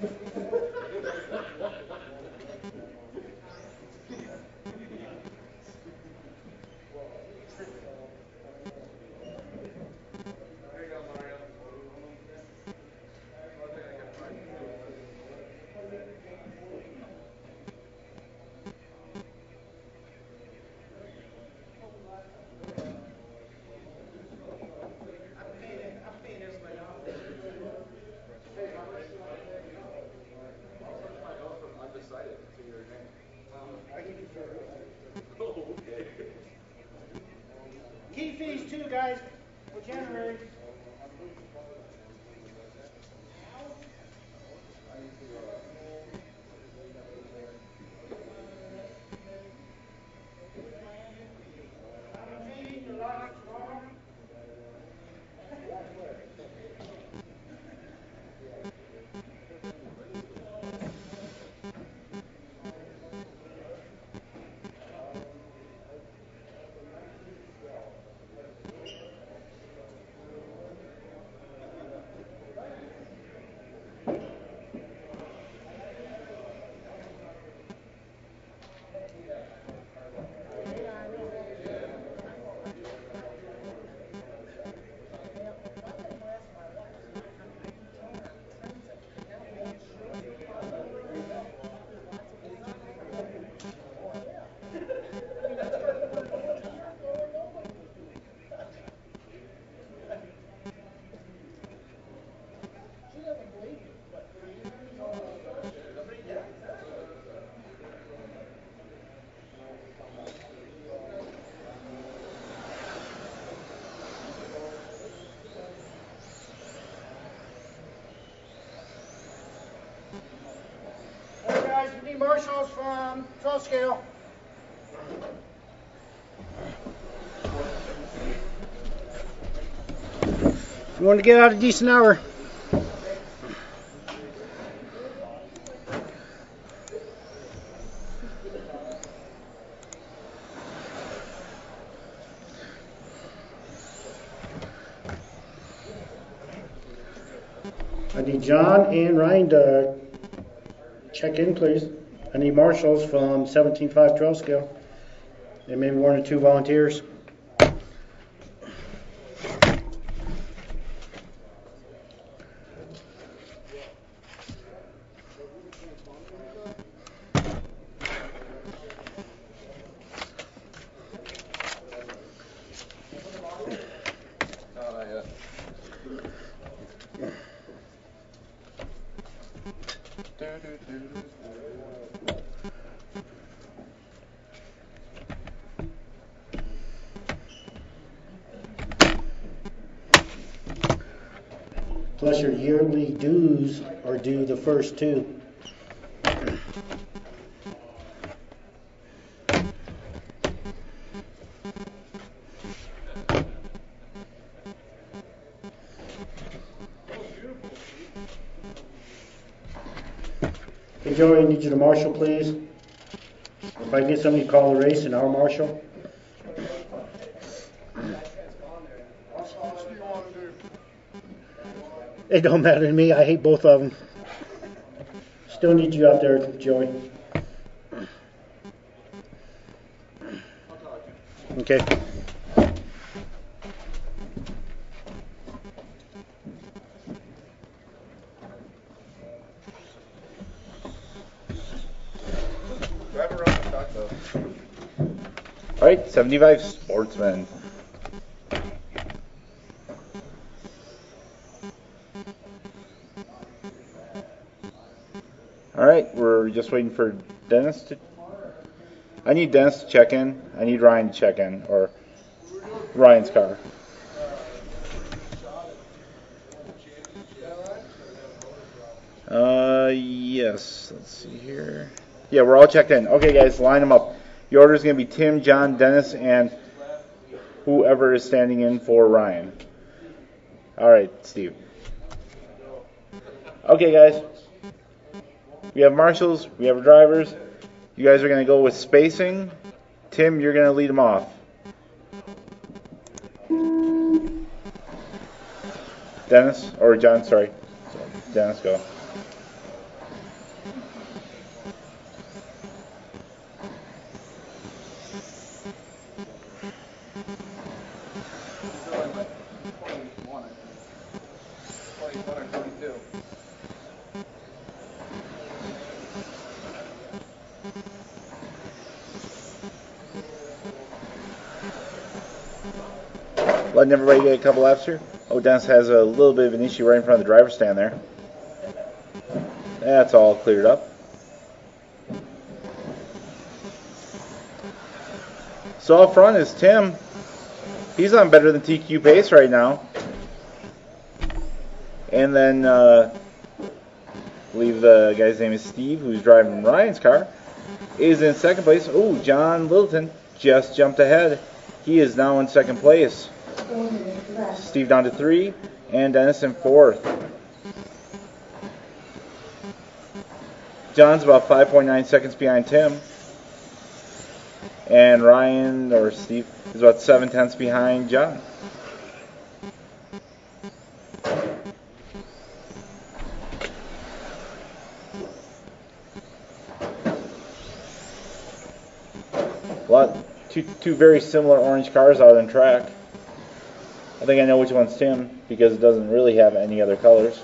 There you go, Mario. Undecided to your name. I can do Oh, okay. Key fees too, guys, for January. All right, guys, we need marshals from 12 scale. If you want to get out a decent hour. I need John and Ryan to check in, please. I need marshals from 17.5 12 scale. And maybe 1 or 2 volunteers. Plus your yearly dues are due the first 2. Hey Joey, I need you to marshal, please. If I can get somebody to call the race and our marshal. It don't matter to me. I hate both of them. Still need you out there, Joey. Okay. All right, 75 Sportsman. All right, we're just waiting for Dennis to. I need Dennis to check in. I need Ryan to check in, or Ryan's car. Yes. Let's see here. Yeah, we're all checked in. Okay, guys, line them up. The order is going to be Tim, John, Dennis, and whoever is standing in for Ryan. All right, Steve. Okay, guys. We have marshals. We have drivers. You guys are going to go with spacing. Tim, you're going to lead them off. Dennis, or John, sorry. Dennis, go. Letting everybody get a couple laps here. Oh, Dennis has a little bit of an issue right in front of the driver's stand there. That's all cleared up. So up front is Tim. He's on better than TQ pace right now. And then I believe the guy's name is Steve, who's driving Ryan's car, is in second place. Oh, John Littleton just jumped ahead. He is now in second place. Steve down to 3, and Dennis in 4th. John's about 5.9 seconds behind Tim. And Ryan, or Steve, is about 7/10 behind John. Two very similar orange cars out on track. I think I know which one's Tim because it doesn't really have any other colors.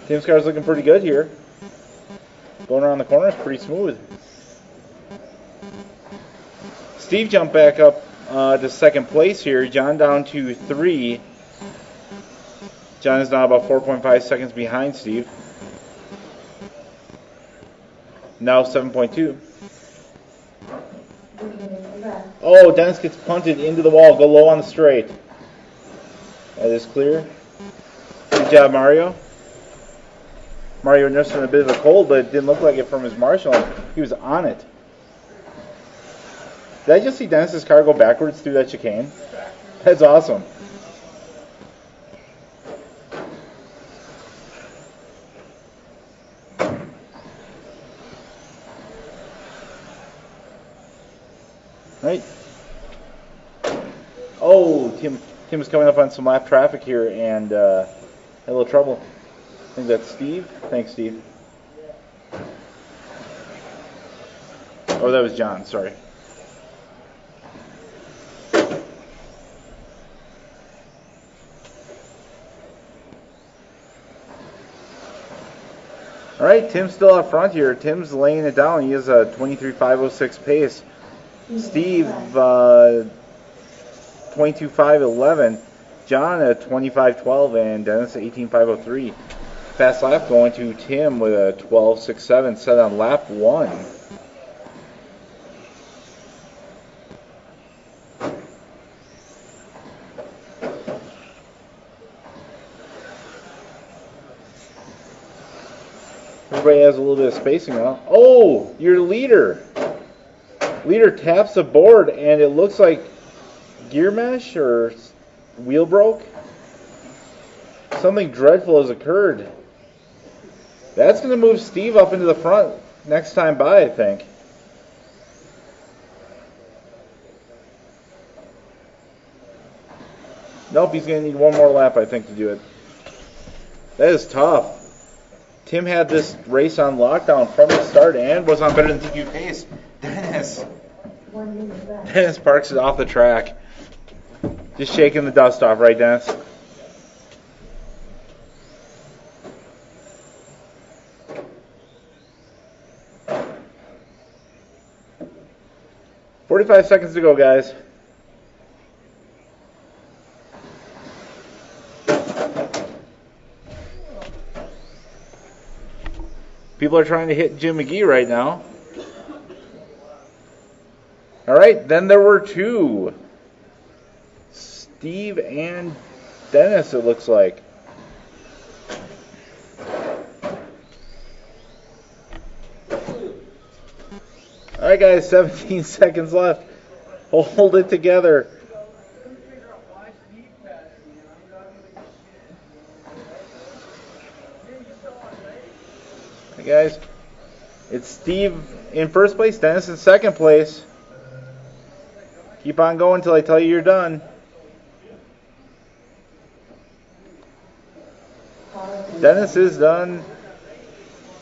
Tim's car's looking pretty good here. Going around the corner is pretty smooth. Steve jumped back up to second place here. John down to 3. John is now about 4.5 seconds behind Steve. Now 7.2. Oh, Dennis gets punted into the wall. Go low on the straight. That is clear. Good job, Mario. Mario nursing a bit of a cold, but it didn't look like it from his marshalling. He was on it. Did I just see Dennis's car go backwards through that chicane? That's awesome. Right. Oh, Tim's coming up on some lap traffic here and had a little trouble. I think that's Steve. Thanks, Steve. Oh, that was John. Sorry. All right, Tim's still up front here. Tim's laying it down. He has a 23.506 pace. Steve, 22.511. John at 25.12 and Dennis at 18.503. Fast lap going to Tim with a 12.67 set on lap 1. Everybody has a little bit of spacing now. Oh, your leader. Leader taps the board and it looks like gear mesh or wheel broke. Something dreadful has occurred. That's going to move Steve up into the front next time by, I think. Nope, he's going to need one more lap, I think, to do it. That is tough. Tim had this race on lockdown from the start and was on better than TQ pace. Dennis parks it off the track. Just shaking the dust off, right, Dennis? "45 seconds to go, guys." People are trying to hit Jim McGee right now. All right, then there were two. Steve and Dennis, it looks like. All right, guys, 17 seconds left. Hold it together. Hey, guys. It's Steve in first place, Dennis in second place. Keep on going until I tell you you're done. Dennis is done.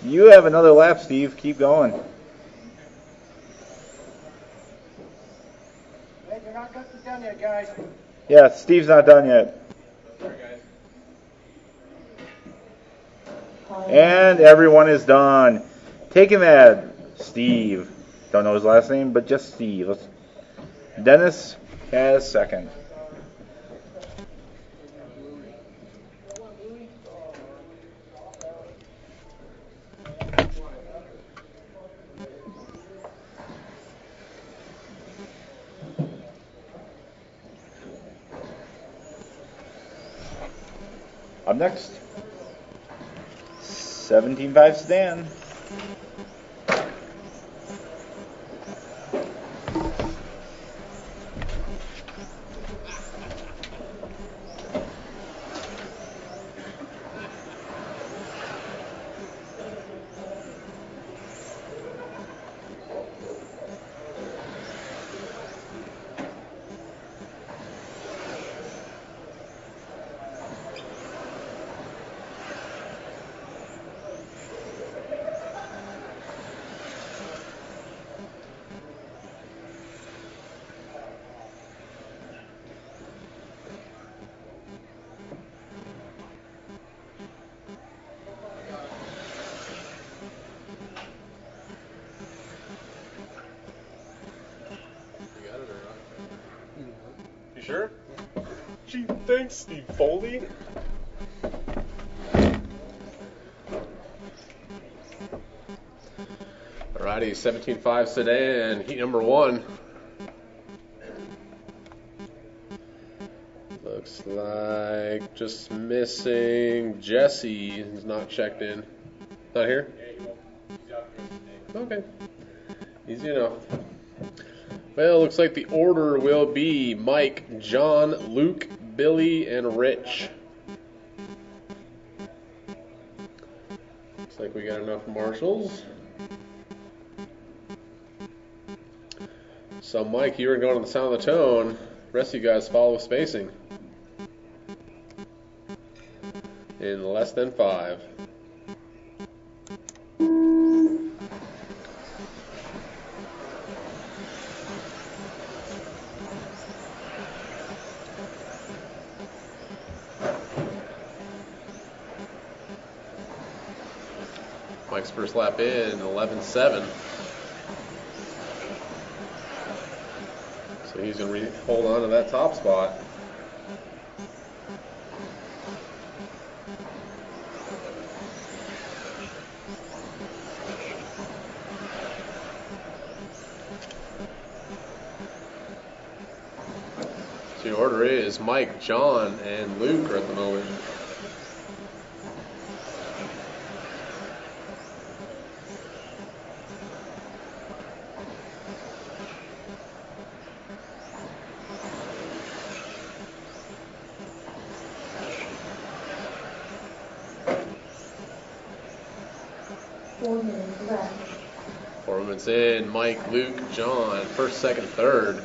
You have another lap, Steve. Keep going. Hey, you're not done yet, guys. Yeah, Steve's not done yet. Sorry, guys. And everyone is done. Taking that, Steve. Don't know his last name, but just Steve. Dennis has second. Up next, 17.5 Sedan. sure? Gee, thanks, Steve Foley. Alrighty, 17.5 Sedan, heat number 1. Looks like just missing Jesse. He's not checked in. Not here? Okay. Easy enough. Well, looks like the order will be Mike, John, Luke, Billy, and Rich. Looks like we got enough marshals. So, Mike, you were going to the sound of the tone. The rest of you guys follow spacing. In less than 5. Mike's first lap in 11.7. So he's going to hold on to that top spot. So the order is Mike, John, and Luke are at the moment. left. 4 minutes in, Mike, Luke, John, first, second, third.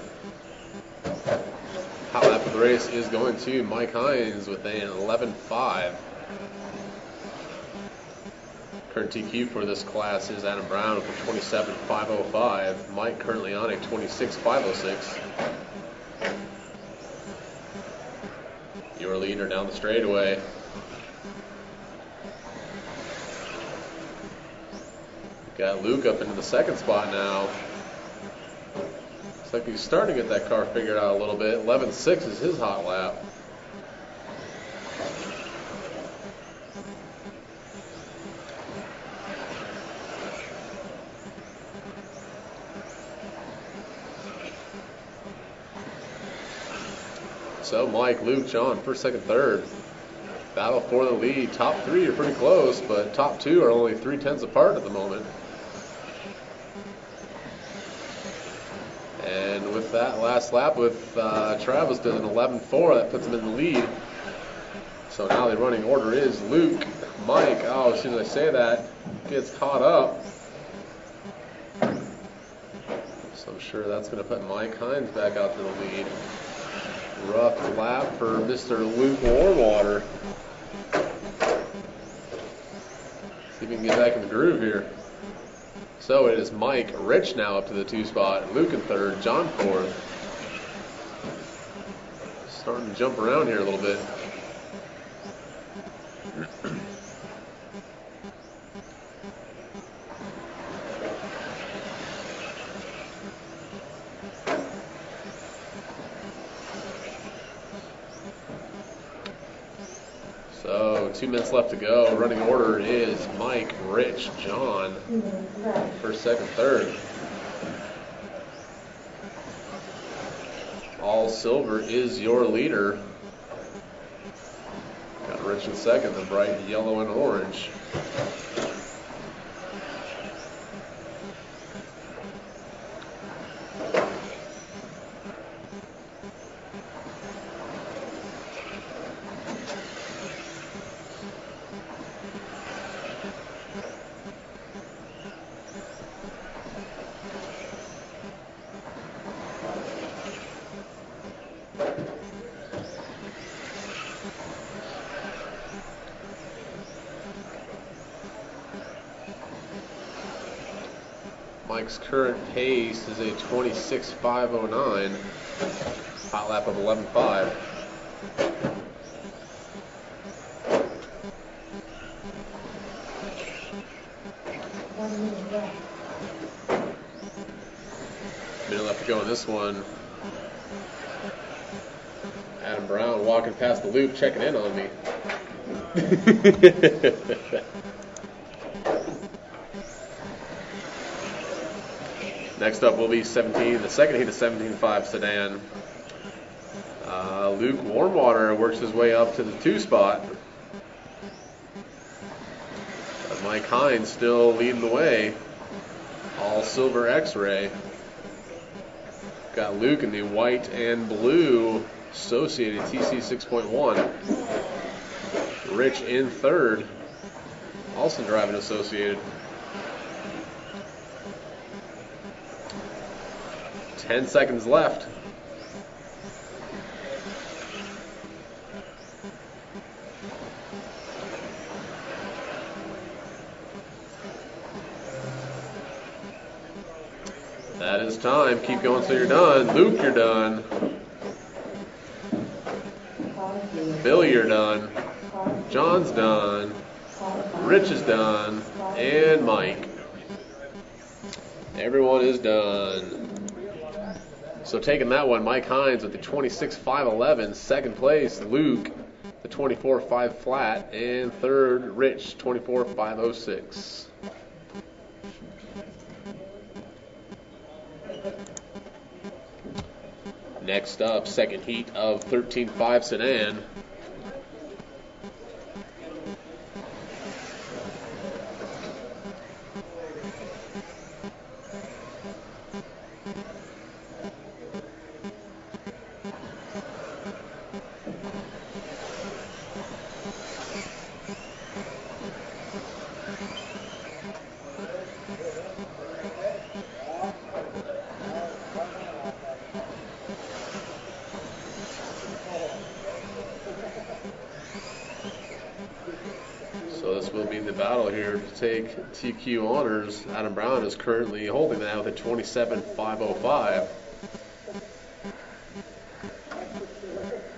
Hot lap of the race is going to Mike Hines with an 11.5. Current TQ for this class is Adam Brown with a 27.505. Mike currently on a 26.506. Your leader down the straightaway. Got Luke up into the second spot now. Looks like he's starting to get that car figured out a little bit. 11.6 is his hot lap. So Mike, Luke, John, first, second, third. Battle for the lead. Top three are pretty close, but top two are only 3/10 apart at the moment. And with that last lap with Travis doing an 11.4, that puts him in the lead. So now the running order is Luke, Mike. Oh, as soon as I say that, gets caught up. So I'm sure that's going to put Mike Hines back out to the lead. Rough lap for Mr. Luke Warmwater. See if we can get back in the groove here. So it is Mike, Rich now up to the 2 spot, Luke in third, John fourth. Starting to jump around here a little bit. So 2 minutes left to go. Running order is Mike, Rich, John. First, second, third. All silver is your leader. Got Rich in second, the bright yellow and orange. Mike's current pace is a 26.509. Hot lap of 11.5. Minute left to go in this one. Adam Brown walking past the loop, checking in on me. Next up will be the second heat of 17.5 Sedan. Luke Warmwater works his way up to the 2 spot. But Mike Hines still leading the way. All silver X-ray. Got Luke in the white and blue associated TC 6.1. Rich in third. Also driving associated. 10 seconds left. That is time. Keep going till you're done. Luke, you're done. Bill, you're done. John's done. Rich is done. And Mike. Everyone is done. So taking that one, Mike Hines with the 26.511, second place. Luke, the 24.5 flat, and third, Rich, 24.506. Next up, second heat of 13.5 Sedan. So this will be the battle here to take TQ honors. Adam Brown is currently holding that with a 27.505.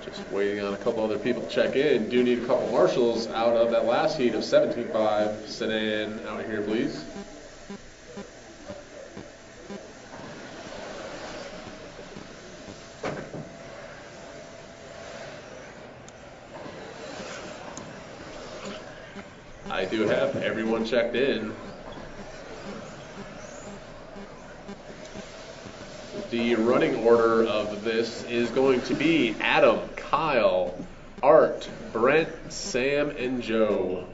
Just waiting on a couple other people to check in. Do need a couple marshals out of that last heat of 17.5 Sedan out here, please. I do have everyone checked in. The running order of this is going to be Adam, Kyle, Art, Brent, Sam, and Joe.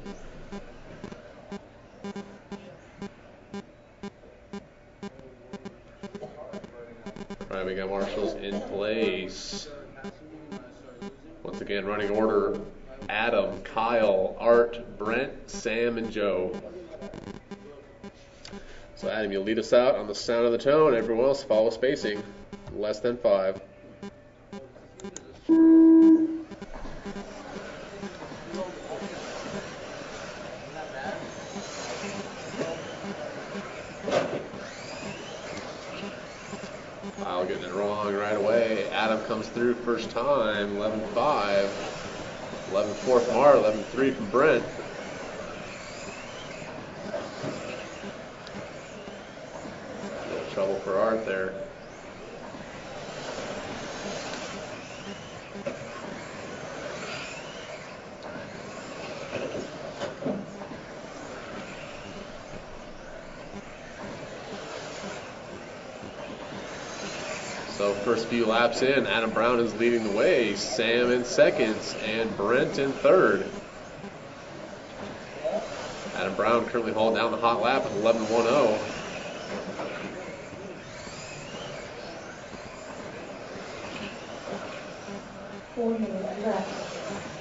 Alright, we got marshals in place. Once again, running order: Adam, Kyle, Art, Brent, Sam, and Joe. So Adam, you'll lead us out on the sound of the tone. Everyone else follow spacing. Less than 5. Kyle getting it wrong right away. Adam comes through first time. 11.5. 11.4 from Art, 11.3 from Brent. No trouble for Art there. So first few laps in, Adam Brown is leading the way, Sam in second, and Brent in third. Adam Brown currently holding down the hot lap with 11.10.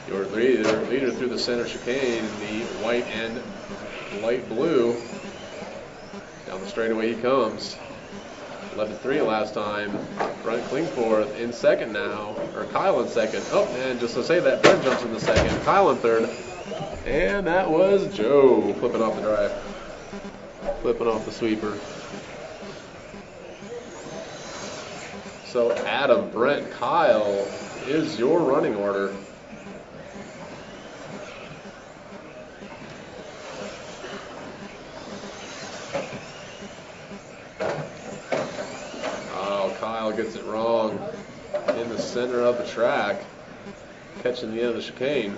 Your leader through the center chicane in the white and light blue. Down the straightaway he comes. 11.3 last time. Brent Klingforth in second now, or Kyle in second. Oh, and just to say that, Brent jumps in the second. Kyle in third. And that was Joe flipping off the drive. Flipping off the sweeper. So Adam, Brent, Kyle is your running order. Kyle gets it wrong in the center of the track. catching the end of the chicane.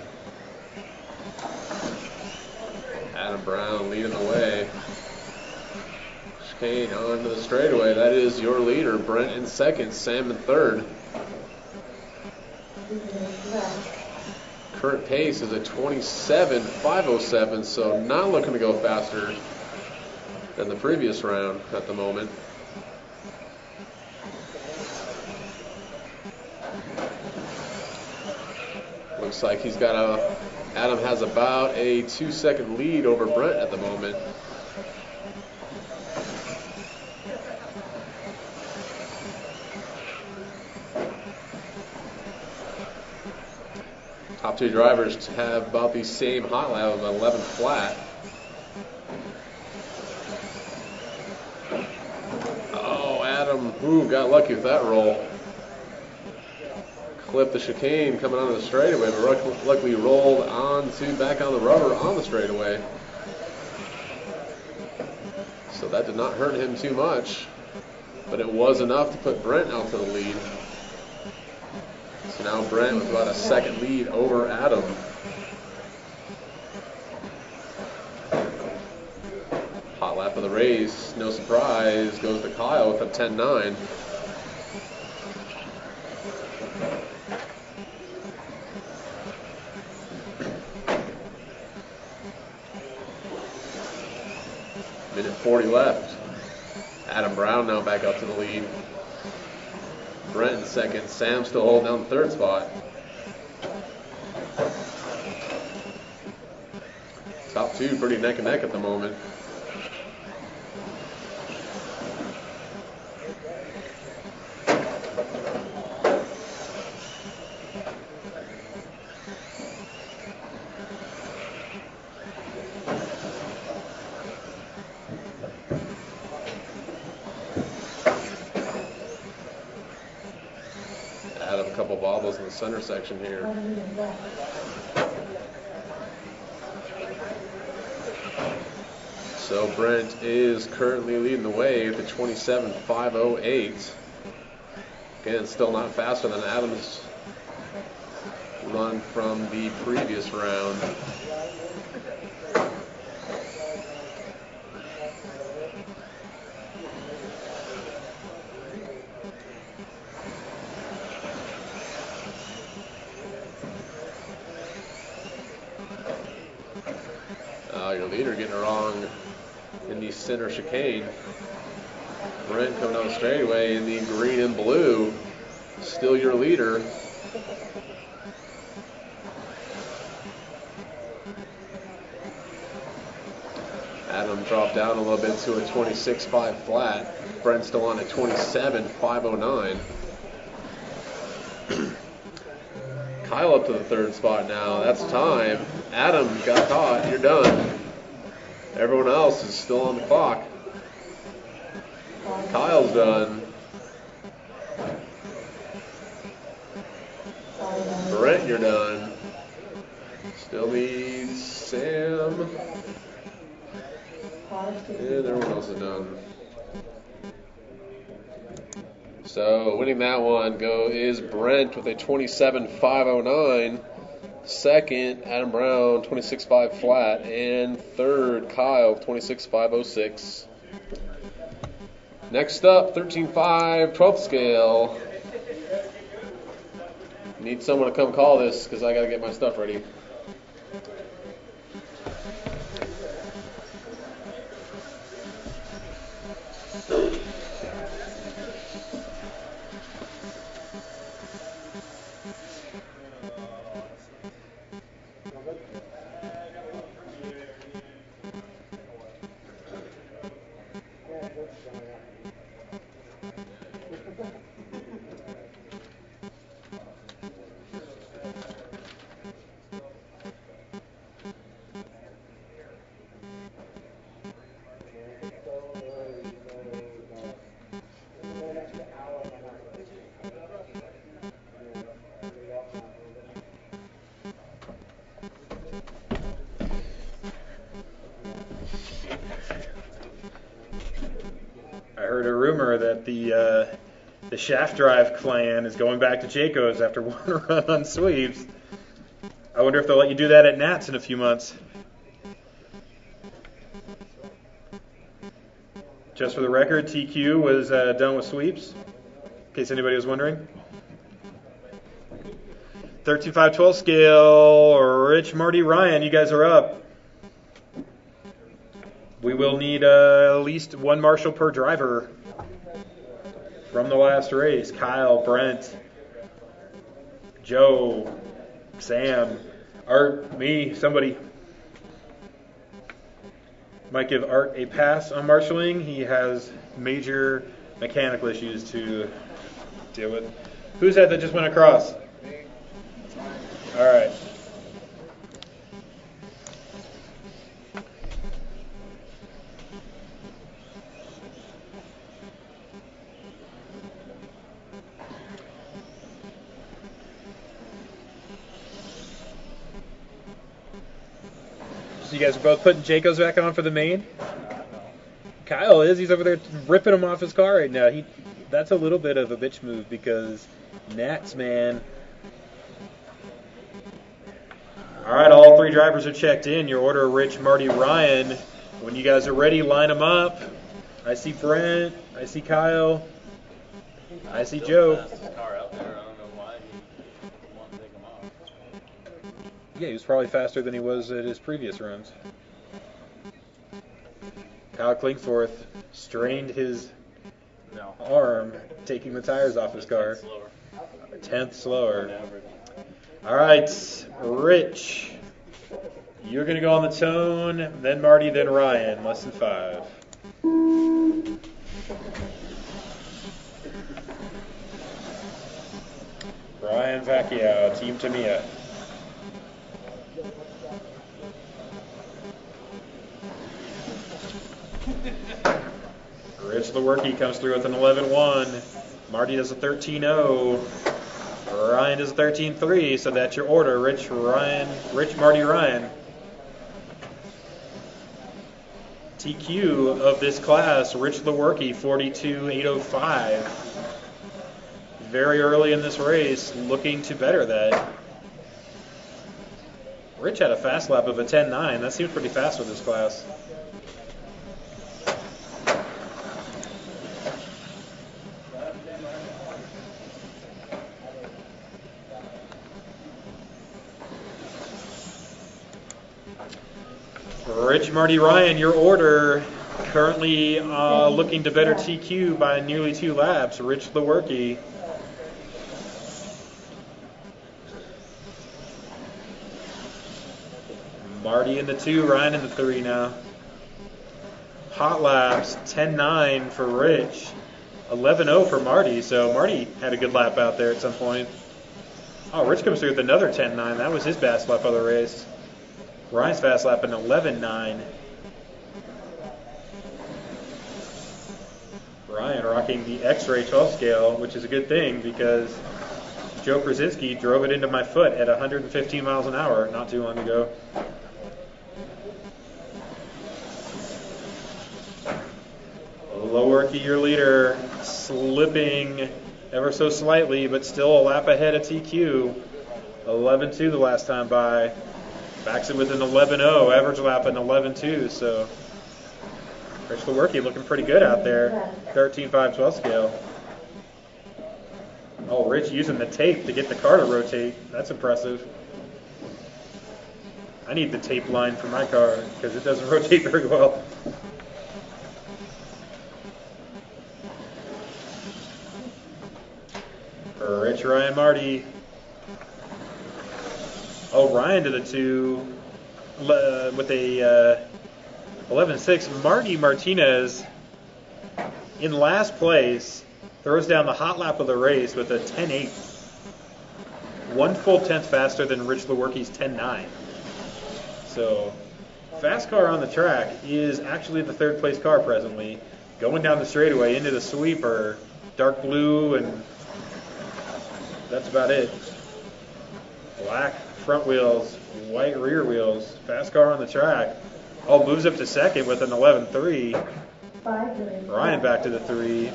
Adam Brown leading the way. Chicane onto the straightaway. That is your leader. Brent in second, Sam in third. Current pace is a 27.507, so not looking to go faster than the previous round at the moment. Looks like Adam has about a 2-second lead over Brent at the moment. Top two drivers have about the same hot lap of 11 flat. Oh, Adam, got lucky with that roll. Clipped the chicane coming onto the straightaway, but luckily rolled back on the rubber on the straightaway. So that did not hurt him too much, but it was enough to put Brent out to the lead. So now Brent with about a second lead over Adam. Hot lap of the race, no surprise, goes to Kyle with a 10.9. Minute 40 left. Adam Brown now back up to the lead. Brent in second. Sam still holding down the third spot. Top two pretty neck and neck at the moment. Adam, a couple bobbles in the center section here. So Brent is currently leading the way with a 27.508. Again, still not faster than Adam's run from the previous round. Your leader getting it wrong in the center chicane. Brent coming down the straightaway in the green and blue. Still your leader. Adam dropped down a little bit to a 26.5 flat. Brent still on at 27.509. Kyle up to the third spot now. That's time. Adam got caught. You're done. Everyone else is still on the clock. Kyle's done. Brent, you're done. Still needs Sam. And everyone else is done. So winning that one is Brent with a 27.509. Second, Adam Brown, 26.5 flat. And third, Kyle, 26.506. Next up, 13.5, 12th scale. Need someone to come call this because I got to get my stuff ready. I heard a rumor that the The Shaft Drive clan is going back to Jayco's after one run on sweeps. I wonder if they'll let you do that at Nats in a few months. Just for the record, TQ was done with sweeps, in case anybody was wondering. 13-5-12 scale, Rich, Marty, Ryan, you guys are up. We will need at least one marshal per driver from the last race. Kyle, Brent, Joe, Sam, Art, me, somebody. Might give Art a pass on marshalling. He has major mechanical issues to deal with. Who's that just went across? All right. So you guys are both putting Jayco's back on for the main? Kyle is. He's over there ripping him off his car right now. That's a little bit of a bitch move because Nats, man. All right, all three drivers are checked in. Your order, Rich, Marty, Ryan. When you guys are ready, line them up. I see Brent. I see Kyle. I see Joe. Yeah, he was probably faster than he was at his previous runs. Kyle Klingforth strained his arm, taking the tires off his car. A tenth slower. All right, Rich, you're going to go on the tone, then Marty, then Ryan, less than 5. Ryan Vacquiao, Team Tamiya. Rich Lewerke comes through with an 11-1. Marty does a 13-0. Ryan does a 13-3. So that's your order. Rich, Marty, Ryan. TQ of this class, Rich Lewerke, 42.805. Very early in this race, looking to better that. Rich had a fast lap of a 10.9. That seems pretty fast for this class. Rich, Marty, Ryan, your order. Currently looking to better TQ by nearly 2 laps. Rich Lewerke. Marty in the 2, Ryan in the 3 now. Hot laps, 10.9 for Rich, 11.0 for Marty. So Marty had a good lap out there at some point. Oh, Rich comes through with another 10.9. That was his best lap of the race. Ryan's fast lap an 11.9. Ryan rocking the X-Ray 12 scale, which is a good thing because Joe Krasinski drove it into my foot at 115 miles an hour not too long ago. Lewerke, your leader, slipping ever so slightly, but still a lap ahead of TQ. 11.2 the last time by. Backs it with an 11.0, average lap an 11.2, so Rich Lewerke looking pretty good out there. 13.5-12 scale. Oh, Rich using the tape to get the car to rotate. That's impressive. I need the tape line for my car because it doesn't rotate very well. Rich, Ryan, Marty. Oh, Ryan to the 2 with a 11.6. Marty Martinez in last place throws down the hot lap of the race with a 10.8. 1 full tenth faster than Rich Lewerke's 10.9. So, fast car on the track is actually the 3rd place car presently. Going down the straightaway into the sweeper, dark blue, and that's about it. Black front wheels, white rear wheels, fast car on the track. Oh, moves up to 2nd with an 11.3. Ryan back to the 3.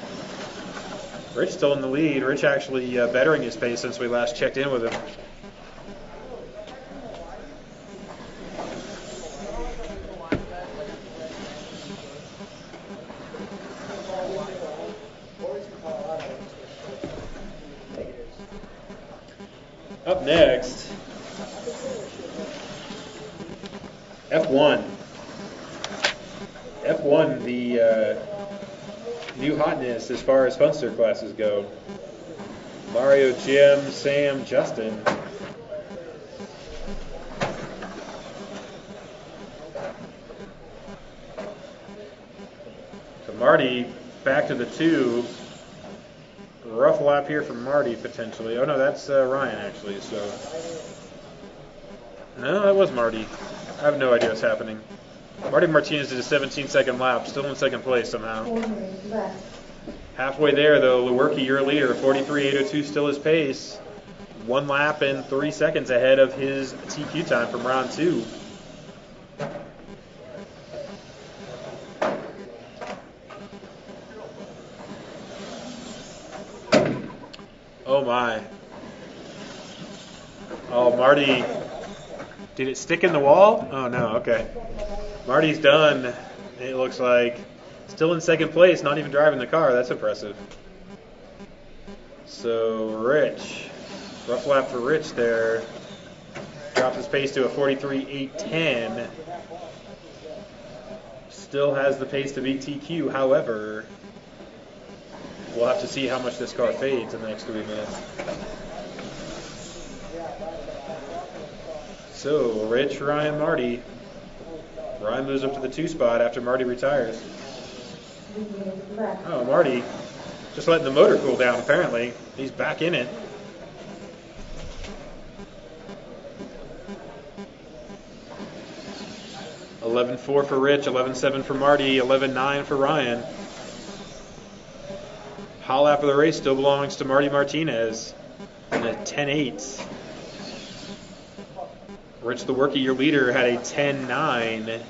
Rich still in the lead. Rich actually bettering his pace since we last checked in with him. Up next, F1. F1, the new hotness as far as Funster classes go. Mario, Jim, Sam, Justin. So Marty back to the 2. Rough lap here from Marty potentially. Oh no, that's Ryan actually. So no, that was Marty. I have no idea what's happening. Marty Martinez did a 17-second lap, still in second place somehow. 4 minutes left. Halfway there though, Lewerke, your leader, 43.802 still his pace. 1 lap and 3 seconds ahead of his TQ time from round 2. Oh my. Oh, Marty. Did it stick in the wall? Oh no, okay. Marty's done, it looks like. Still in second place, not even driving the car. That's impressive. So, Rich. Rough lap for Rich there. Drops his pace to a 43.810. Still has the pace to beat TQ, however, we'll have to see how much this car fades in the next 3 minutes. So, Rich, Ryan, Marty. Ryan moves up to the 2 spot after Marty retires. 3 minutes left. Oh, Marty just letting the motor cool down, apparently. He's back in it. $11.4 for Rich, $11.7 for Marty, $11.9 for Ryan. Hot lap of the race still belongs to Marty Martinez in a 10.8. Rich Lewerke, your leader, had a 10.9.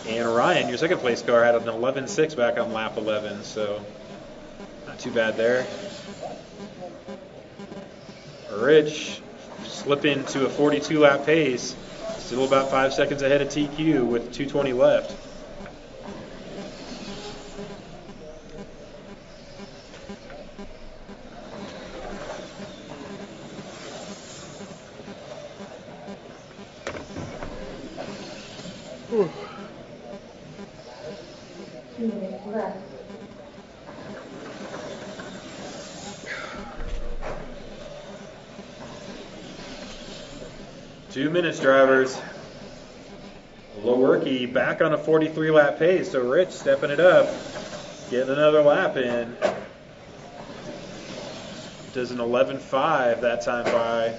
And Ryan, your second place car, had an 11.6 back on lap 11, so not too bad there. Rich slipping to a 42 lap pace, still about 5 seconds ahead of TQ with 2:20 left. Whew. 2 minutes left. Two minutes, drivers. Lewerke back on a 43 lap pace, so Rich stepping it up, getting another lap in. Does an 11.5 that time by.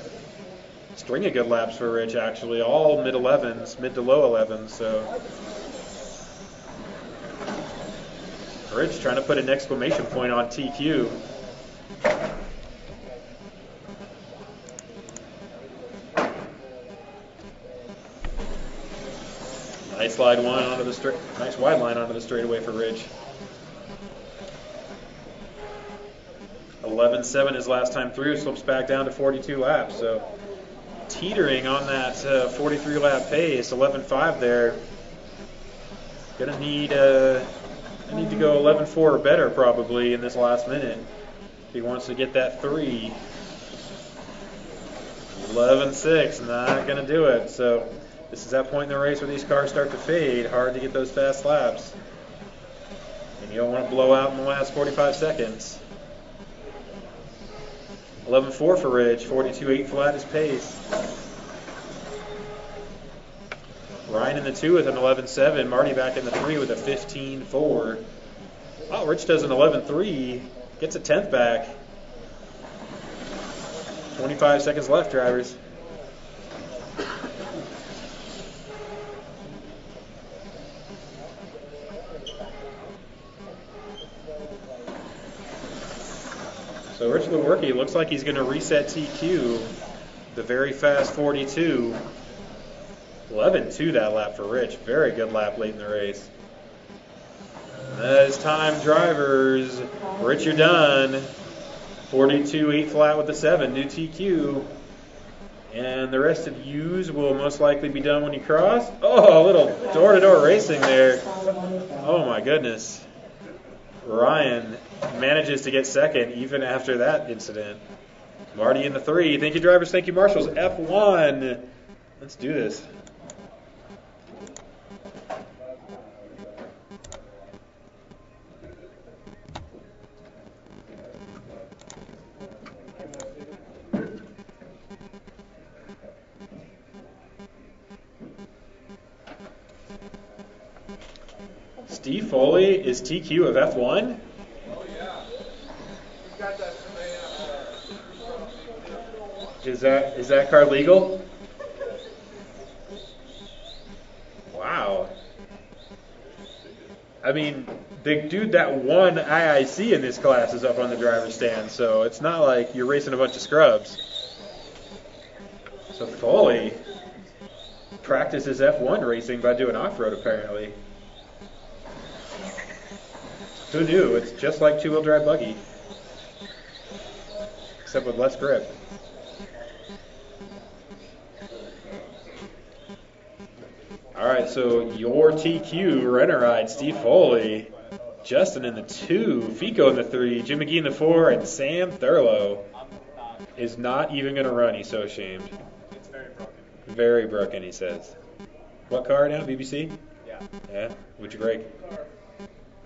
String of good laps for Rich, actually, all mid 11s, mid to low 11s. So Rich trying to put an exclamation point on TQ. Nice slide one onto the straight, nice wide line onto the straightaway for Rich. 11.7 his last time through, slips back down to 42 laps. So teetering on that 43 lap pace, 11.5 there. Gonna need to go 11.4 or better probably in this last minute if he wants to get that 3. 11.6, not gonna do it. So this is that point in the race where these cars start to fade. Hard to get those fast laps, and you don't want to blow out in the last 45 seconds. 11.4 for Rich, 42.8 flat his pace. Ryan in the 2 with an 11.7. Marty back in the 3 with a 15.4. Oh, Rich does an 11.3, gets a 10th back. 25 seconds left, drivers. So Rich Lewerke looks like he's going to reset TQ, the very fast 42. 11.2 that lap for Rich. Very good lap late in the race. That is time, drivers. Rich, you're done. 42 8 flat with the 7, new TQ. And the rest of yous will most likely be done when you cross. Oh, a little door-to-door racing there. Oh my goodness. Ryan manages to get second even after that incident. Marty in the 3. Thank you, drivers. Thank you, marshals. F1. Let's do this. Steve Foley is TQ of F1. Oh, yeah. He's got that Sedan. Is that car legal? Wow. I mean, the dude that won IIC in this class is up on the driver's stand, so it's not like you're racing a bunch of scrubs. So Foley practices F1 racing by doing off-road, apparently. Who knew? It's just like two-wheel drive buggy, except with less grip. All right, so your TQ Renneride, Steve Foley, Justin in the 2, Fico in the 3, Jim McGee in the 4, and Sam Thurlow is not even going to run. He's so ashamed. It's very broken. Very broken, he says. What car now? BBC? Yeah. Yeah? What'd you break?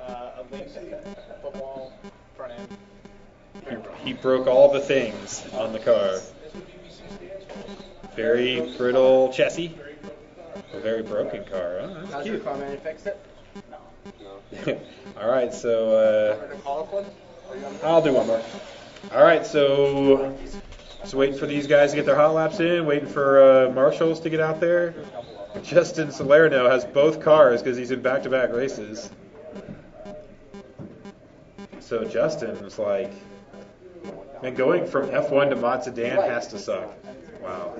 A Lynx football front end. He broke all the things on the car. Very brittle chassis. A very broken car. Oh, that's How's cute. your car man fixed it? No. All right, so Call up one? I'll do one more. All right, so just waiting for these guys to get their hot laps in, waiting for marshals to get out there. Justin Salerno has both cars because he's in back-to-back races. So Justin's like, man, going from F1 to Mod Sedan has to suck. Wow.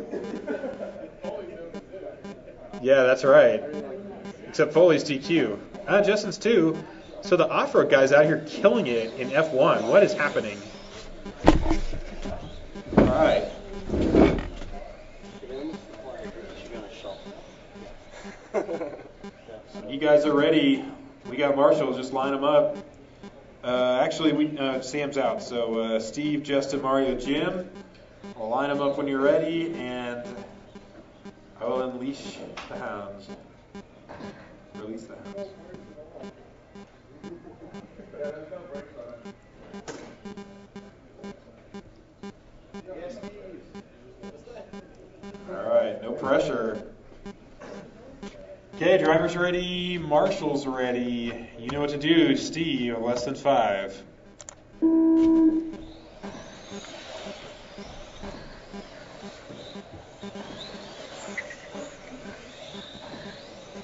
Yeah, that's right. Except Foley's TQ. Justin's too. So the off-road guy's out here killing it in F1. What is happening? All right. You guys are ready. We got marshals. Just line them up. Actually, Sam's out. So Steve, Justin, Mario, Jim. We'll line them up when you're ready, and I will unleash the hounds. Release the hounds. All right, no pressure. Okay, drivers ready, marshals ready. You know what to do, Steve, less than 5.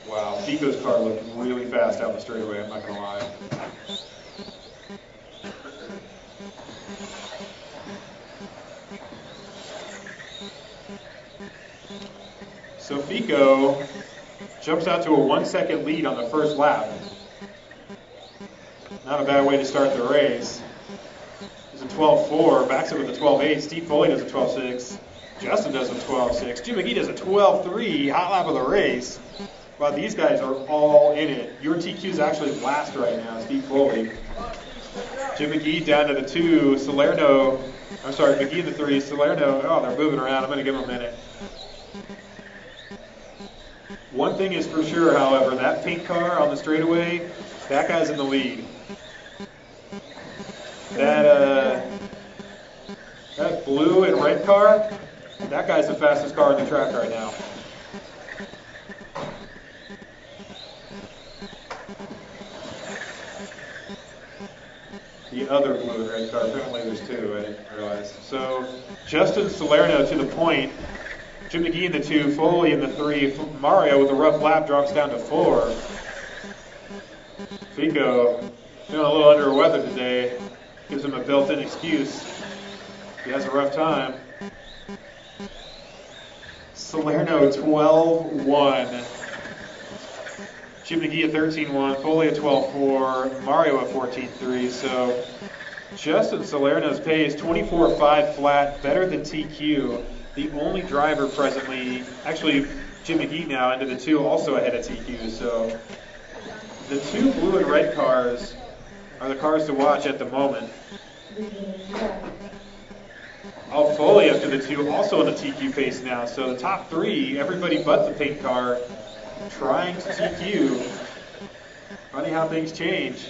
Wow, Fico's car looked really fast out the straightaway, I'm not going to lie. So Fico jumps out to a 1-second lead on the first lap. Not a bad way to start the race. There's a 12.4, backs up with a 12.8. Steve Foley does a 12.6. Justin does a 12.6. Jim McGee does a 12.3, hot lap of the race. Wow, these guys are all in it. Your TQ's actually last right now, Steve Foley. Jim McGee down to the 2, McGee in the 3, Salerno, oh, they're moving around. I'm going to give them a minute. One thing is for sure, however, that pink car on the straightaway, that guy's in the lead. That blue and red car, that guy's the fastest car on the track right now. The other blue and red car, apparently there's 2, I didn't realize. So Justin Salerno to the point. Jim McGee in the 2, Foley in the 3, Mario with a rough lap drops down to 4. Fico feeling a little under the weather today, gives him a built-in excuse. He has a rough time. Salerno 12-1. Jim McGee at 13-1, Foley at 12-4, Mario at 14-3. So Justin Salerno's pace 24.5 flat, better than TQ. The only driver presently, actually Jim McGee now into the 2, also ahead of TQ. So the 2 blue and red cars are the cars to watch at the moment. Oh, Foley after the 2, also on a TQ pace now. So the top 3, everybody but the pink car, trying to TQ. Funny how things change.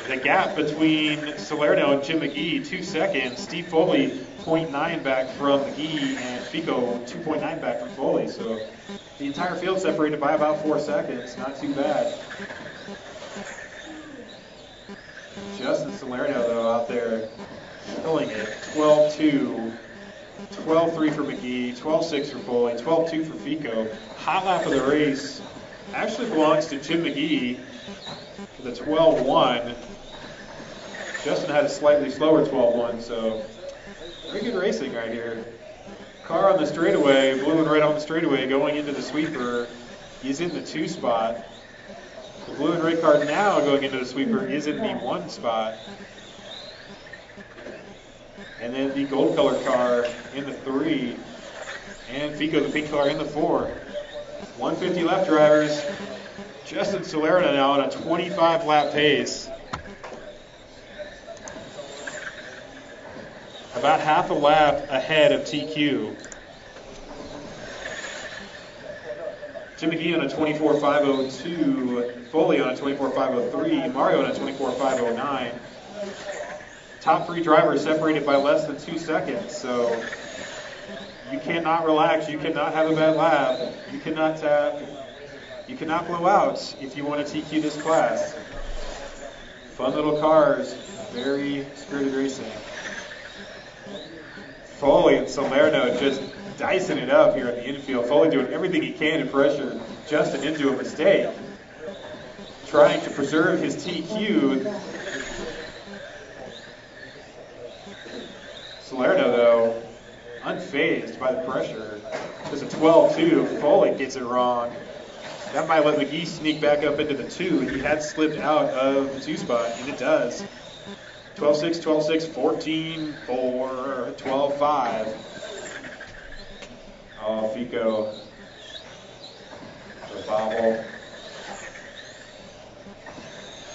The gap between Salerno and Jim McGee, 2 seconds. Steve Foley, 0.9 back from McGee, and Fico, 2.9 back from Foley. So the entire field separated by about 4 seconds. Not too bad. Justin Salerno, though, out there killing it. 12-2, 12-3 for McGee, 12-6 for Foley, 12-2 for Fico. Hot lap of the race actually belongs to Jim McGee with a 12-1. Justin had a slightly slower 12-1, so very good racing right here. Car on the straightaway, blue and red on the straightaway, going into the sweeper. He's in the 2 spot. The blue and red car now going into the sweeper is in the 1 spot. And then the gold colored car in the 3. And Fico, the pink car, in the 4. 150 left, drivers. Justin Salerno now on a 25 lap pace. About half a lap ahead of TQ. Jim McGee on a 24.502, Foley on a 24.503, Mario on a 24.509. Top 3 drivers separated by less than 2 seconds, so you cannot relax, you cannot have a bad lap, you cannot tap, you cannot blow out if you want to TQ this class. Fun little cars, very spirited racing. Foley and Salerno just dicing it up here in the infield. Foley doing everything he can to pressure Justin into a mistake. Trying to preserve his TQ. Salerno, though, unfazed by the pressure. There's a 12-2. Foley gets it wrong. That might let McGee sneak back up into the 2. He had slipped out of the 2 spot, and it does. 12-6, 12-6, 14-4, 12-5. Oh, Fico. The bobble.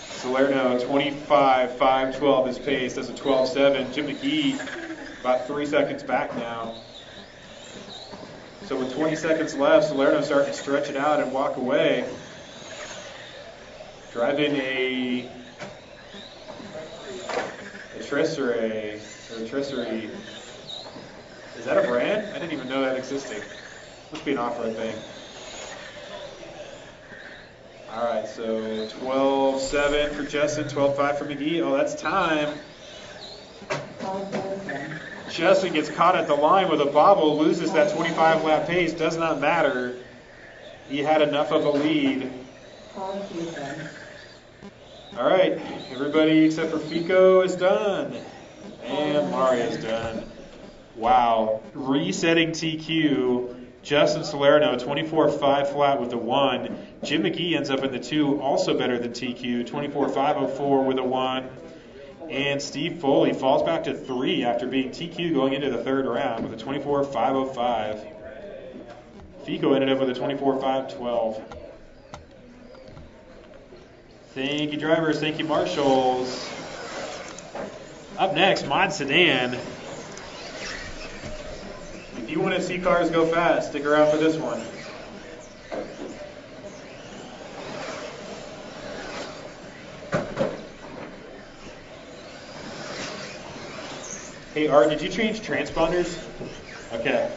Salerno, 25-5-12 his pace. That's a 12-7. Jim McGee, about 3 seconds back now. So with 20 seconds left, Salerno starting to stretch it out and walk away. Driving a Tresserie. Is that a brand? I didn't even know that existed. Must be an off-road thing. All right, so 12-7 for Justin, 12-5 for McGee. Oh, that's time. Justin gets caught at the line with a bobble, loses that 25 lap pace. Does not matter. He had enough of a lead. All right, everybody except for Fico is done. And Mario's done. Wow. Resetting TQ. Justin Salerno, 24.5 flat with a 1. Jim McGee ends up in the 2, also better than TQ, 24.504 with a 1. And Steve Foley falls back to 3 after being TQ going into the 3rd round with a 24.505. Fico ended up with a 24.512. Thank you, drivers. Thank you, marshals. Up next, Mod Sedan. If you want to see cars go fast, stick around for this one. Hey, Art, did you change transponders? Okay.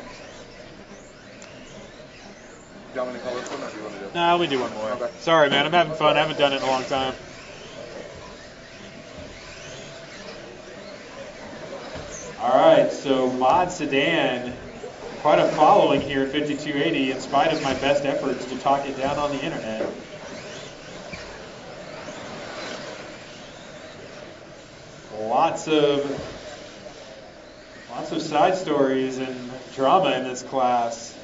Do you want me to call this one, or do you want to do it? Nah, we do one more. Okay. Sorry, man. I'm having fun. I haven't done it in a long time. All right, so Mod Sedan, quite a following here at 5280 in spite of my best efforts to talk it down on the internet. Lots of side stories and drama in this class.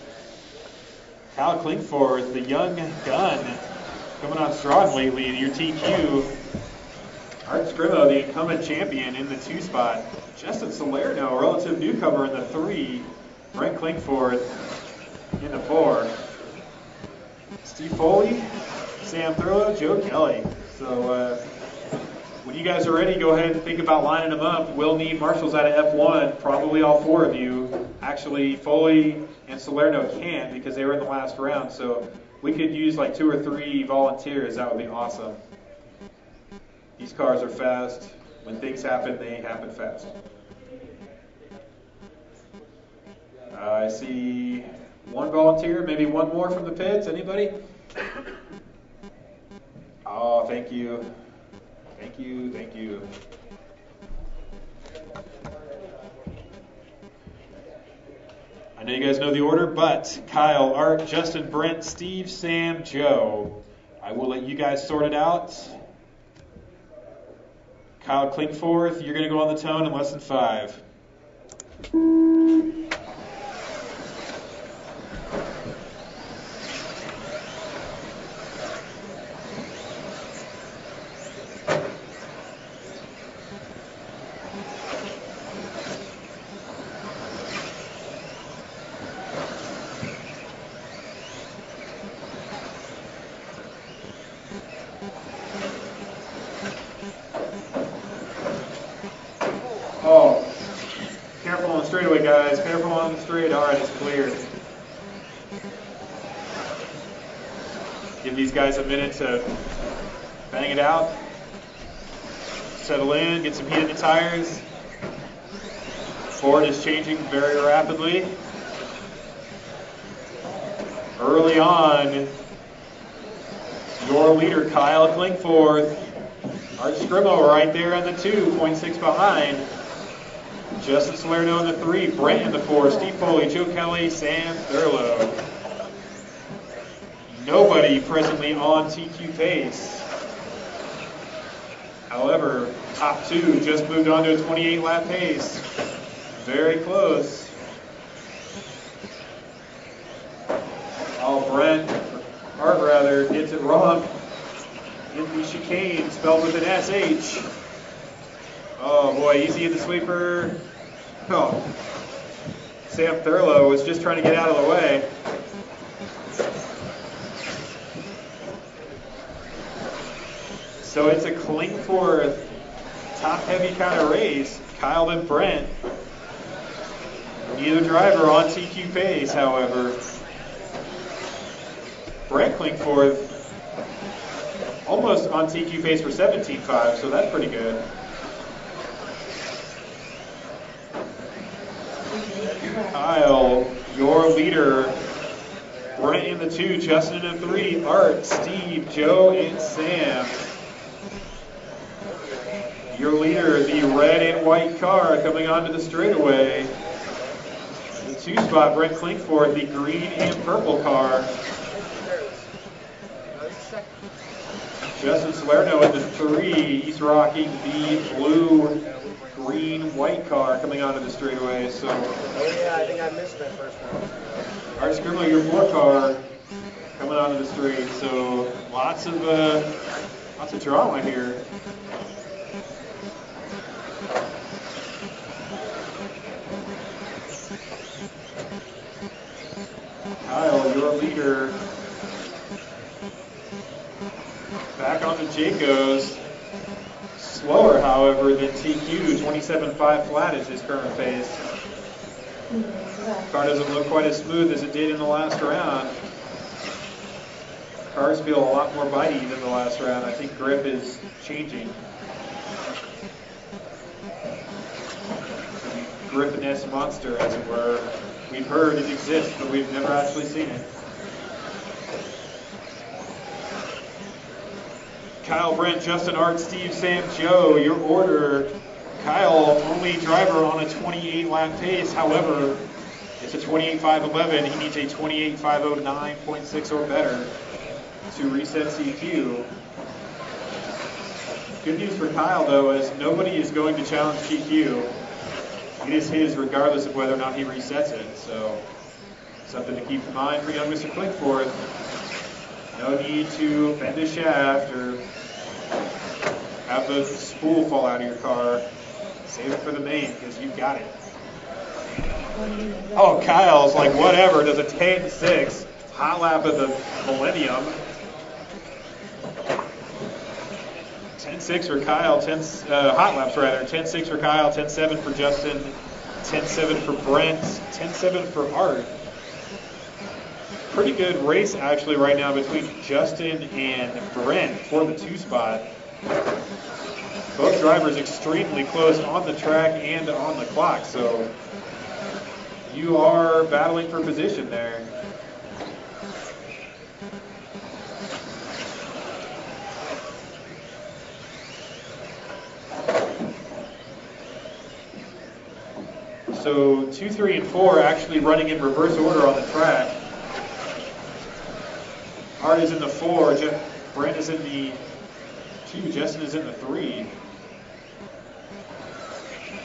Kyle Klingforth, the young gun, coming on strong lately in your TQ. Art Scrimo, the incumbent champion in the 2 spot. Justin Salerno, a relative newcomer in the 3. Brent Klingforth in the 4. Steve Foley, Sam Thurlow, Joe Kelly. So when you guys are ready, go ahead and think about lining them up. We'll need marshals out of F1, probably all 4 of you. Actually, Foley and Salerno can't because they were in the last round. So we could use like 2 or 3 volunteers. That would be awesome. These cars are fast. When things happen, they happen fast. I see 1 volunteer, maybe 1 more from the pits. Anybody? Oh, thank you. Thank you, thank you. I know you guys know the order, but Kyle, Art, Justin, Brent, Steve, Sam, Joe. I will let you guys sort it out. Kyle Klingforth, you're going to go on the tone in less than 5. Oh, careful on the straightaway, guys. Careful on the straight. All right, it's clear. Give these guys a minute to bang it out, settle in, get some heat in the tires. Ford is changing very rapidly. Early on, your leader, Kyle Klingforth. Art Scrimo right there in the 2, 0.6 behind. Justin Salerno in the 3, Brent in the 4, Steve Foley, Joe Kelly, Sam Thurlow. Nobody presently on TQ pace. However, top 2 just moved on to a 28-lap pace. Very close. Oh, Art rather, gets it wrong. In the chicane, spelled with an SH. Oh boy, easy in the sweeper. Oh. Sam Thurlow was just trying to get out of the way. So it's a Klingforth top-heavy kind of race. Kyle and Brent. Neither driver on TQ pace, however. Brent Klingforth almost on TQ pace for 17.5, so that's pretty good. Kyle, your leader. Brent in the 2, Justin in the 3, Art, Steve, Joe, and Sam. Your leader, the red and white car coming onto the straightaway. The 2 spot, Brent Klingforth, the green and purple car. Justin Salerno in the 3, he's rocking the blue, green, white car coming onto the straightaway. So, oh yeah, I think I missed that first one. Art Scrimo, your 4 car coming onto the straight. So lots of drama here. Kyle, your leader. Back on the Jaycos. Slower, however, than TQ. 27.5 flat is his current pace. Car doesn't look quite as smooth as it did in the last round. Cars feel a lot more bitey than the last round. I think grip is changing. The grip-ness monster, as it were. We've heard it exists, but we've never actually seen it. Kyle, Brent, Justin, Art, Steve, Sam, Joe, your order. Kyle, only driver on a 28-lap pace. However, it's a 28.511. He needs a 28.509.6 or better to reset CQ. Good news for Kyle, though, is nobody is going to challenge TQ. It is his regardless of whether or not he resets it. So Something to keep in mind for young Mr. Klinkforth. No need to bend a shaft or have the spool fall out of your car. Save it for the main because you've got it. Oh, Kyle's like, whatever, does a 10.6 hot lap of the Millennium. 10.6 for Kyle, hot laps rather. 10.6 for Kyle, 10.7 for Justin, 10.7 for Brent, 10.7 for Art. Pretty good race actually right now between Justin and Brent for the 2 spot. Both drivers extremely close on the track and on the clock, so you are battling for position there. So 2, 3, and 4 actually running in reverse order on the track. Art is in the 4, Brent is in the 2, Justin is in the 3.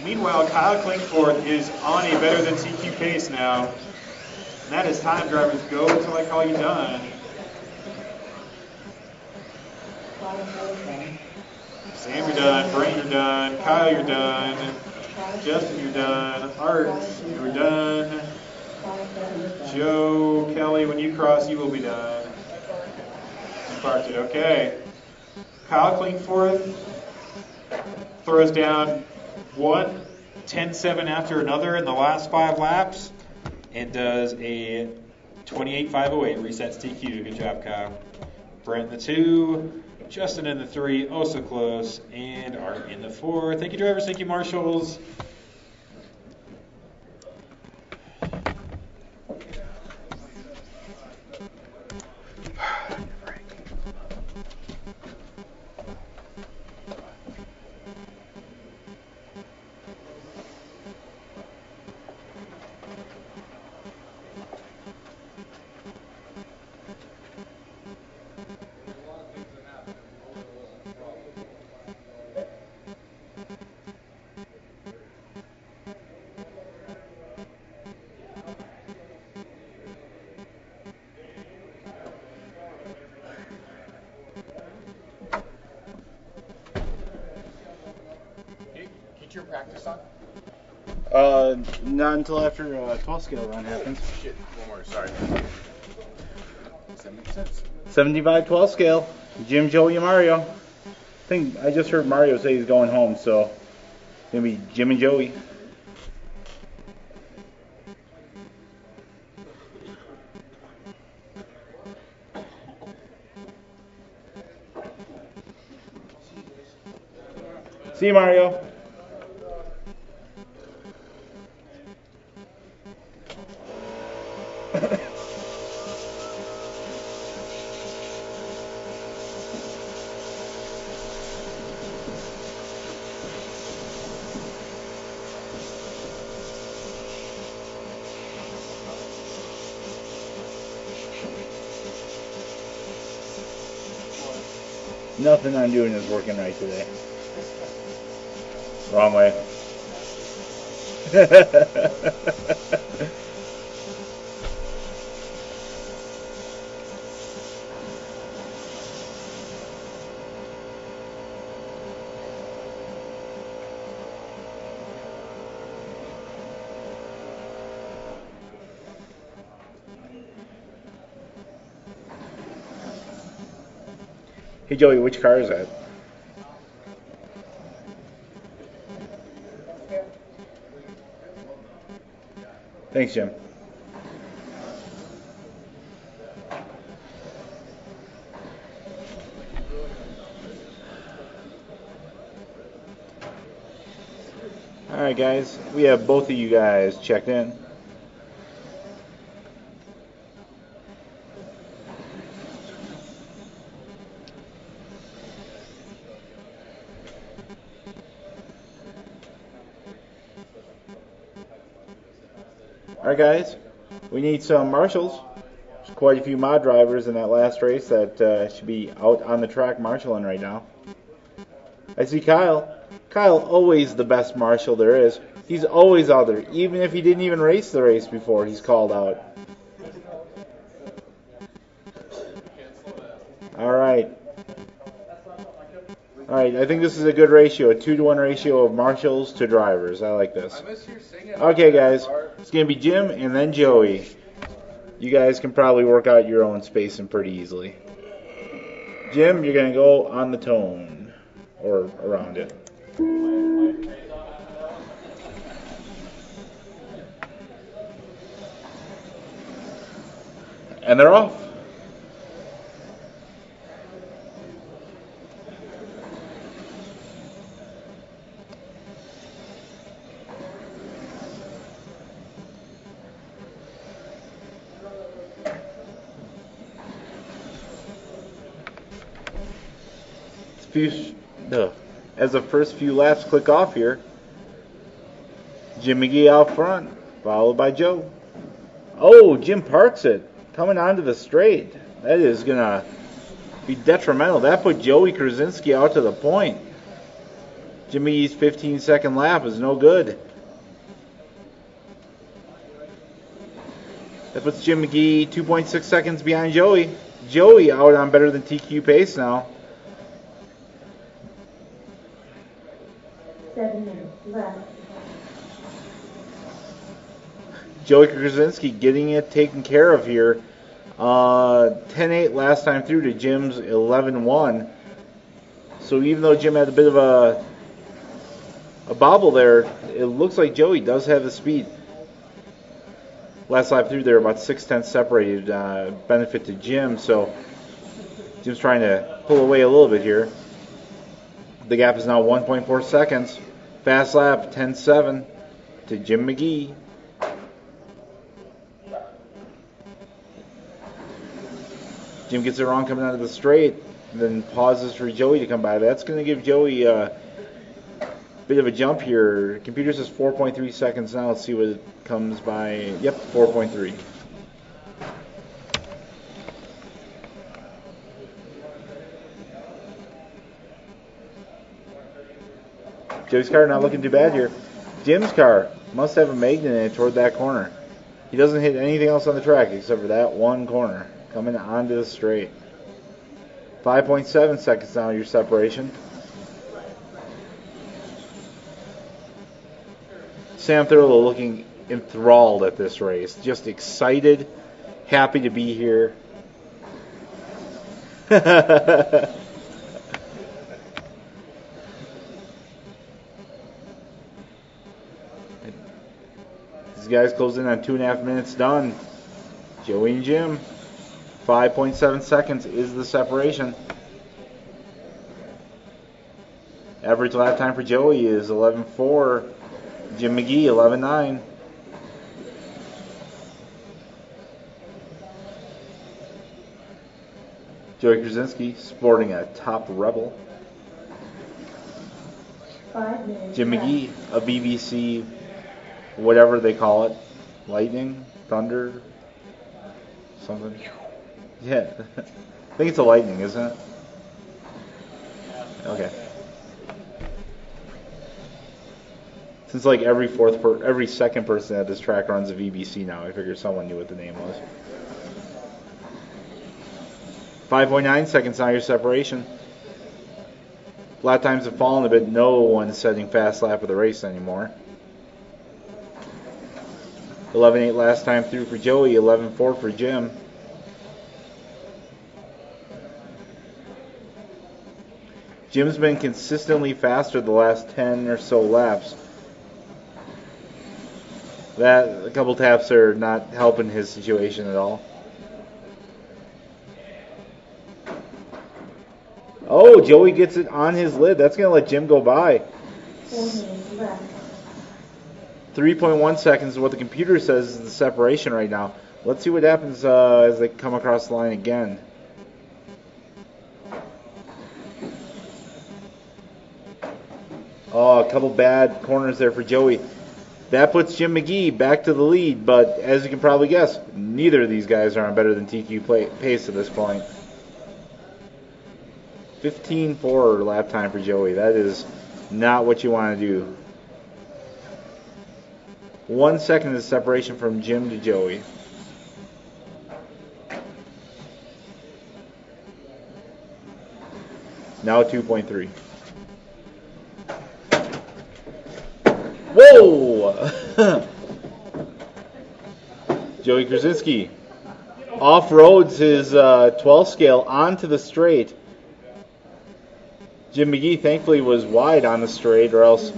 Meanwhile, Kyle Klinkforth is on a better than TQ pace now. And that is time, drivers. Go until I call you done. Sam, you're done. Brent, you're done. Kyle, you're done. Justin, you're done. Art, you're done. Joe, Kelly, when you cross, you will be done. You parked it. Okay. Kyle Klinkforth throws down 10.7 after another in the last 5 laps and does a 28.508, resets TQ. Good job, Kyle. Brent in the 2, Justin in the 3, oh so close, and Art in the 4. Thank you, drivers. Thank you, marshals. Your practice on? Not until after 12 scale run happens. Shit, one more, sorry. Does that make sense? 75 12 scale. Jim, Joey, and Mario. I think I just heard Mario say he's going home, so it's gonna be Jim and Joey. See you, Mario. Nothing I'm doing is working right today. Wrong way. Hey Joey, which car is that? Thanks, Jim. Alright guys, we have both of you guys checked in. Alright guys, we need some marshals. There's quite a few mod drivers in that last race that should be out on the track marshalling right now. I see Kyle. Kyle, always the best marshal there is. He's always out there. Even if he didn't even race the race before, he's called out. All right, I think this is a good ratio, a 2-to-1 ratio of marshals to drivers. I like this. Okay, guys, it's going to be Jim and then Joey. You guys can probably work out your own spacing pretty easily. Jim, you're going to go on the tone, or around it. And they're off. As the first few laps click off here, Jim McGee out front, followed by Joe. Oh, Jim parks it, coming onto the straight. That is going to be detrimental. That put Joey Krasinski out to the point. Jim McGee's 15-second lap is no good. That puts Jim McGee 2.6 seconds behind Joey. Joey out on better than TQ pace now. 7 minutes left. Joey Krasinski getting it taken care of here. 10-8 last time through to Jim's 11-1. So even though Jim had a bit of a bobble there, it looks like Joey does have the speed. Last lap through there, about 6/10 separated, benefit to Jim. So Jim's trying to pull away a little bit here. The gap is now 1.4 seconds. Fast lap, 10-7 to Jim McGee. Jim gets it wrong coming out of the straight, then pauses for Joey to come by. That's going to give Joey a bit of a jump here. Computer says 4.3 seconds now. Let's see what it comes by. Yep, 4.3. Joey's car not looking too bad here. Jim's car must have a magnet in it toward that corner. He doesn't hit anything else on the track except for that one corner coming onto the straight. 5.7 seconds now your separation. Sam Thurlow looking enthralled at this race. Just excited, happy to be here. These guys close in on 2.5 minutes done. Joey and Jim. 5.7 seconds is the separation. Average lap time for Joey is 11.4. Jim McGee, 11.9. Joey Krasinski sporting a top Rebel. 5 minutes. Jim McGee, a BBC, whatever they call it. Lightning? Thunder? Something? Yeah. I think it's a Lightning, isn't it? Okay. Since like every second person at this track runs a VBC now, I figured someone knew what the name was. 5.9 seconds now your separation. Lap times have fallen a bit. No one's setting fast lap of the race anymore. 11.8 last time through for Joey, 11.4 for Jim. Jim's been consistently faster the last 10 or so laps. A couple taps are not helping his situation at all. Oh, Joey gets it on his lid. That's going to let Jim go by. 4 minutes left. 3.1 seconds is what the computer says is the separation right now. Let's see what happens as they come across the line again. Oh, a couple bad corners there for Joey. That puts Jim McGee back to the lead, but as you can probably guess, neither of these guys are on better than TQ pace at this point. 15.4 lap time for Joey. That is not what you want to do. 1 second is separation from Jim to Joey. Now 2.3. Whoa! Joey Krasinski off-roads his 12 scale onto the straight. Jim McGee thankfully was wide on the straight, or else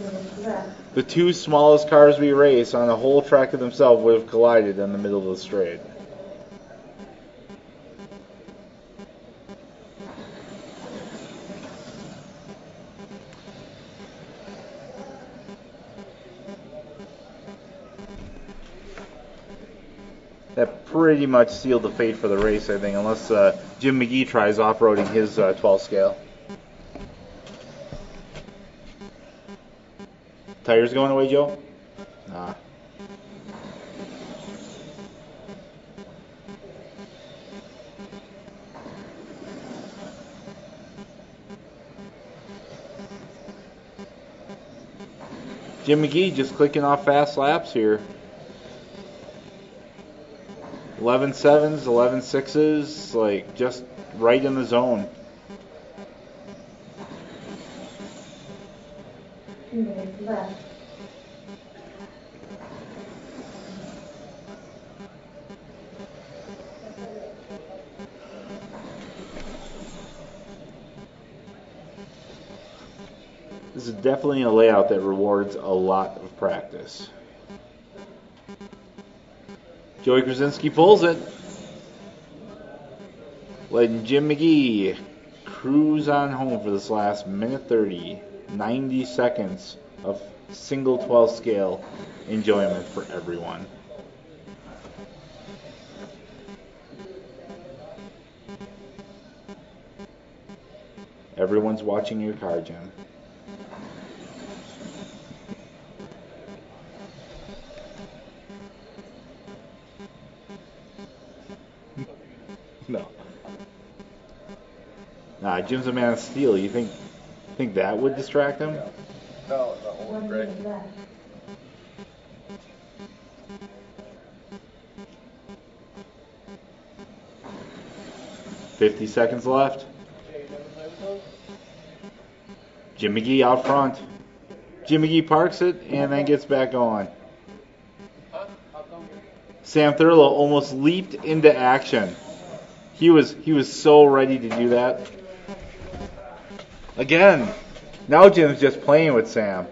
the two smallest cars we race on the whole track of themselves would have collided in the middle of the straight. That pretty much sealed the fate for the race, I think, unless Jim McGee tries off-roading his 12 scale. Tires going away, Joe? Nah. Jim McGee just clicking off fast laps here. 11.7s, 11.6s, like just right in the zone. 2 minutes left. This is definitely a layout that rewards a lot of practice. Joey Krasinski pulls it. Letting Jim McGee cruise on home for this last minute 30. 90 seconds of single 12 scale enjoyment for everyone. Everyone's watching your car, Jim. No. Nah, Jim's a man of steel. You think that would distract him? No, no, 1 great. minute left. $50 seconds left. Jim McGee out front. Jim McGee parks it and then gets back on. Sam Thurlow almost leaped into action. He was so ready to do that. Again, now Jim's just playing with Sam.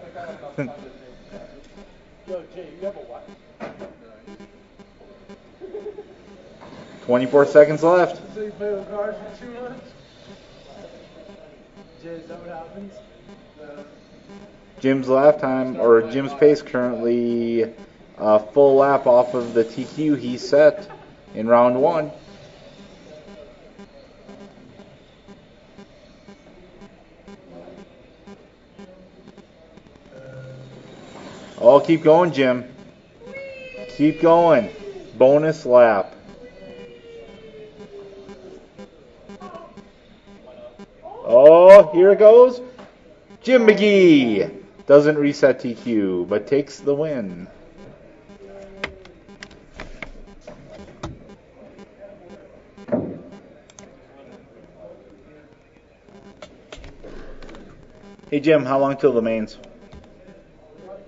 24 seconds left. So you play with cars for 2 months? Jay, is that what happens? Jim's lap time, or Jim's pace currently a full lap off of the TQ he set in round 1. Oh, keep going, Jim. Keep going. Bonus lap. Oh, here it goes. Jim McGee doesn't reset TQ, but takes the win. Hey, Jim, how long till the mains?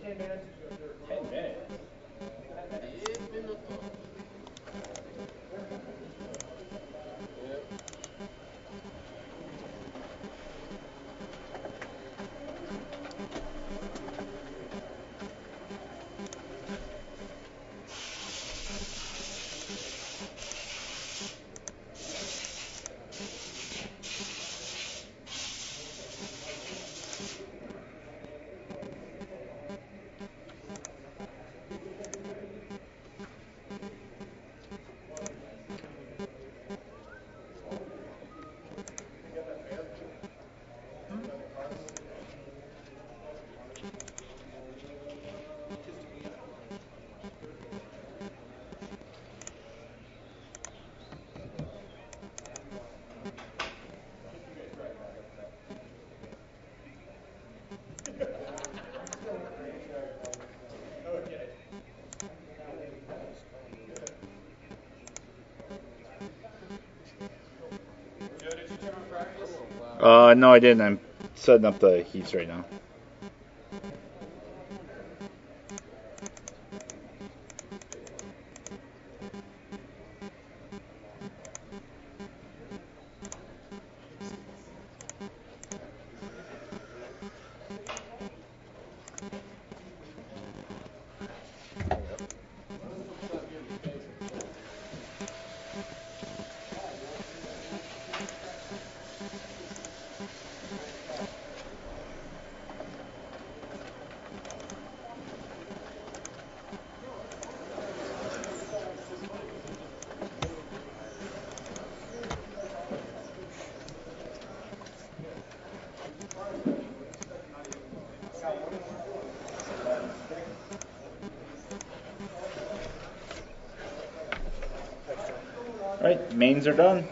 10 minutes. 10 minutes? No, I didn't. I'm setting up the heats right now. All right, mains are done.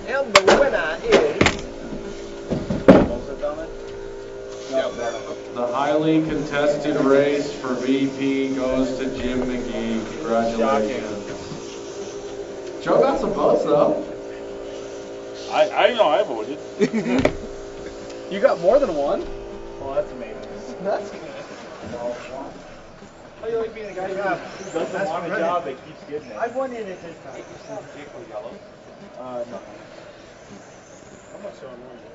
And the winner is... The highly contested race for VP goes to Jim McGee. Congratulations. Joe got some votes though. I know I voted. You got more than one? Well, that's amazing. That's good. How do you like being the guy who doesn't want a job that keeps getting it? I've won it at this time. No. I'm not sure I'm winning.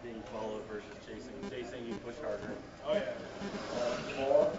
Being followed versus chasing. Chasing, you push harder. Oh yeah. 4.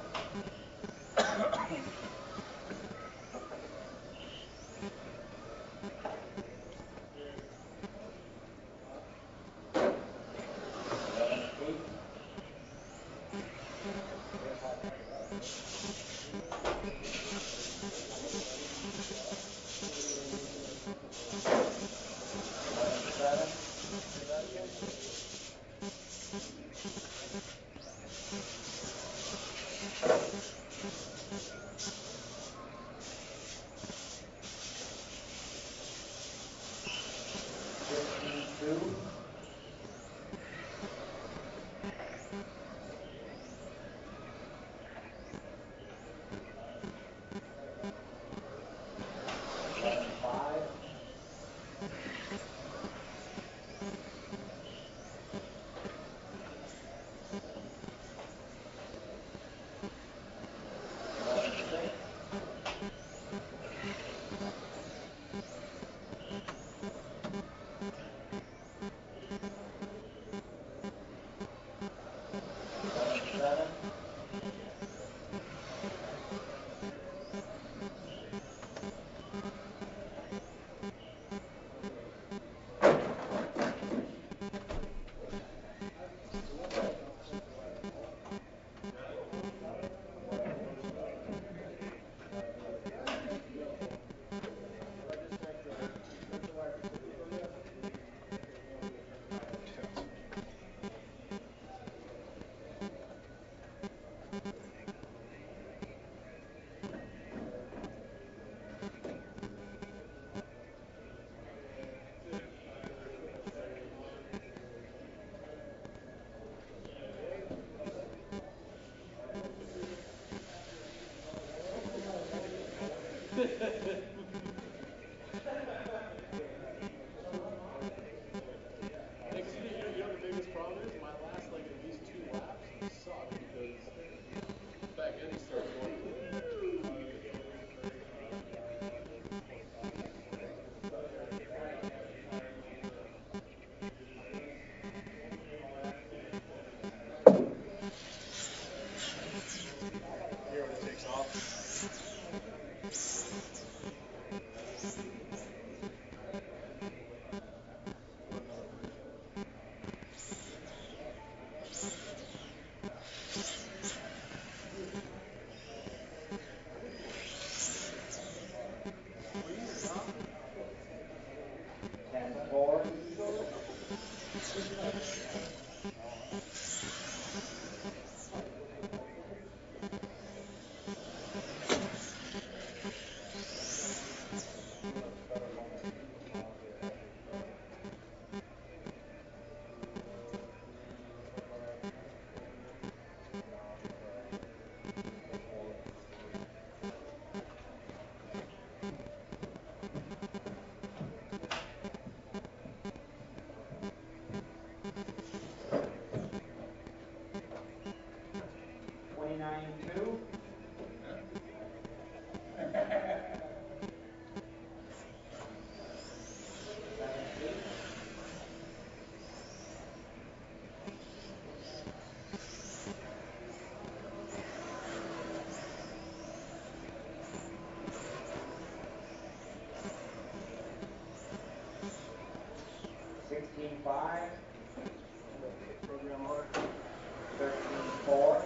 You know the biggest problem is my last like at least 2 laps suck because back end he starts going. Here when it takes off. Program R. 13-4.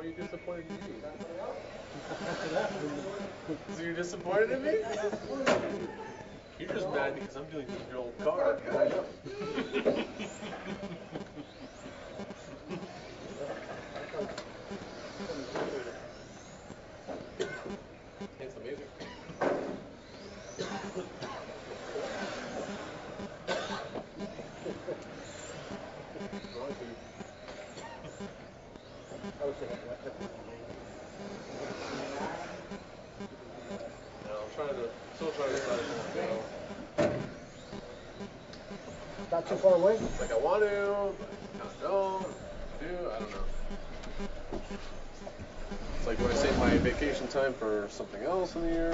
you disappointed in me? So you're disappointed in me? You're just mad because I'm doing this in your old car. It's amazing. Still trying to decide if I want to go. Not too far away? Like I want to, but I don't. I don't know. It's like, do I save my vacation time for something else in the year?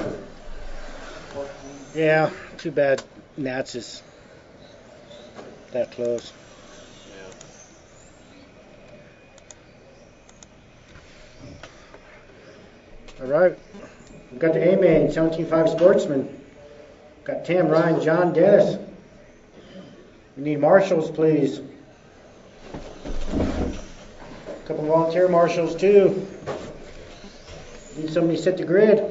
Or... Yeah, too bad Nats is that close. Yeah. All right. We've got the A-Main, 17.5 Sportsman. Got Tim, Ryan, John, Dennis. We need marshals, please. A couple volunteer marshals, too. Need somebody to set the grid.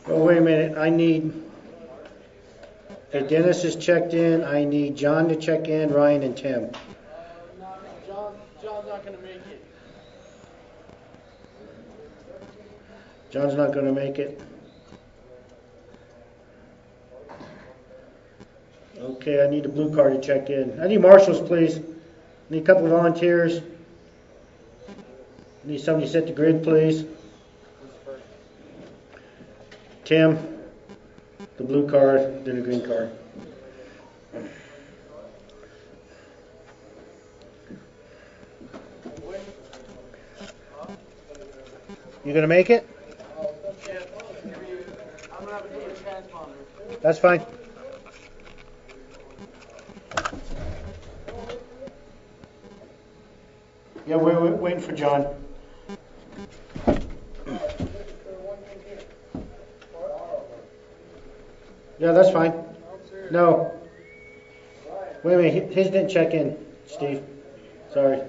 Oh, wait a minute. I need... Okay, Dennis is checked in. I need John to check in, Ryan and Tim. John's not going to make it. John's not going to make it. Okay, I need a blue car to check in. I need marshals, please. I need a couple of volunteers. I need somebody to set the grid, please. Tim, the blue car, then the green car. You gonna make it? I'm going to have to do a transponder. That's fine. Yeah, we're waiting for John. Yeah, that's fine. No. Wait a minute, his didn't check in, Steve. Sorry.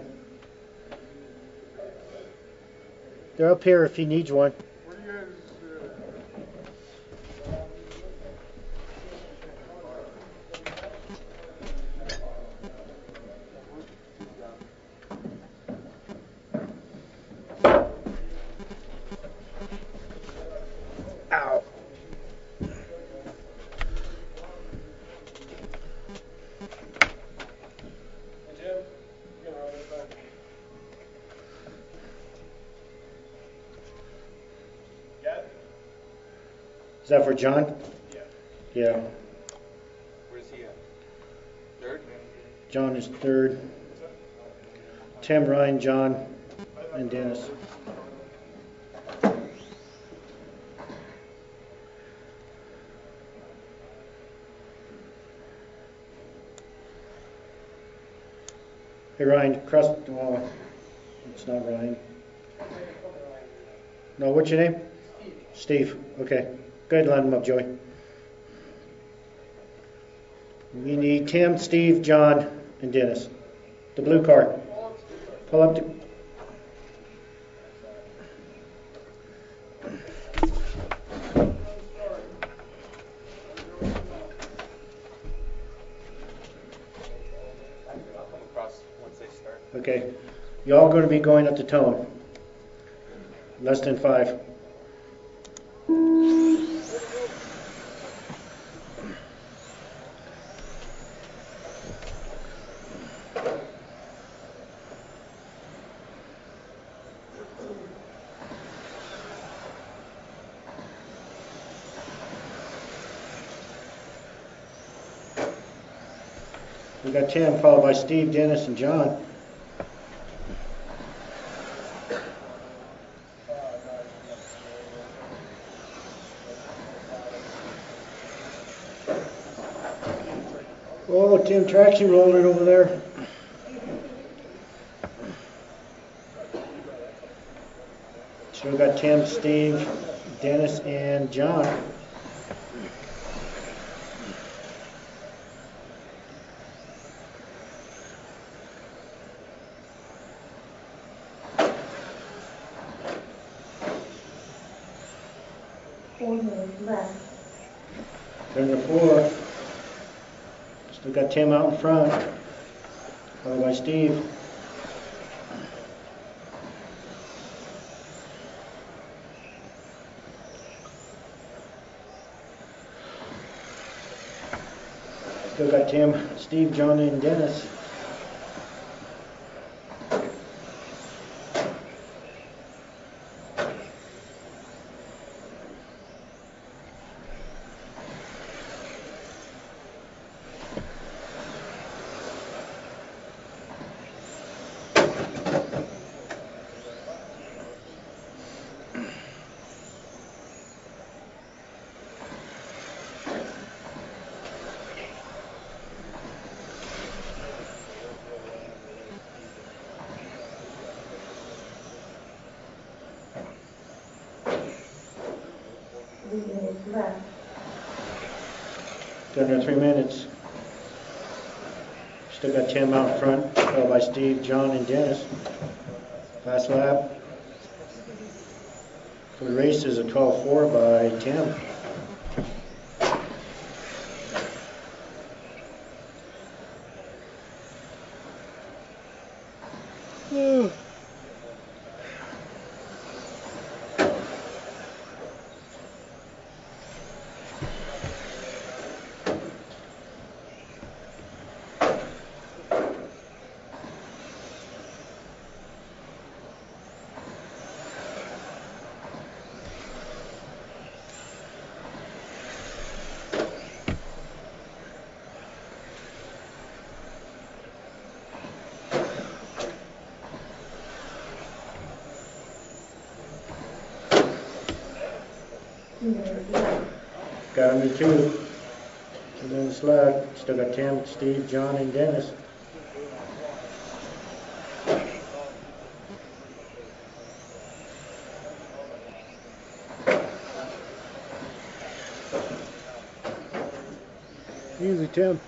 They're up here if he needs one. Ow. Is that for John? Yeah. Where's he at? Third? John is third. Tim, Ryan, John, and Dennis. Hey Ryan, it's not Ryan. No, what's your name? Steve. Okay. Go ahead and line them up, Joey. We need Tim, Steve, John, and Dennis. The blue car. Pull up the... Okay. Y'all going to be going up to tone. Less than 5. We got Tim, followed by Steve, Dennis, and John. Oh, Tim traction rolled it over there. Still got Tim, Steve, Dennis, and John. Left. Turn to 4. Still got Tim out in front, followed by Steve. Still got Tim, Steve, John, and Dennis. Left. Under 3 minutes. Still got Tim out in front, followed by Steve, John, and Dennis. Last lap. For the race is a 12.4 by Tim. Got under 2. 2 minutes left. Still got Tim, Steve, John, and Dennis. Easy, Tim.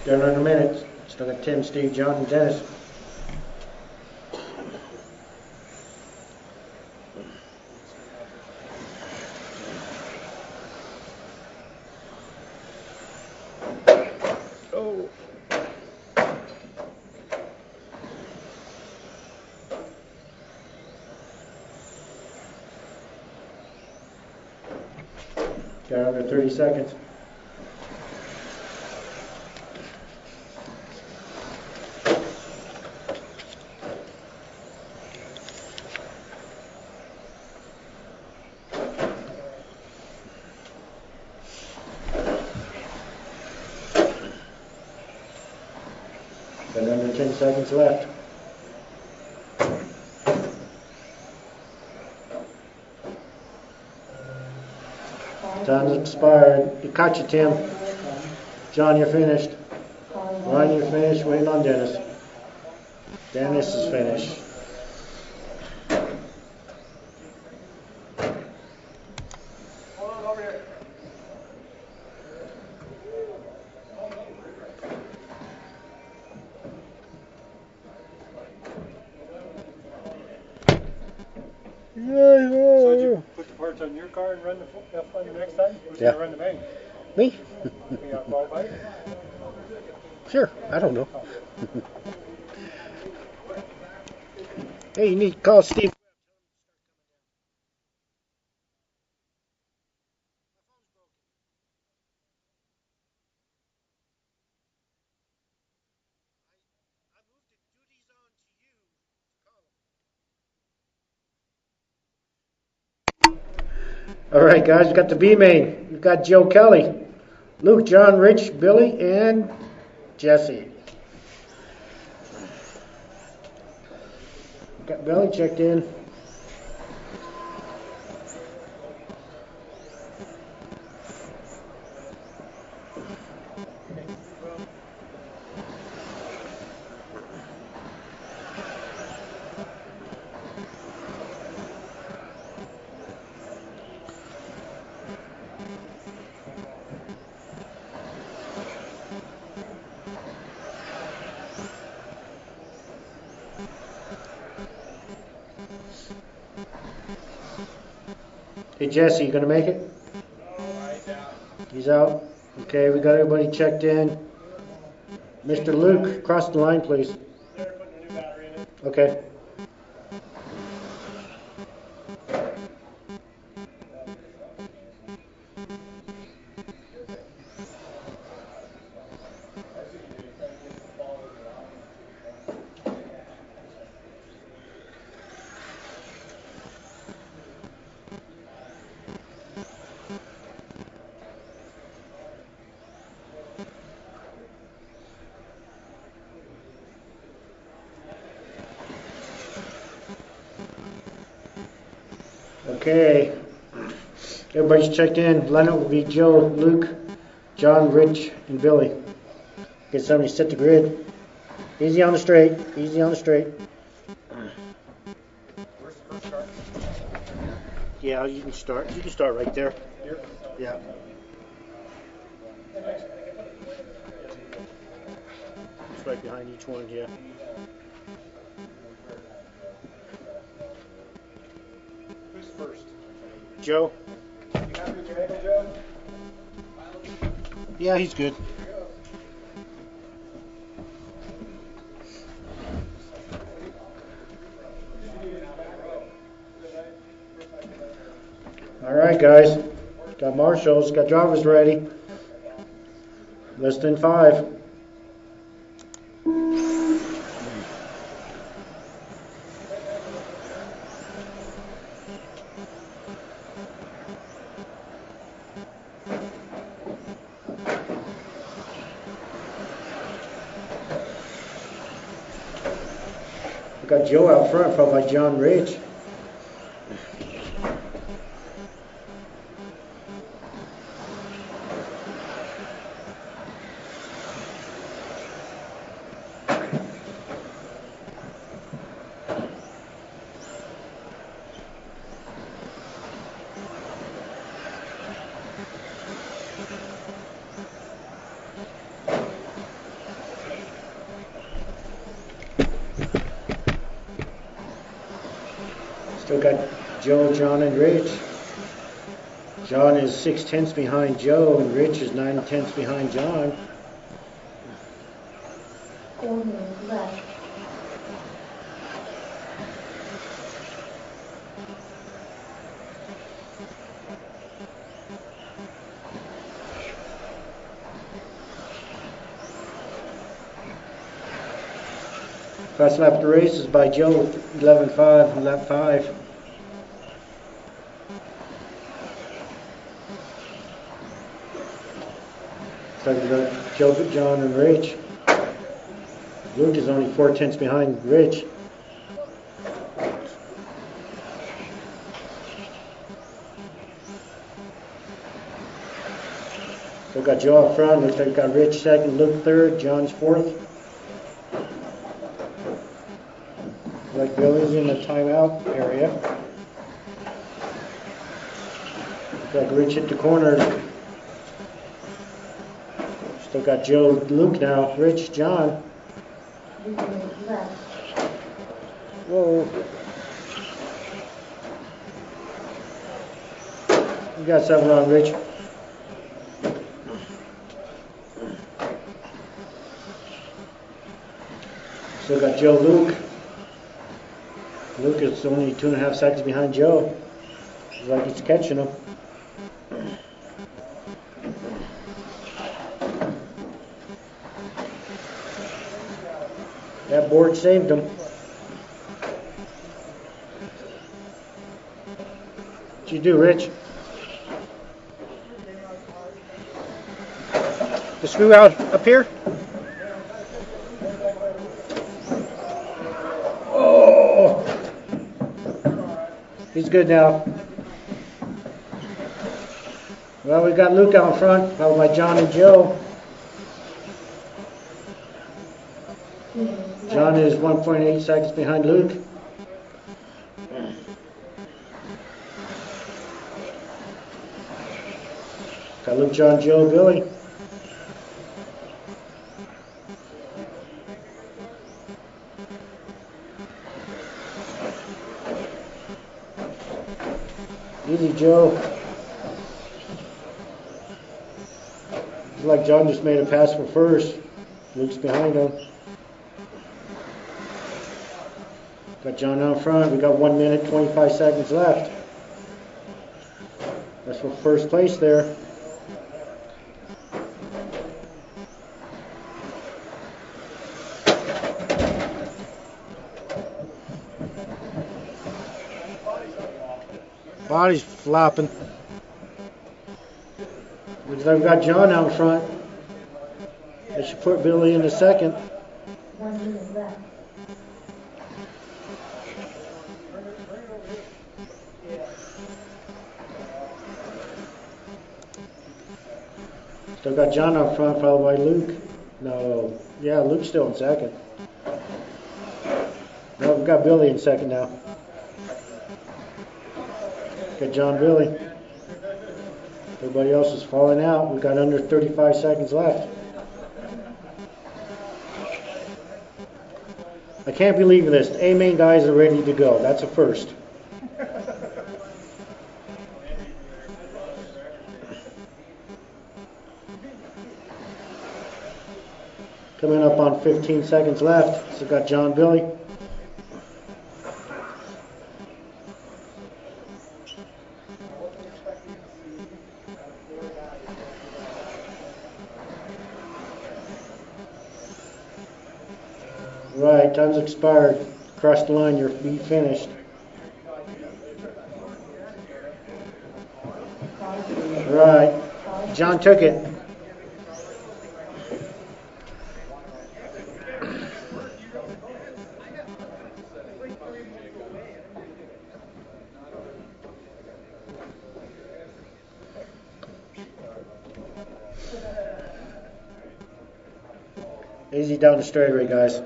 Done in a minute. Still got Tim, Steve, John, and Dennis. Oh. Got under 30 seconds. Got under 10 seconds left. Time's expired. You caught you, Tim. John, you're finished. Ryan, you're finished. Waiting on Dennis. Dennis is finished. So did you put the parts on your car and run the F1 the next time? Who's Yeah. going to run the bank? Me? You got qualified? Sure. I don't know. Hey, you need to call Steve. All right, guys, we've got the B main. We've got Joe Kelly, Luke, John, Rich, Billy, and Jesse. Got Billy checked in. Hey Jesse, you gonna make it? He's out. Okay, we got everybody checked in. Mr. Luke, cross the line, please. Okay. Okay, everybody's checked in. Lineup will be Joe, Luke, John, Rich, and Billy. Get somebody set the grid. Easy on the straight. Easy on the straight. Where's the first start? Yeah, you can start. You can start right there. Here? Yeah. It's right behind each one. Yeah. Who's first? Joe. You happy with your angle, Joe? Yeah, he's good. All right, guys. Got marshals. Got drivers ready. Less than 5. We got Joe out front, followed by John Ridge. Still got Joe, John, and Rich. John is 6/10 behind Joe, and Rich is 9/10 behind John. 4 minutes left. First lap of the race is by Joe with 11.5 on lap 5. Second got Joe, John, and Rich. Luke is only 4/10 behind Rich. So got Joe up front. Looks like we got Rich second, Luke third, John's fourth. Like Billy's in the timeout area. Looks like Rich hit the corner. Still got Joe, Luke now. Rich, John. 3 minutes left. Whoa. You got something wrong, Rich. Still got Joe, Luke. Luke is only 2.5 seconds behind Joe. Looks like he's catching him. That board saved him. What'd you do, Rich? The screw out up here? Oh! He's good now. Well, we've got Luke out front, followed by John and Joe. John is 1.8 seconds behind Luke. Got Luke, John, Joe, Billy. Easy, Joe. Looks like John just made a pass for first. Luke's behind him. Got John out front. We got 1 minute, 25 seconds left. That's for first place there. Body's flopping. Looks like we've got John out front. They should put Billy in the second. 1 minute left. Still got John out front, followed by Luke. No, yeah, Luke's still in second. No, we've got Billy in second now. Got John, Billy. Everybody else is falling out. We've got under 35 seconds left. I can't believe this. The A-main guys are ready to go. That's a first. Coming up on 15 seconds left. So got John, Billy. Right, time's expired. Cross the line, you're finished. Right, John took it. Easy down the straightaway, guys.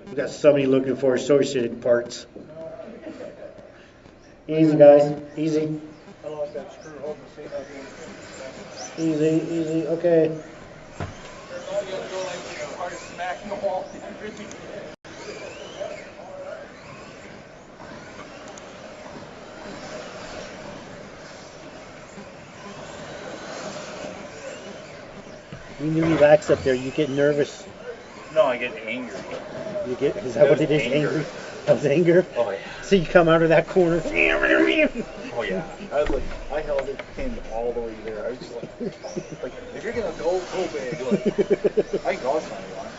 We got somebody looking for associated parts. Easy, guys. Easy. I like that screw holding the seat up. Easy, easy. Okay. There's all you have to go like hard smack the wall. You need to relax up there. You get nervous. No, I get angry. You get? Is that what it is? Angry? That was anger? Oh, yeah. So you come out of that corner. Oh, yeah. I was like, I held it pinned all the way there. I was just like if you're going to go big, like, I can go if I want.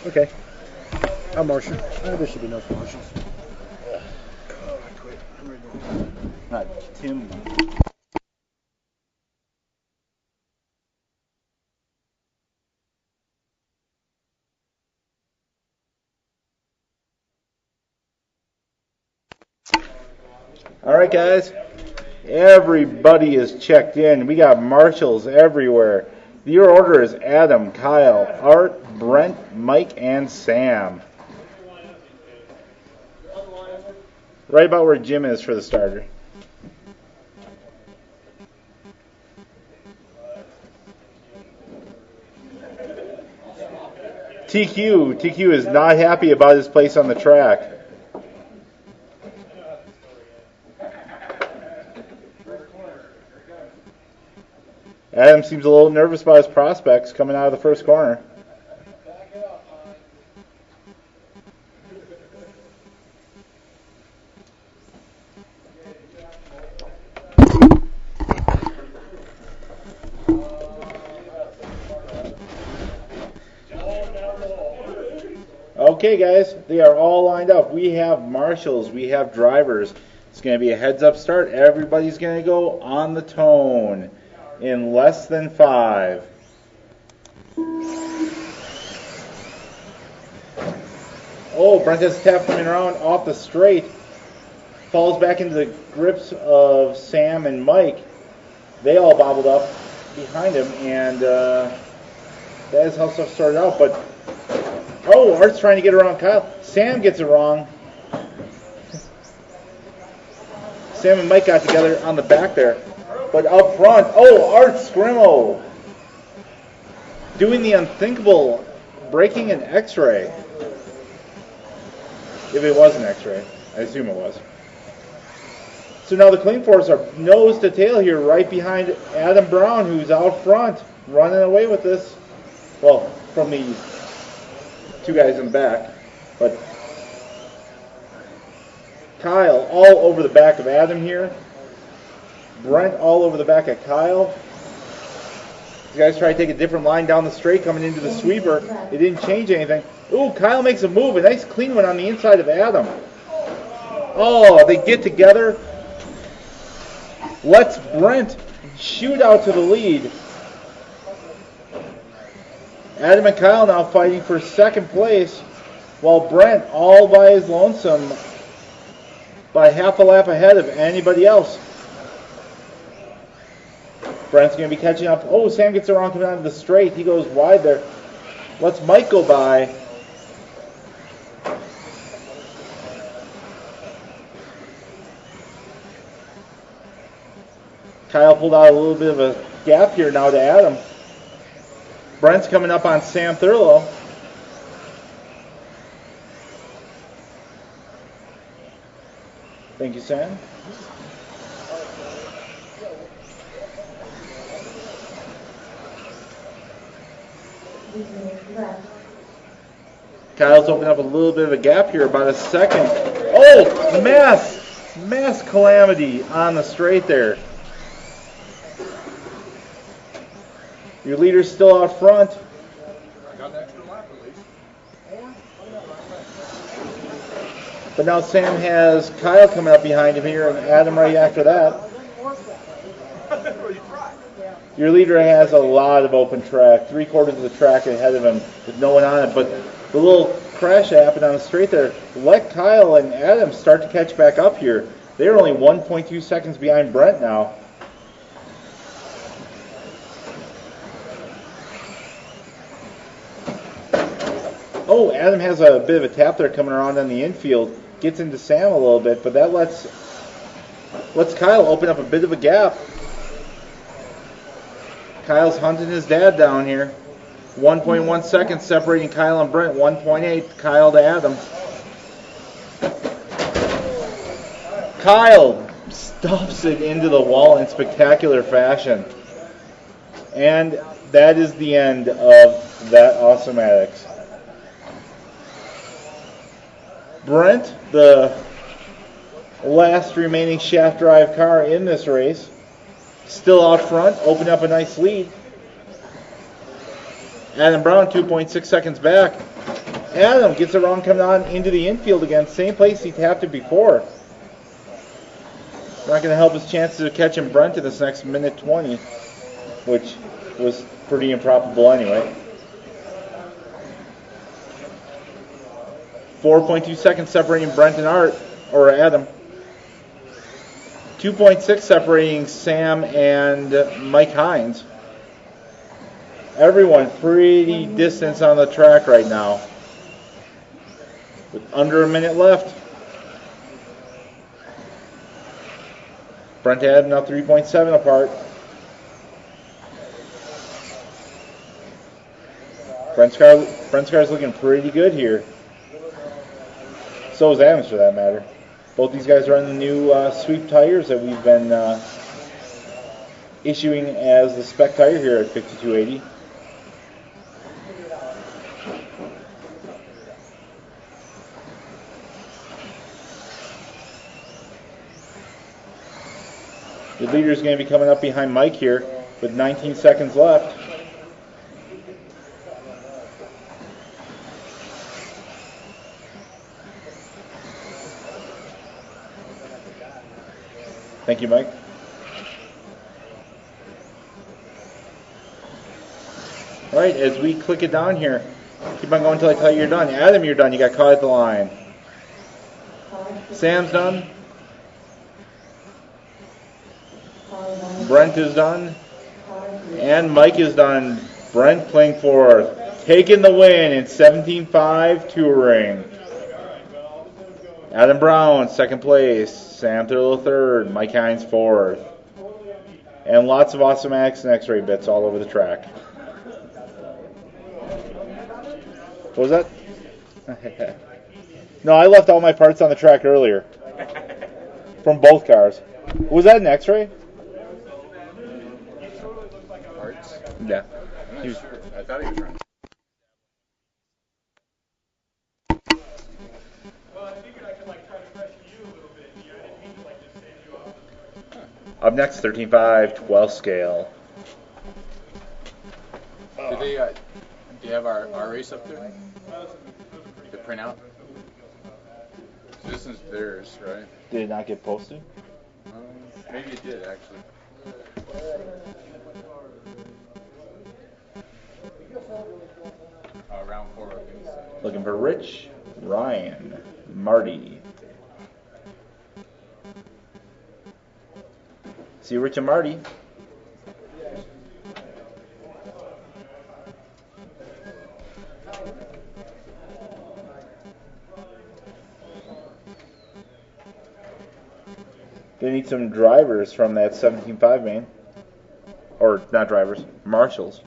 Okay. I'll marshal. There should be no marshals. Oh, I quit. I'm ready to go. Not Tim. All right, guys. Everybody is checked in. We got marshals everywhere. Your order is Adam, Kyle, Art, Brent, Mike, and Sam. Right about where Jim is for the starter. TQ is not happy about his place on the track. Adam seems a little nervous about his prospects coming out of the first corner. Okay, guys, they are all lined up. We have marshals, we have drivers. It's going to be a heads-up start. Everybody's going to go on the tone. in less than 5. Oh, Brent has a tap coming around off the straight. Falls back into the grips of Sam and Mike. They all bobbled up behind him, and that is how stuff started out. But, oh, Art's trying to get around Kyle. Sam gets it wrong. Sam and Mike got together on the back there. But up front, oh, Art Scrimo doing the unthinkable, breaking an X-ray. If it was an X-ray, I assume it was. So now the Clean Force are nose to tail here, right behind Adam Brown, who's out front, running away with this. Well, from the two guys in the back, but Kyle all over the back of Adam here. Brent all over the back of Kyle. You guys try to take a different line down the straight coming into the sweeper. It didn't change anything. Ooh, Kyle makes a move. A nice clean one on the inside of Adam. Oh, they get together. Lets Brent shoot out to the lead. Adam and Kyle now fighting for second place, while Brent all by his lonesome by half a lap ahead of anybody else. Brent's going to be catching up. Oh, Sam gets around coming onto the straight. He goes wide there. Lets Mike go by. Kyle pulled out a little bit of a gap here now to Adam. Brent's coming up on Sam Thurlow. Thank you, Sam. Kyle's opened up a little bit of a gap here, about a second. Oh, mass calamity on the straight there. Your leader's still out front. I got an extra lap at least. But now Sam has Kyle coming up behind him here and Adam right after that. Your leader has a lot of open track, 3/4 of the track ahead of him with no one on it. But the little crash that happened on the straight there let Kyle and Adam start to catch back up here. They're only 1.2 seconds behind Brent now. Oh, Adam has a bit of a tap there coming around on the infield. Gets into Sam a little bit, but that lets Kyle open up a bit of a gap. Kyle's hunting his dad down here. 1.1 seconds separating Kyle and Brent. 1.8 Kyle to Adam. Kyle stuffs it into the wall in spectacular fashion. And that is the end of that Awesomatics. Brent, the last remaining shaft drive car in this race, still out front, opened up a nice lead. Adam Brown 2.6 seconds back. Adam gets around coming on into the infield again, same place he tapped it before. Not going to help his chances of catching Brent in this next minute 20, which was pretty improbable anyway. 4.2 seconds separating Brent and Adam. 2.6 separating Sam and Mike Hines. Everyone pretty distance on the track right now. With under a minute left. Brent and Adam now 3.7 apart. Brent's car is looking pretty good here. So is Adam's for that matter. Both these guys are on the new sweep tires that we've been issuing as the spec tire here at 5280. The leader is going to be coming up behind Mike here with 19 seconds left. Thank you, Mike. All right, as we click it down here, keep on going until I tell you you're done. Adam, you're done. You got caught at the line. Sam's done. Brent is done. And Mike is done. Brent playing fourth. Taking the win in 17.5 touring. Adam Brown, second place. Sam Thurlow, third. Mike Hines, fourth. And lots of awesome X and X-ray bits all over the track. What was that? No, I left all my parts on the track earlier. From both cars. Was that an X-ray? Parts? Yeah. I'm not sure. I thought he was running. Up next, 13.5, 12 scale. Did they, do you have our race up there? The printout? So this is theirs, right? Did it not get posted? Maybe it did, actually. Round 4, I think. Looking for Rich, Ryan, Marty. See Rich and Marty. They need some drivers from that 17.5 main. Or, not drivers, marshals.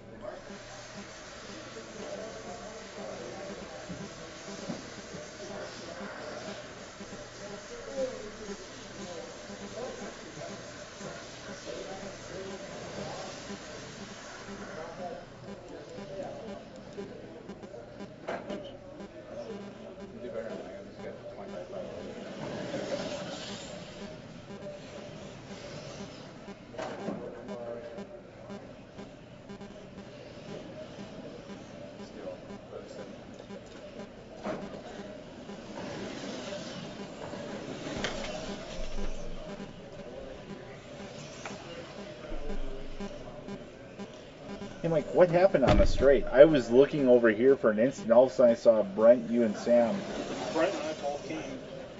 Hey Mike, what happened on the straight? I was looking over here for an instant, all of a sudden I saw Brent, you and Sam. Brent and I both came.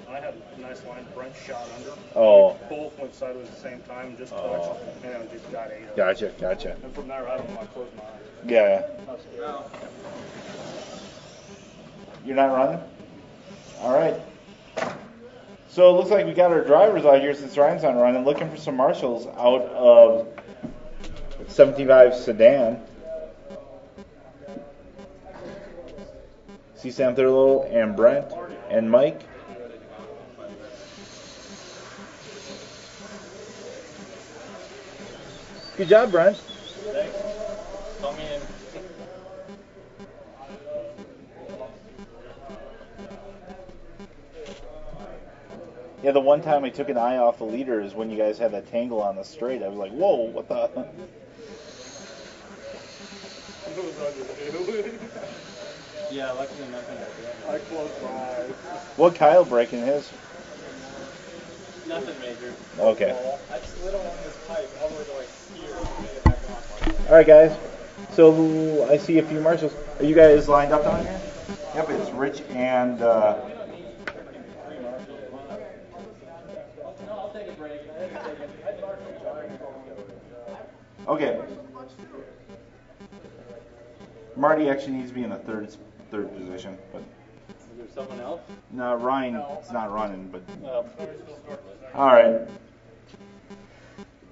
I had a nice line. Brent shot under. Oh. We both went sideways at the same time and just touched. And I just got 8. Gotcha. And from there, I don't know, I closed my eyes. Yeah. No. You're not running? Alright. So it looks like we got our drivers out here since Ryan's not running, looking for some marshals out of 17.5 Sedan. See Sam Thurlow and Brent and Mike. Good job, Brent. Thanks. Come in. Yeah, the one time I took an eye off the leader is when you guys had that tangle on the straight. I was like, whoa, what the? Yeah, luckily nothing happened. I closed my eyes. What Kyle breaking his? Nothing major. Okay. I slid along this pipe all the way to like here and made it back off. All right, guys. So I see a few marshals. Are you guys lined up down here? Yep, it's Rich and. Okay. Marty actually needs to be in the third position, but. Is there someone else? No, Ryan's not running, but. Oh. All right. All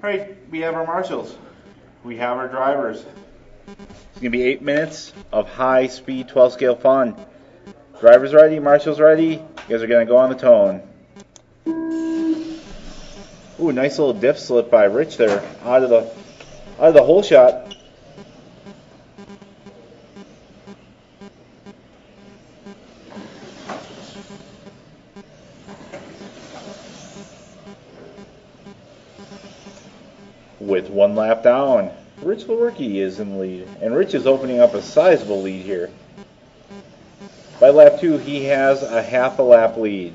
right, we have our marshals. We have our drivers. It's going to be 8 minutes of high-speed 12-scale fun. Drivers ready, marshals ready. You guys are going to go on the tone. Ooh, nice little diff slip by Rich there, out of the hole shot. With 1 lap down, Rich Lewerke is in the lead, and Rich is opening up a sizable lead here. By lap 2, he has a half a lap lead.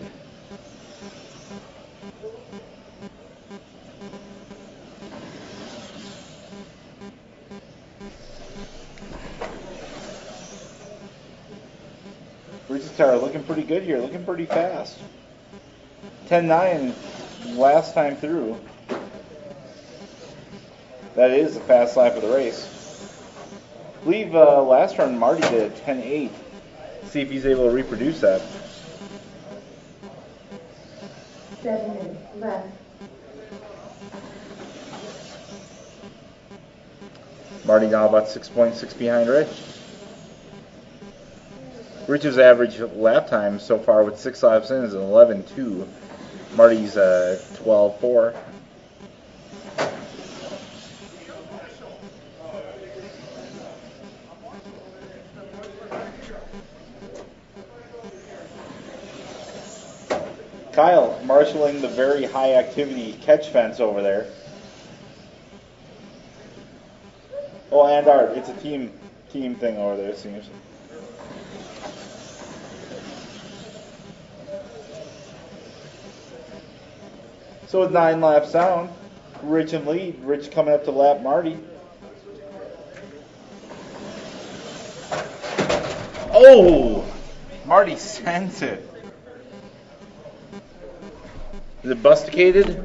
car looking pretty good here, looking pretty fast. 10.9 last time through. That is the fast lap of the race. I believe last run Marty did a 10.8. See if he's able to reproduce that. 7 minutes left. Marty now about 6.6 behind Rich. Rich's average lap time so far with 6 laps in is 11.2. Marty's 12.4. Kyle marshaling the very high activity catch fence over there. Oh, and Art, it's a team thing over there, it seems. So with 9 laps down, Rich in lead. Rich coming up to lap Marty. Oh! Marty sends it. Is it busticated?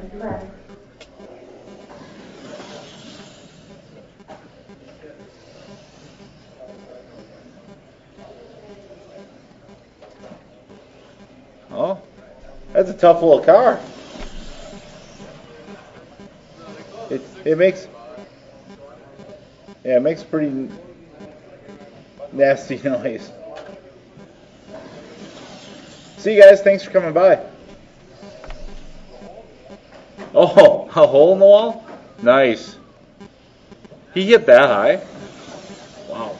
Oh, that's a tough little car. It makes a pretty nasty noise. See you guys, thanks for coming by. Oh, a hole in the wall? Nice. He hit that high? Wow.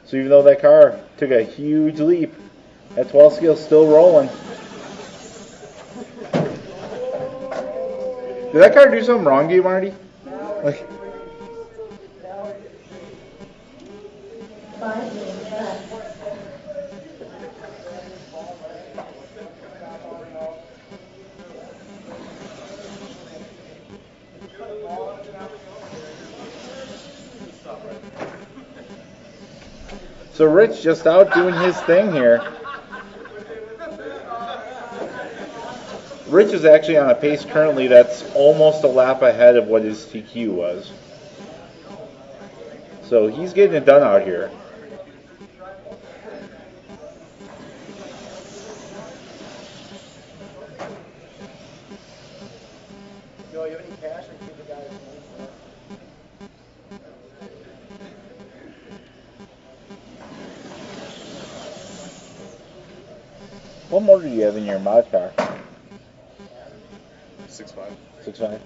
So even though that car took a huge leap, that 12 scale's still rolling. Did that car do something wrong to you, Marty? Like, 5 minutes left. so Rich just out doing his thing here. Rich is actually on a pace currently that's almost a lap ahead of what his TQ was. So he's getting it done out here. Joe, you have any cash? I give the guys What motor do you have in your mod car? 6.5. 6.5.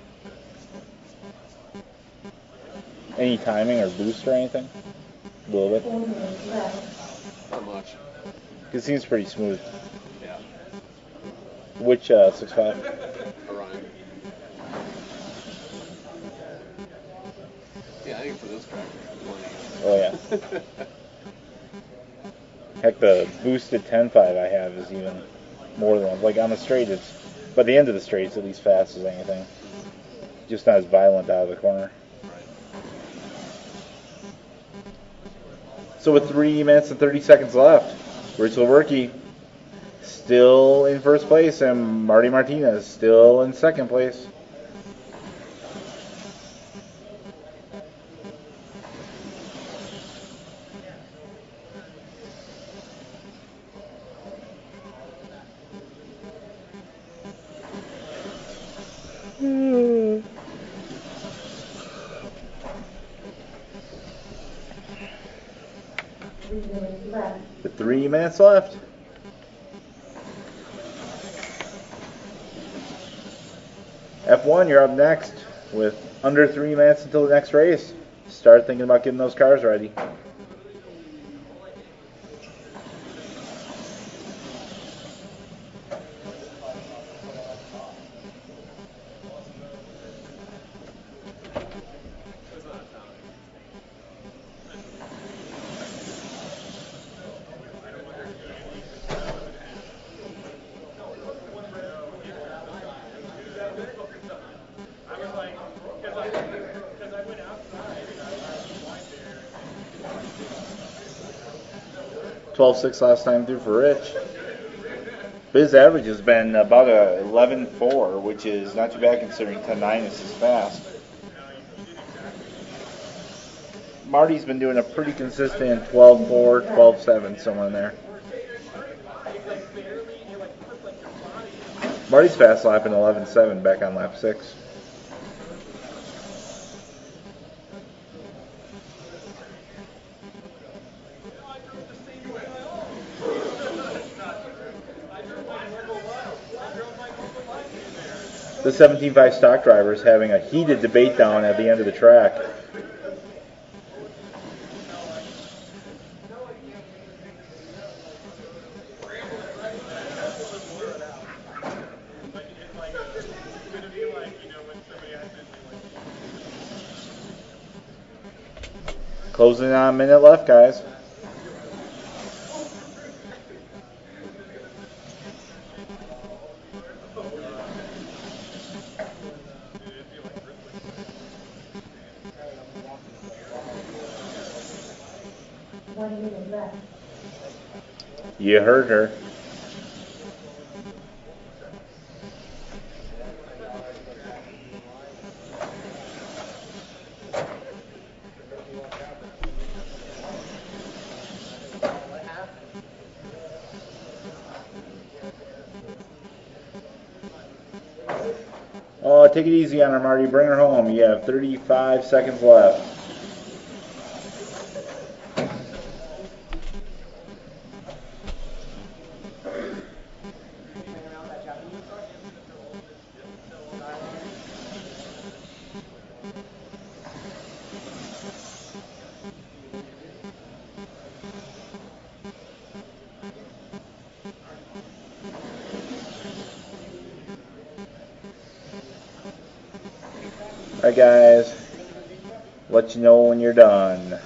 Any timing or boost or anything? A little bit? 4 minutes left. Not much. It seems pretty smooth. Yeah. Which 6.5? Orion. Yeah, I think for this track, plenty. Oh yeah. Heck, the boosted 10.5 I have is even more than like on the straight. It's by the end of the straight, it's at least fast as anything. Just not as violent out of the corner. So with 3 minutes and 30 seconds left, Rich Lewerke still in first place and Marty Martinez still in second place. With 3 minutes left. F1, you're up next with under 3 minutes until the next race. Start thinking about getting those cars ready. 12.6 last time through for Rich. But his average has been about a 11.4, which is not too bad considering 10.9 is his fast. Marty's been doing a pretty consistent 12.4, 12.7, somewhere in there. Marty's fast lap in 11.7 back on lap 6. The 17.5 stock driver is having a heated debate down at the end of the track. Closing on a minute left, guys. You heard her. Oh, take it easy on her, Marty. Bring her home. You have 35 seconds left. Alright guys, let you know when you're done.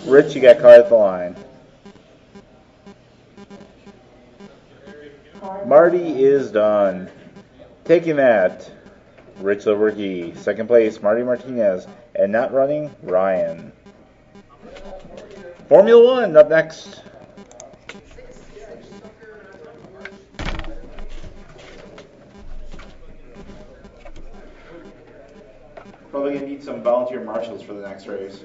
Rich, you got caught at the line. Marty is done. Taking that, Rich Silverkey. Second place, Marty Martinez. And not running, Ryan. Formula One up next. Probably going to need some volunteer marshals for the next race.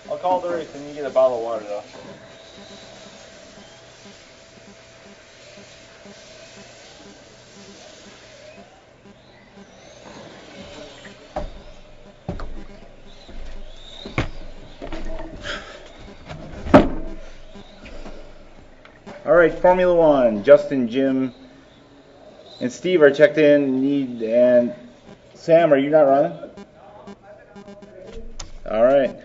I'll call the race and you get a bottle of water though. All right, Formula One. Justin, Jim, and Steve are checked in. And Sam, are you not running? All right.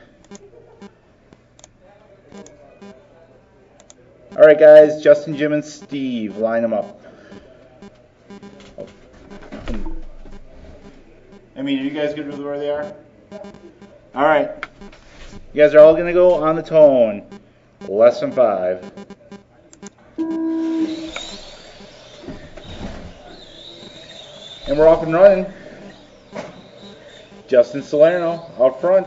All right, guys. Justin, Jim, and Steve. Line them up. I mean, are you guys good with where they are? All right. You guys are all going to go on the tone. Lesson 5. And we're off and running. Justin Salerno out front.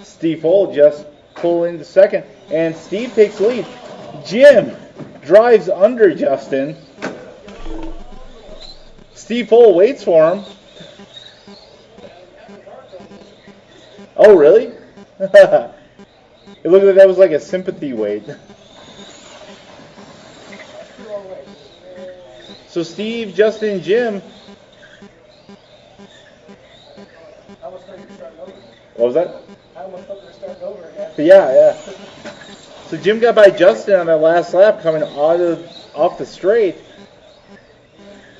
Steve Hull just pull into second. And Steve takes the lead. Jim drives under Justin. Steve Hull waits for him. Oh, really? It looked like that was like a sympathy wait. So Steve, Justin, and Jim. What was that? I almost thought they were starting over again. Yeah. So Jim got by Justin on that last lap coming off the straight.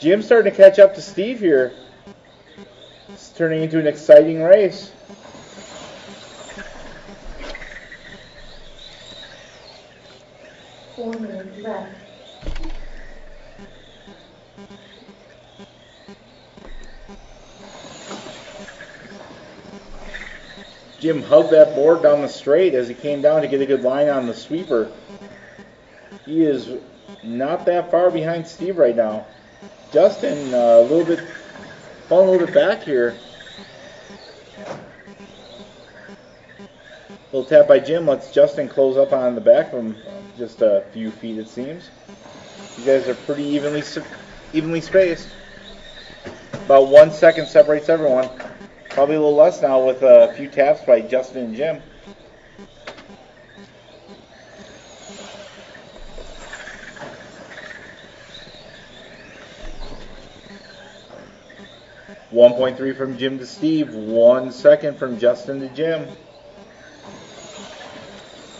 Jim's starting to catch up to Steve here. It's turning into an exciting race. Four minutes left. Jim hugged that board down the straight as he came down to get a good line on the sweeper. He is not that far behind Steve right now. Justin falling a little bit back here. Little tap by Jim lets Justin close up on the back of him just a few feet, it seems. You guys are pretty evenly spaced. About 1 second separates everyone. Probably a little less now with a few taps by Justin and Jim. $1.3 from Jim to Steve. 1 second from Justin to Jim.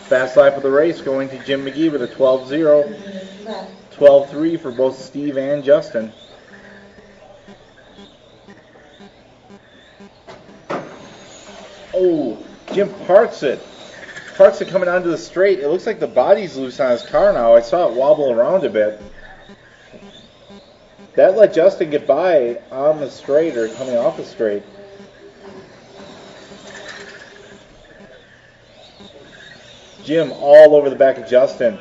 Fast lap of the race going to Jim McGee with a 12-0. 12-3 for both Steve and Justin. Oh, Jim parks it. Parks it coming onto the straight. It looks like the body's loose on his car now. I saw it wobble around a bit. That let Justin get by on the straight or coming off the straight. Jim all over the back of Justin.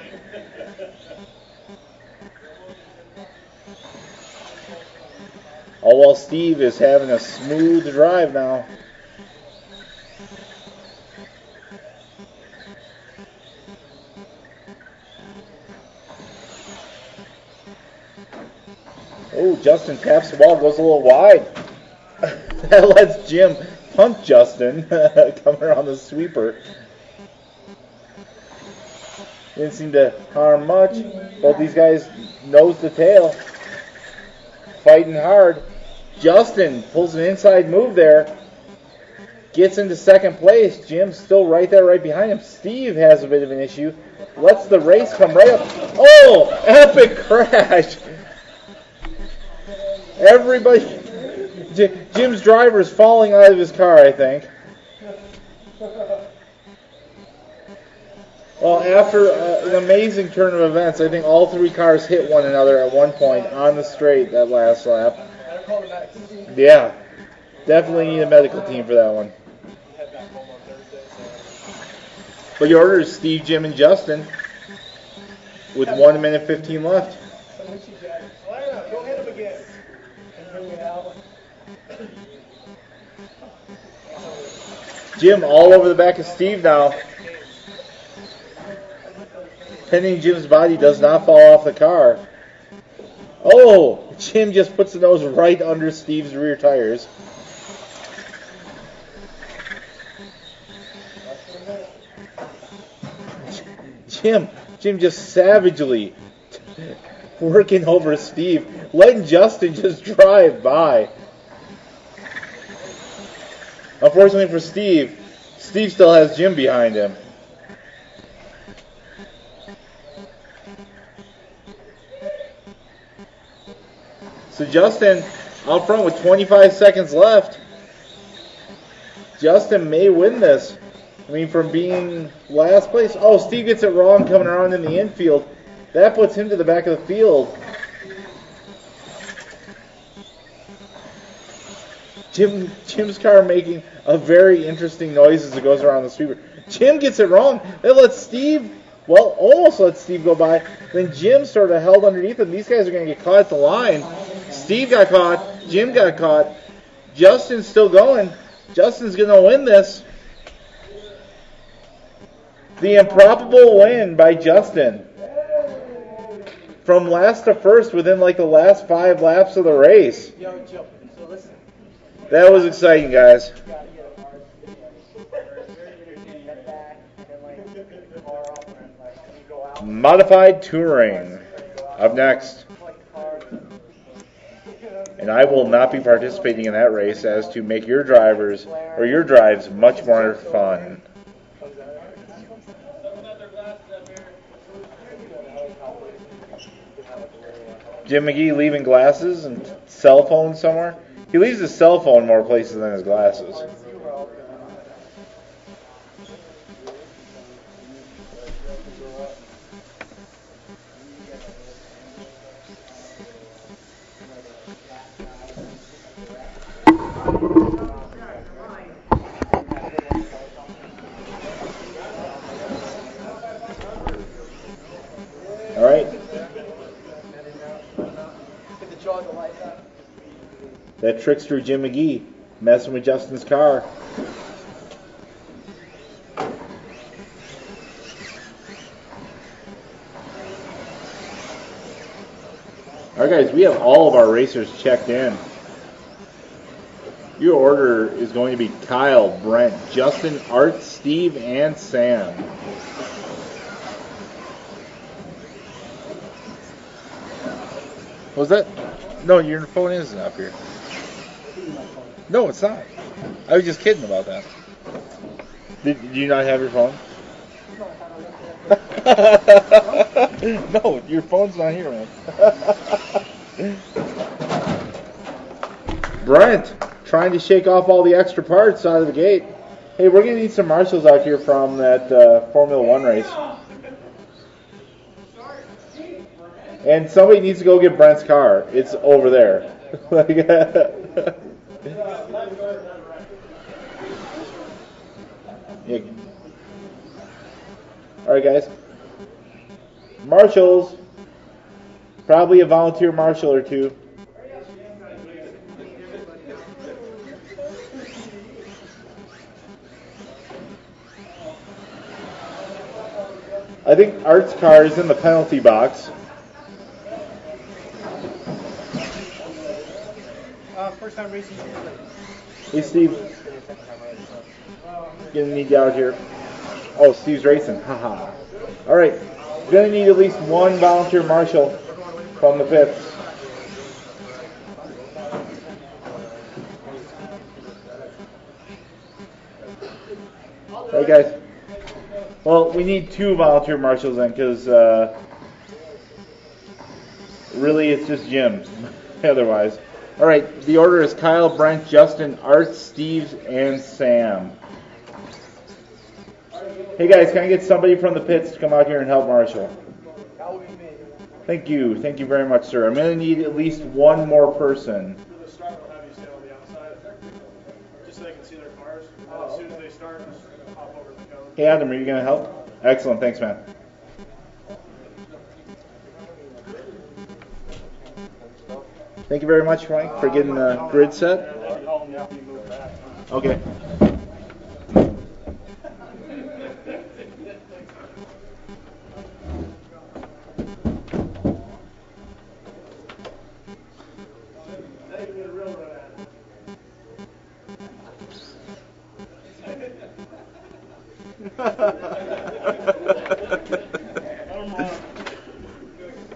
All while Steve is having a smooth drive now. Oh, Justin taps the ball, goes a little wide. That lets Jim punt Justin coming around the sweeper. Didn't seem to harm much. Both these guys nose to tail. Fighting hard. Justin pulls an inside move there. Gets into second place. Jim's still right there, right behind him. Steve has a bit of an issue. Lets the race come right up. Oh, epic crash. Everybody, Jim's driver's falling out of his car, I think. Well, after an amazing turn of events, I think all three cars hit one another at one point on the straight that last lap. Yeah, definitely need a medical team for that one. But your order is Steve, Jim, and Justin with 1 minute 15 left. Go hit him again. Jim all over the back of Steve now. Pending Jim's body does not fall off the car. Oh, Jim just puts the nose right under Steve's rear tires. Jim just savagely working over Steve, letting Justin just drive by. Unfortunately for Steve still has Jim behind him. So Justin out front with 25 seconds left. Justin may win this. I mean, from being last place. Oh, Steve gets it wrong coming around in the infield. That puts him to the back of the field. Jim's car making a very interesting noise as it goes around the sweeper. Jim gets it wrong. That lets Steve, well, almost lets Steve go by. Then Jim sort of held underneath him. These guys are going to get caught at the line. Steve got caught. Jim got caught. Justin's still going. Justin's going to win this. The improbable win by Justin. From last to first within like the last 5 laps of the race. That was exciting, guys. Modified touring up next. And I will not be participating in that race as to make your drivers or your drives much more fun. Jim McGee leaving glasses and cell phone somewhere. He leaves his cell phone more places than his glasses. All right. That trickster Jim McGee messing with Justin's car. Alright guys, we have all of our racers checked in. Your order is going to be Kyle, Brent, Justin, Art, Steve, and Sam. Was that? No, your phone isn't up here. No, it's not. I was just kidding about that. Did you not have your phone? No, your phone's not here, man. Brent, trying to shake off all the extra parts out of the gate. Hey, we're going to need some marshals out here from that Formula 1 race. And somebody needs to go get Brent's car. It's over there. Yeah. Alright, guys. Marshals. Probably a volunteer marshal or two. I think Art's car is in the penalty box. First time racing. Hey, Steve. Gonna need you out here. Oh, Steve's racing. Haha. Alright. Gonna need at least one volunteer marshal from the pits. Alright, guys. Well, we need 2 volunteer marshals then, because really it's just Jim. Otherwise. Alright, the order is Kyle, Brent, Justin, Art, Steve, and Sam. Hey guys, can I get somebody from the pits to come out here and help marshal? Thank you very much, sir. I'm going to need at least one more person. For the start, we'll have you stay on the outside, just so they can see their cars. And as soon as they start, just hop over the cone. Hey Adam, are you going to help? Excellent, thanks man. Thank you very much, Mike, for getting the grid set. Okay.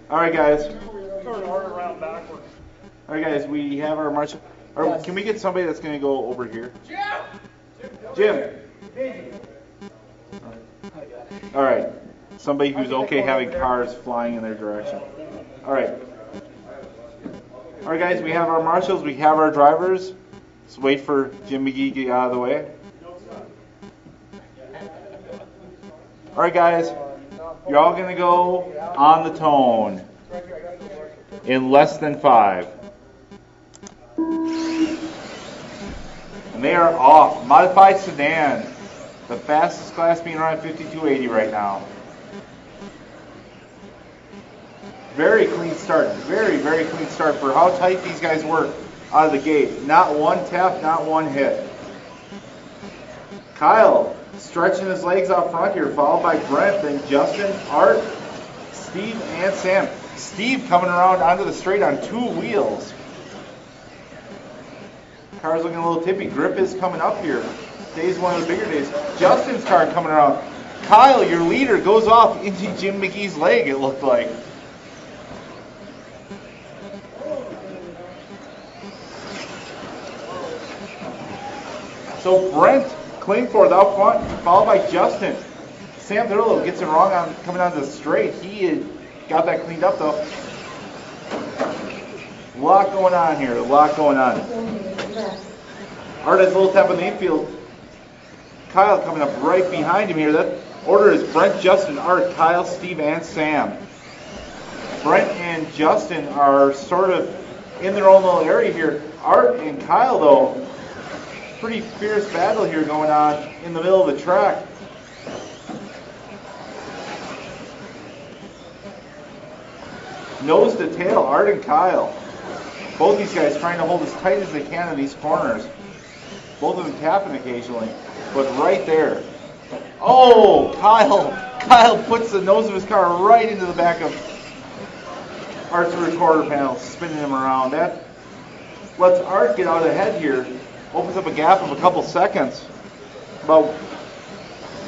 All right, guys. Turn hard around backwards. All right, guys. We have our marshal. Or can we get somebody that's going to go over here? Jim. All right. Somebody who's okay having cars flying in their direction. All right. All right, guys. We have our marshals. We have our drivers. Let's wait for Jim McGee to get out of the way. All right, guys. You're all going to go on the tone in less than 5. And they are off. Modified sedan. The fastest class being around 5280 right now. Very clean start. Very, very clean start for how tight these guys work out of the gate. Not one tap, not one hit. Kyle stretching his legs out front here, followed by Brent, then Justin, Art, Steve, and Sam. Steve coming around onto the straight on 2 wheels. Car's looking a little tippy. Grip is coming up here. Today's one of the bigger days. Justin's car coming around. Kyle, your leader, goes off into Jim McGee's leg, it looked like. So Brent Klingford out front, followed by Justin. Sam Thurlow gets it wrong on coming onto the straight. He had got that cleaned up though. A lot going on here. A lot going on. Art has a little tap on the infield. Kyle coming up right behind him here. That order is Brent, Justin, Art, Kyle, Steve, and Sam. Brent and Justin are sort of in their own little area here. Art and Kyle, though, pretty fierce battle here going on in the middle of the track. Nose to tail, Art and Kyle. Both these guys trying to hold as tight as they can in these corners. Both of them tapping occasionally, but right there. Oh, Kyle puts the nose of his car right into the back of Art's recorder panel, spinning him around. That lets Art get out ahead here. Opens up a gap of a couple seconds. About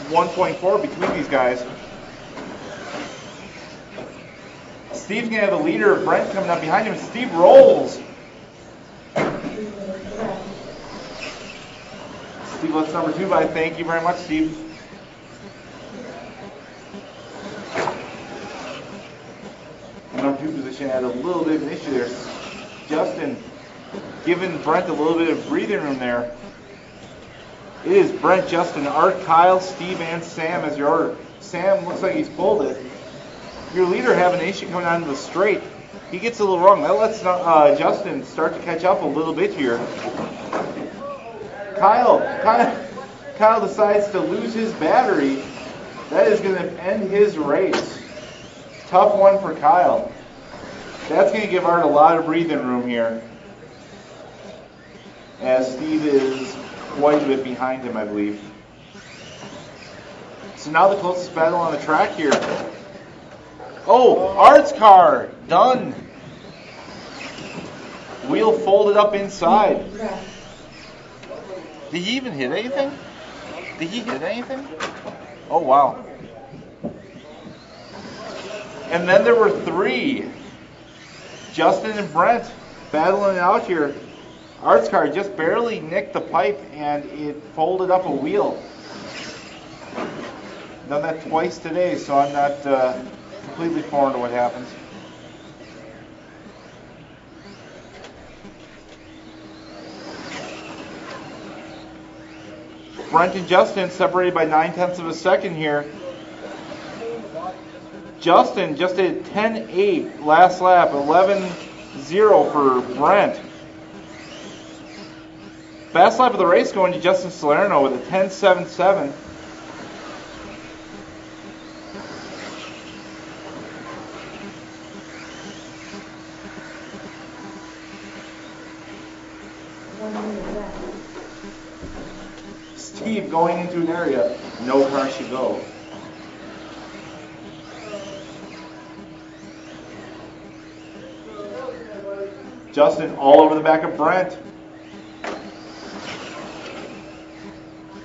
1.4 between these guys. Steve's going to have the leader of Brent coming up behind him. Steve rolls. Steve lets number 2 by. Thank you very much, Steve. Number 2 position had a little bit of an issue there. Justin giving Brent a little bit of breathing room there. It is Brent, Justin, Art, Kyle, Steve, and Sam as your order. Sam looks like he's pulled it. Your leader having an issue coming onto the straight. He gets a little wrong. That lets Justin start to catch up a little bit here. Kyle decides to lose his battery. That is going to end his race. Tough one for Kyle. That's going to give Art a lot of breathing room here, as Steve is quite a bit behind him, I believe. So now the closest battle on the track here. Oh, Art's car, done. Wheel folded up inside. Did he even hit anything? Did he hit anything? Oh, wow. And then there were 3. Justin and Brent battling it out here. Art's car just barely nicked the pipe and it folded up a wheel. Done that twice today, so I'm not completely foreign to what happens. Brent and Justin separated by 9/10 of a second here. Justin just did 10.8 last lap, 11.0 for Brent. Fast lap of the race going to Justin Salerno with a 10.77. Steve going into an area no car should go. Justin all over the back of Brent.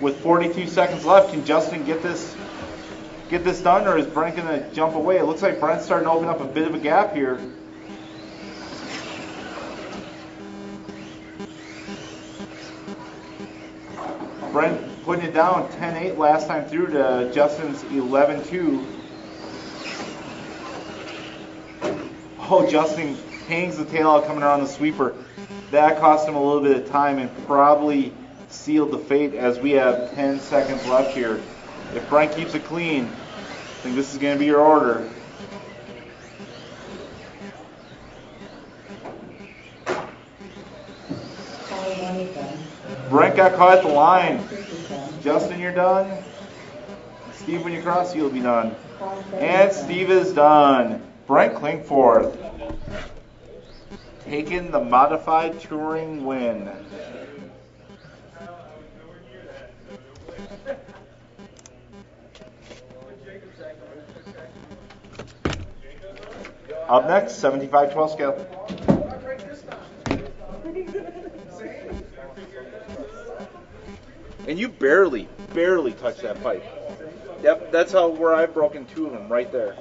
With 42 seconds left, can Justin get this done, or is Brent going to jump away? It looks like Brent's starting to open up a bit of a gap here. Brent putting it down 10-8 last time through to Justin's 11-2. Oh, Justin hangs the tail out coming around the sweeper. That cost him a little bit of time and probably sealed the fate, as we have 10 seconds left here. If Brent keeps it clean, I think this is going to be your order. Brent got caught at the line. Justin, you're done. Steve, when you cross, you'll be done. And Steve is done. Brent Klingforth taking the modified touring win. Up next, 75-12 scale. And you barely touched that pipe. Yep, that's where I've broken two of them, right there.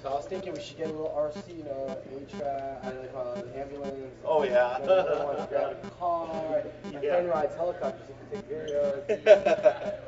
So I was thinking we should get a little RC, HVAC, ambulance. Oh, yeah. Grab a car. My friend rides helicopters, he can take videos.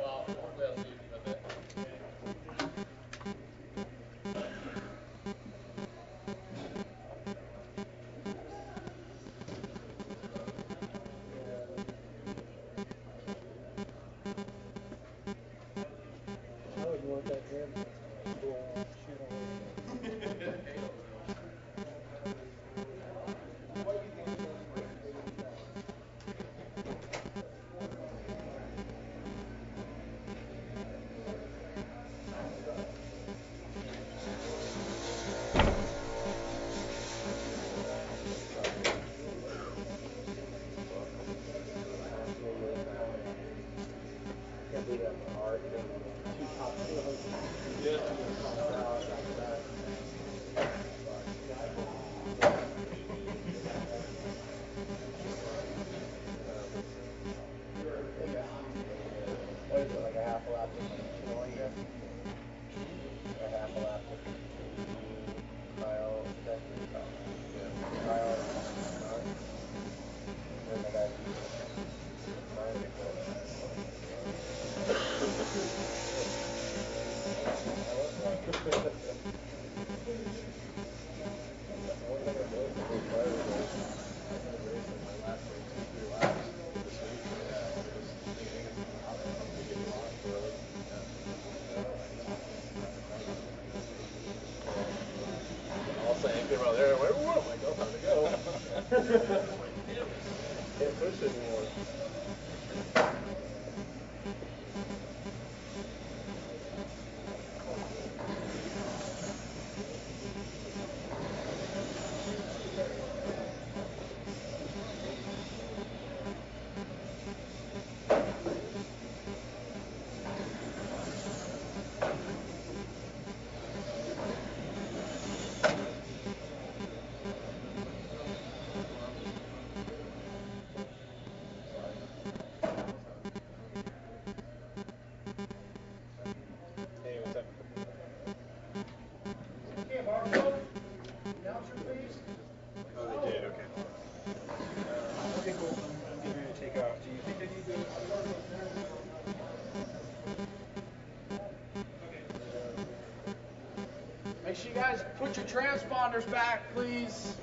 Make sure you guys put your transponders back, please.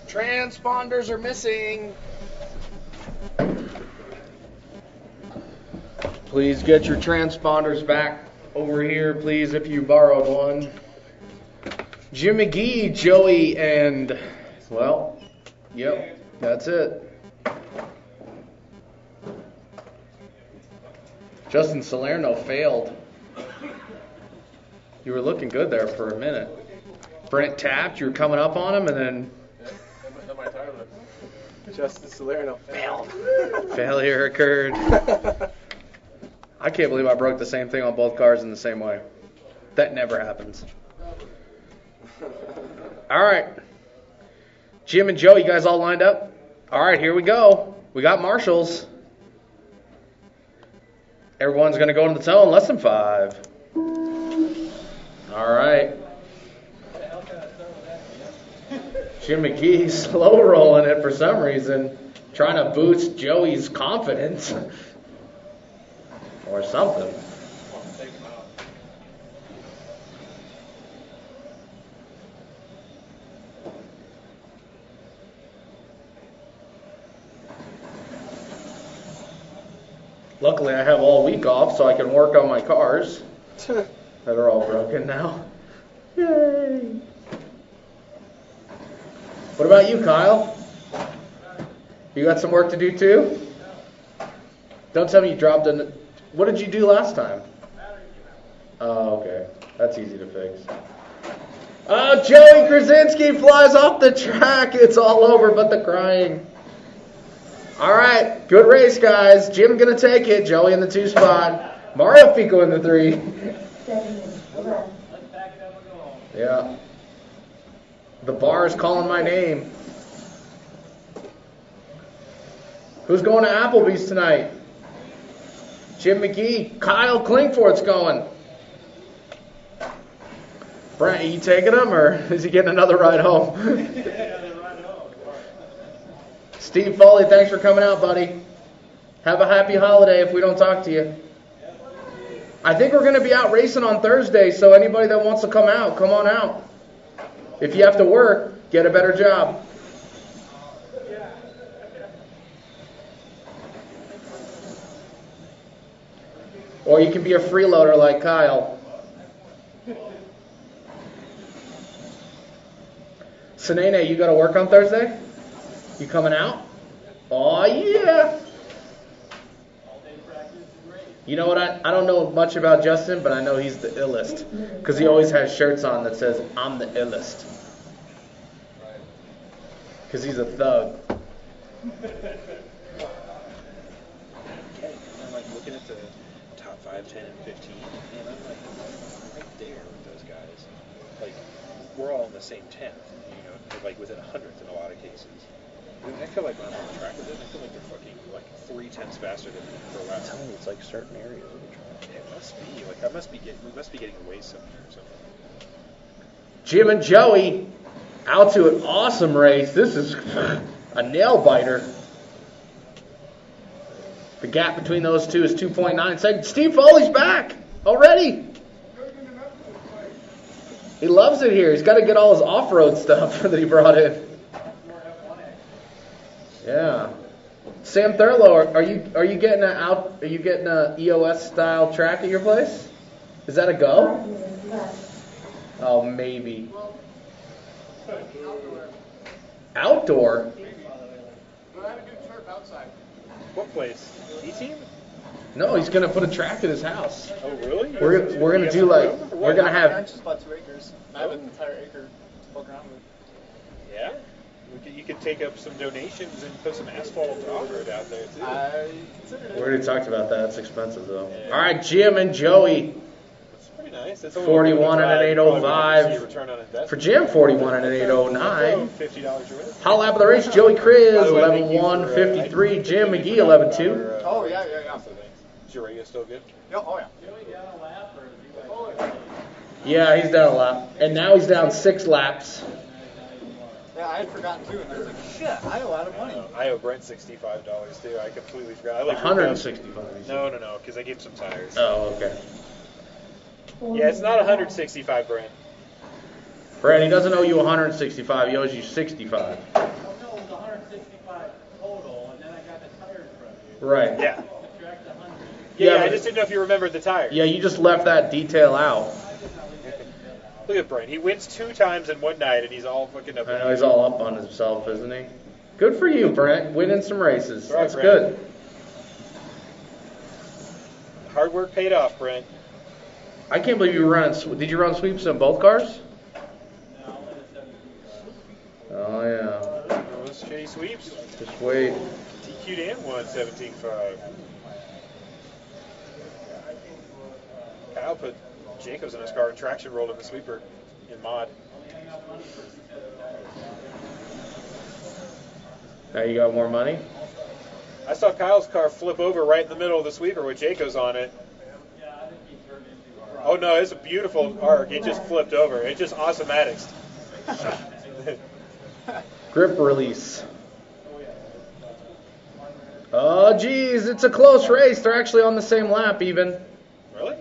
Transponders are missing. Please get your transponders back over here, please, if you borrowed one. Jim McGee, Joey, and, well, yep, that's it. Justin Salerno failed. You were looking good there for a minute. Brent tapped, you were coming up on him, and then Justin Salerno failed. failure occurred. I can't believe I broke the same thing on both cars in the same way. That never happens. All right. Jim and Joe, you guys all lined up? All right, here we go. We got marshals. Everyone's going to go in the toe in less than 5. All right. Jim McGee slow rolling it for some reason, trying to boost Joey's confidence or something. Luckily, I have all week off so I can work on my cars that are all broken now. Yay! What about you, Kyle? You got some work to do too? Don't tell me you dropped in. What did you do last time? Oh, okay. That's easy to fix. Oh, Joey Krasinski flies off the track. It's all over but the crying. All right. Good race, guys. Jim going to take it. Joey in the 2 spot. Mario Fico in the 3. 7 minutes left. Yeah. The bar is calling my name. Who's going to Applebee's tonight? Jim McGee. Kyle Klingforth's going. Brent, are you taking him or is he getting another ride home? Steve Foley, thanks for coming out, buddy. Have a happy holiday if we don't talk to you. I think we're going to be out racing on Thursday, so anybody that wants to come out, come on out. If you have to work, get a better job. Or you can be a freeloader like Kyle. Sanene, you got to work on Thursday? You coming out? Oh, yeah. You know what? I don't know much about Justin, but I know he's the illest. Because he always has shirts on that says, I'm the illest. Because he's a thug. I'm like looking at the top 5, 10, and 15, and I'm like right there with those guys. Like, we're all in the same 10th, you know, like within 100th in a lot of cases. I mean, I feel like when I'm on the track with them, I feel like they're fucking like 3 tenths faster than me per lap. I'm telling you, it's like certain areas of the track. It must be. Like, we must be getting away somewhere or something. Jim and Joey out to an awesome race. This is a nail biter. The gap between those two is 2.9 seconds. Steve Foley's back already. He loves it here. He's got to get all his off-road stuff that he brought in. Yeah. Sam Thurlow, are you getting a EOS style track at your place? Is that a go? Oh, maybe. Outdoor? What place? E-Team? No, he's gonna put a track in his house. Oh, really? We're gonna do like we're gonna have. Just about 2 acres. I have an entire acre to poke around with. Yeah. You could take up some donations and put some asphalt off-road out there too. I considered it. We already talked about that. It's expensive though. Yeah. All right, Jim and Joey. That's pretty nice. That's 41 and an 805. For Jim, 41 and an 809. $50 Hot lap of the race, Joey Criz, 11-1, 53. Jim McGee, 11-2. Oh, yeah. Is your radio still good? Yeah, oh, yeah. Yeah, he's down a lap. And now he's down 6 laps. Yeah, I had forgotten too, and I was like, shit, I owe a lot of money. I owe Brent $65 too. I completely forgot. I like 165. No, because I gave him some tires. Oh, okay. Yeah, it's not 165, Brent. Brent, he doesn't owe you 165. He owes you 65. No, it was 165 total, and then I got the tires from you. Right. Yeah. Subtract 100. Yeah, I just didn't know if you remembered the tires. Yeah, you just left that detail out. Look at Brent. He wins 2 times in one night, and he's all fucking up. I know he's all up on himself, isn't he? Good for you, Brent. Winning some races. Right, That's Brent. good. Hard work paid off, Brent. I can't believe you were running. Did you run sweeps on both cars? Oh, yeah. Those shitty sweeps. Just wait. TQ'd and won 17.5. Kyle put Jacobs in his car and traction rolled in the sweeper in mod. Now you got more money? I saw Kyle's car flip over right in the middle of the sweeper with Jacobs on it. Oh no, it's a beautiful arc. It just flipped over. It just automatics. Grip release. Oh, geez, it's a close race. They're actually on the same lap even. Really?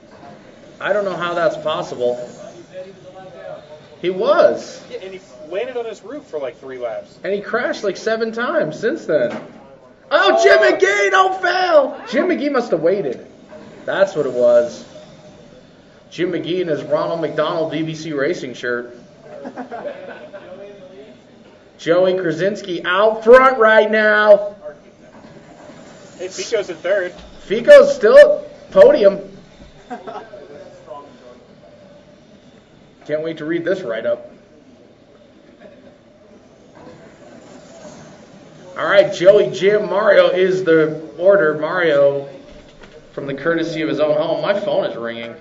I don't know how that's possible. He was. Yeah, and he landed on his roof for like 3 laps. And he crashed like 7 times since then. Oh, Jim McGee, don't fail! Jim McGee must have waited. That's what it was. Jim McGee in his Ronald McDonald BBC Racing shirt. Joey Krasinski out front right now. Hey, Fico's in 3rd. Fico's still at podium. Can't wait to read this write-up. All right, Joey, Jim, Mario is the order. Mario, from the courtesy of his own home. My phone is ringing.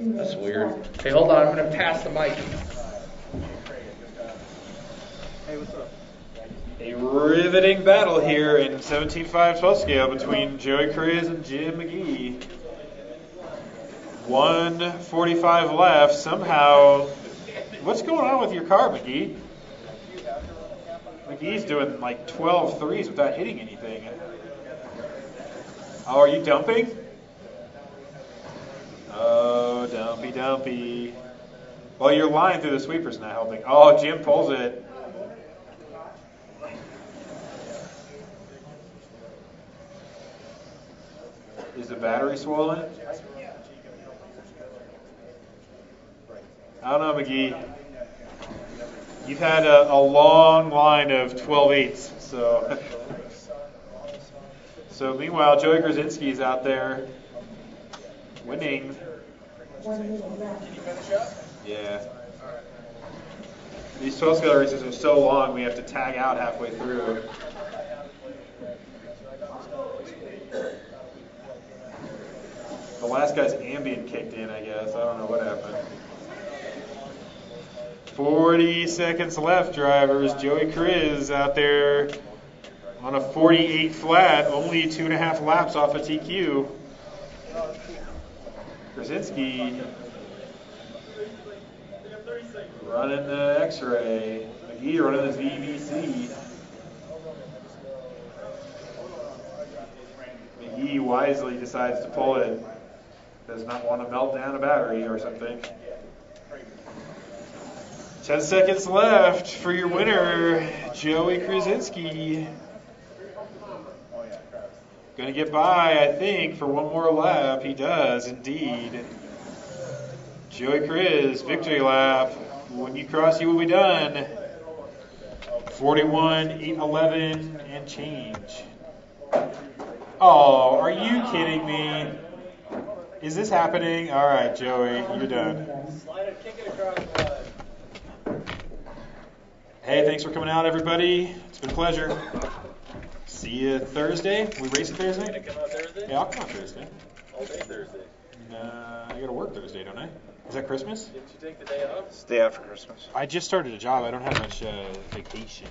That's weird. Hey, hold on. I'm going to pass the mic. Hey, what's up? A riveting battle here in 17.5 12 scale between Joey Cruz and Jim McGee. 1:45 left. Somehow, what's going on with your car, McGee? McGee's doing like 12 threes without hitting anything. Oh, are you dumping? Oh, dumpy. Well, your line through the sweeper's not helping. Oh, Jim pulls it. Is the battery swollen? I don't know, McGee. You've had a long line of 12.8s, so meanwhile, Joey Krasinski is out there winning. Can you finish up? Yeah. These 12 scale races are so long, we have to tag out halfway through. The last guy's ambient kicked in, I guess. I don't know what happened. 40 seconds left, drivers. Joey Kriz out there on a 48 flat, only 2.5 laps off a TQ. Krasinski running the X-ray. McGee running the VVC. McGee wisely decides to pull it. Does not want to melt down a battery or something. 10 seconds left for your winner, Joey Krasinski. Going to get by, I think, for one more lap. He does, indeed. Joey Kriz, victory lap. When you cross, you will be done. 41.811 and change. Oh, are you kidding me? Is this happening? All right, Joey, you're done. Slide it, kick it across the line. Hey, thanks for coming out, everybody. It's been a pleasure. See you Thursday. We race it Thursday? You gonna come out Thursday? Yeah, I'll come out Thursday. All day Thursday. I gotta work Thursday, don't I? Is that Christmas? Didn't you take the day off? It's the day after Christmas. I just started a job. I don't have much vacation.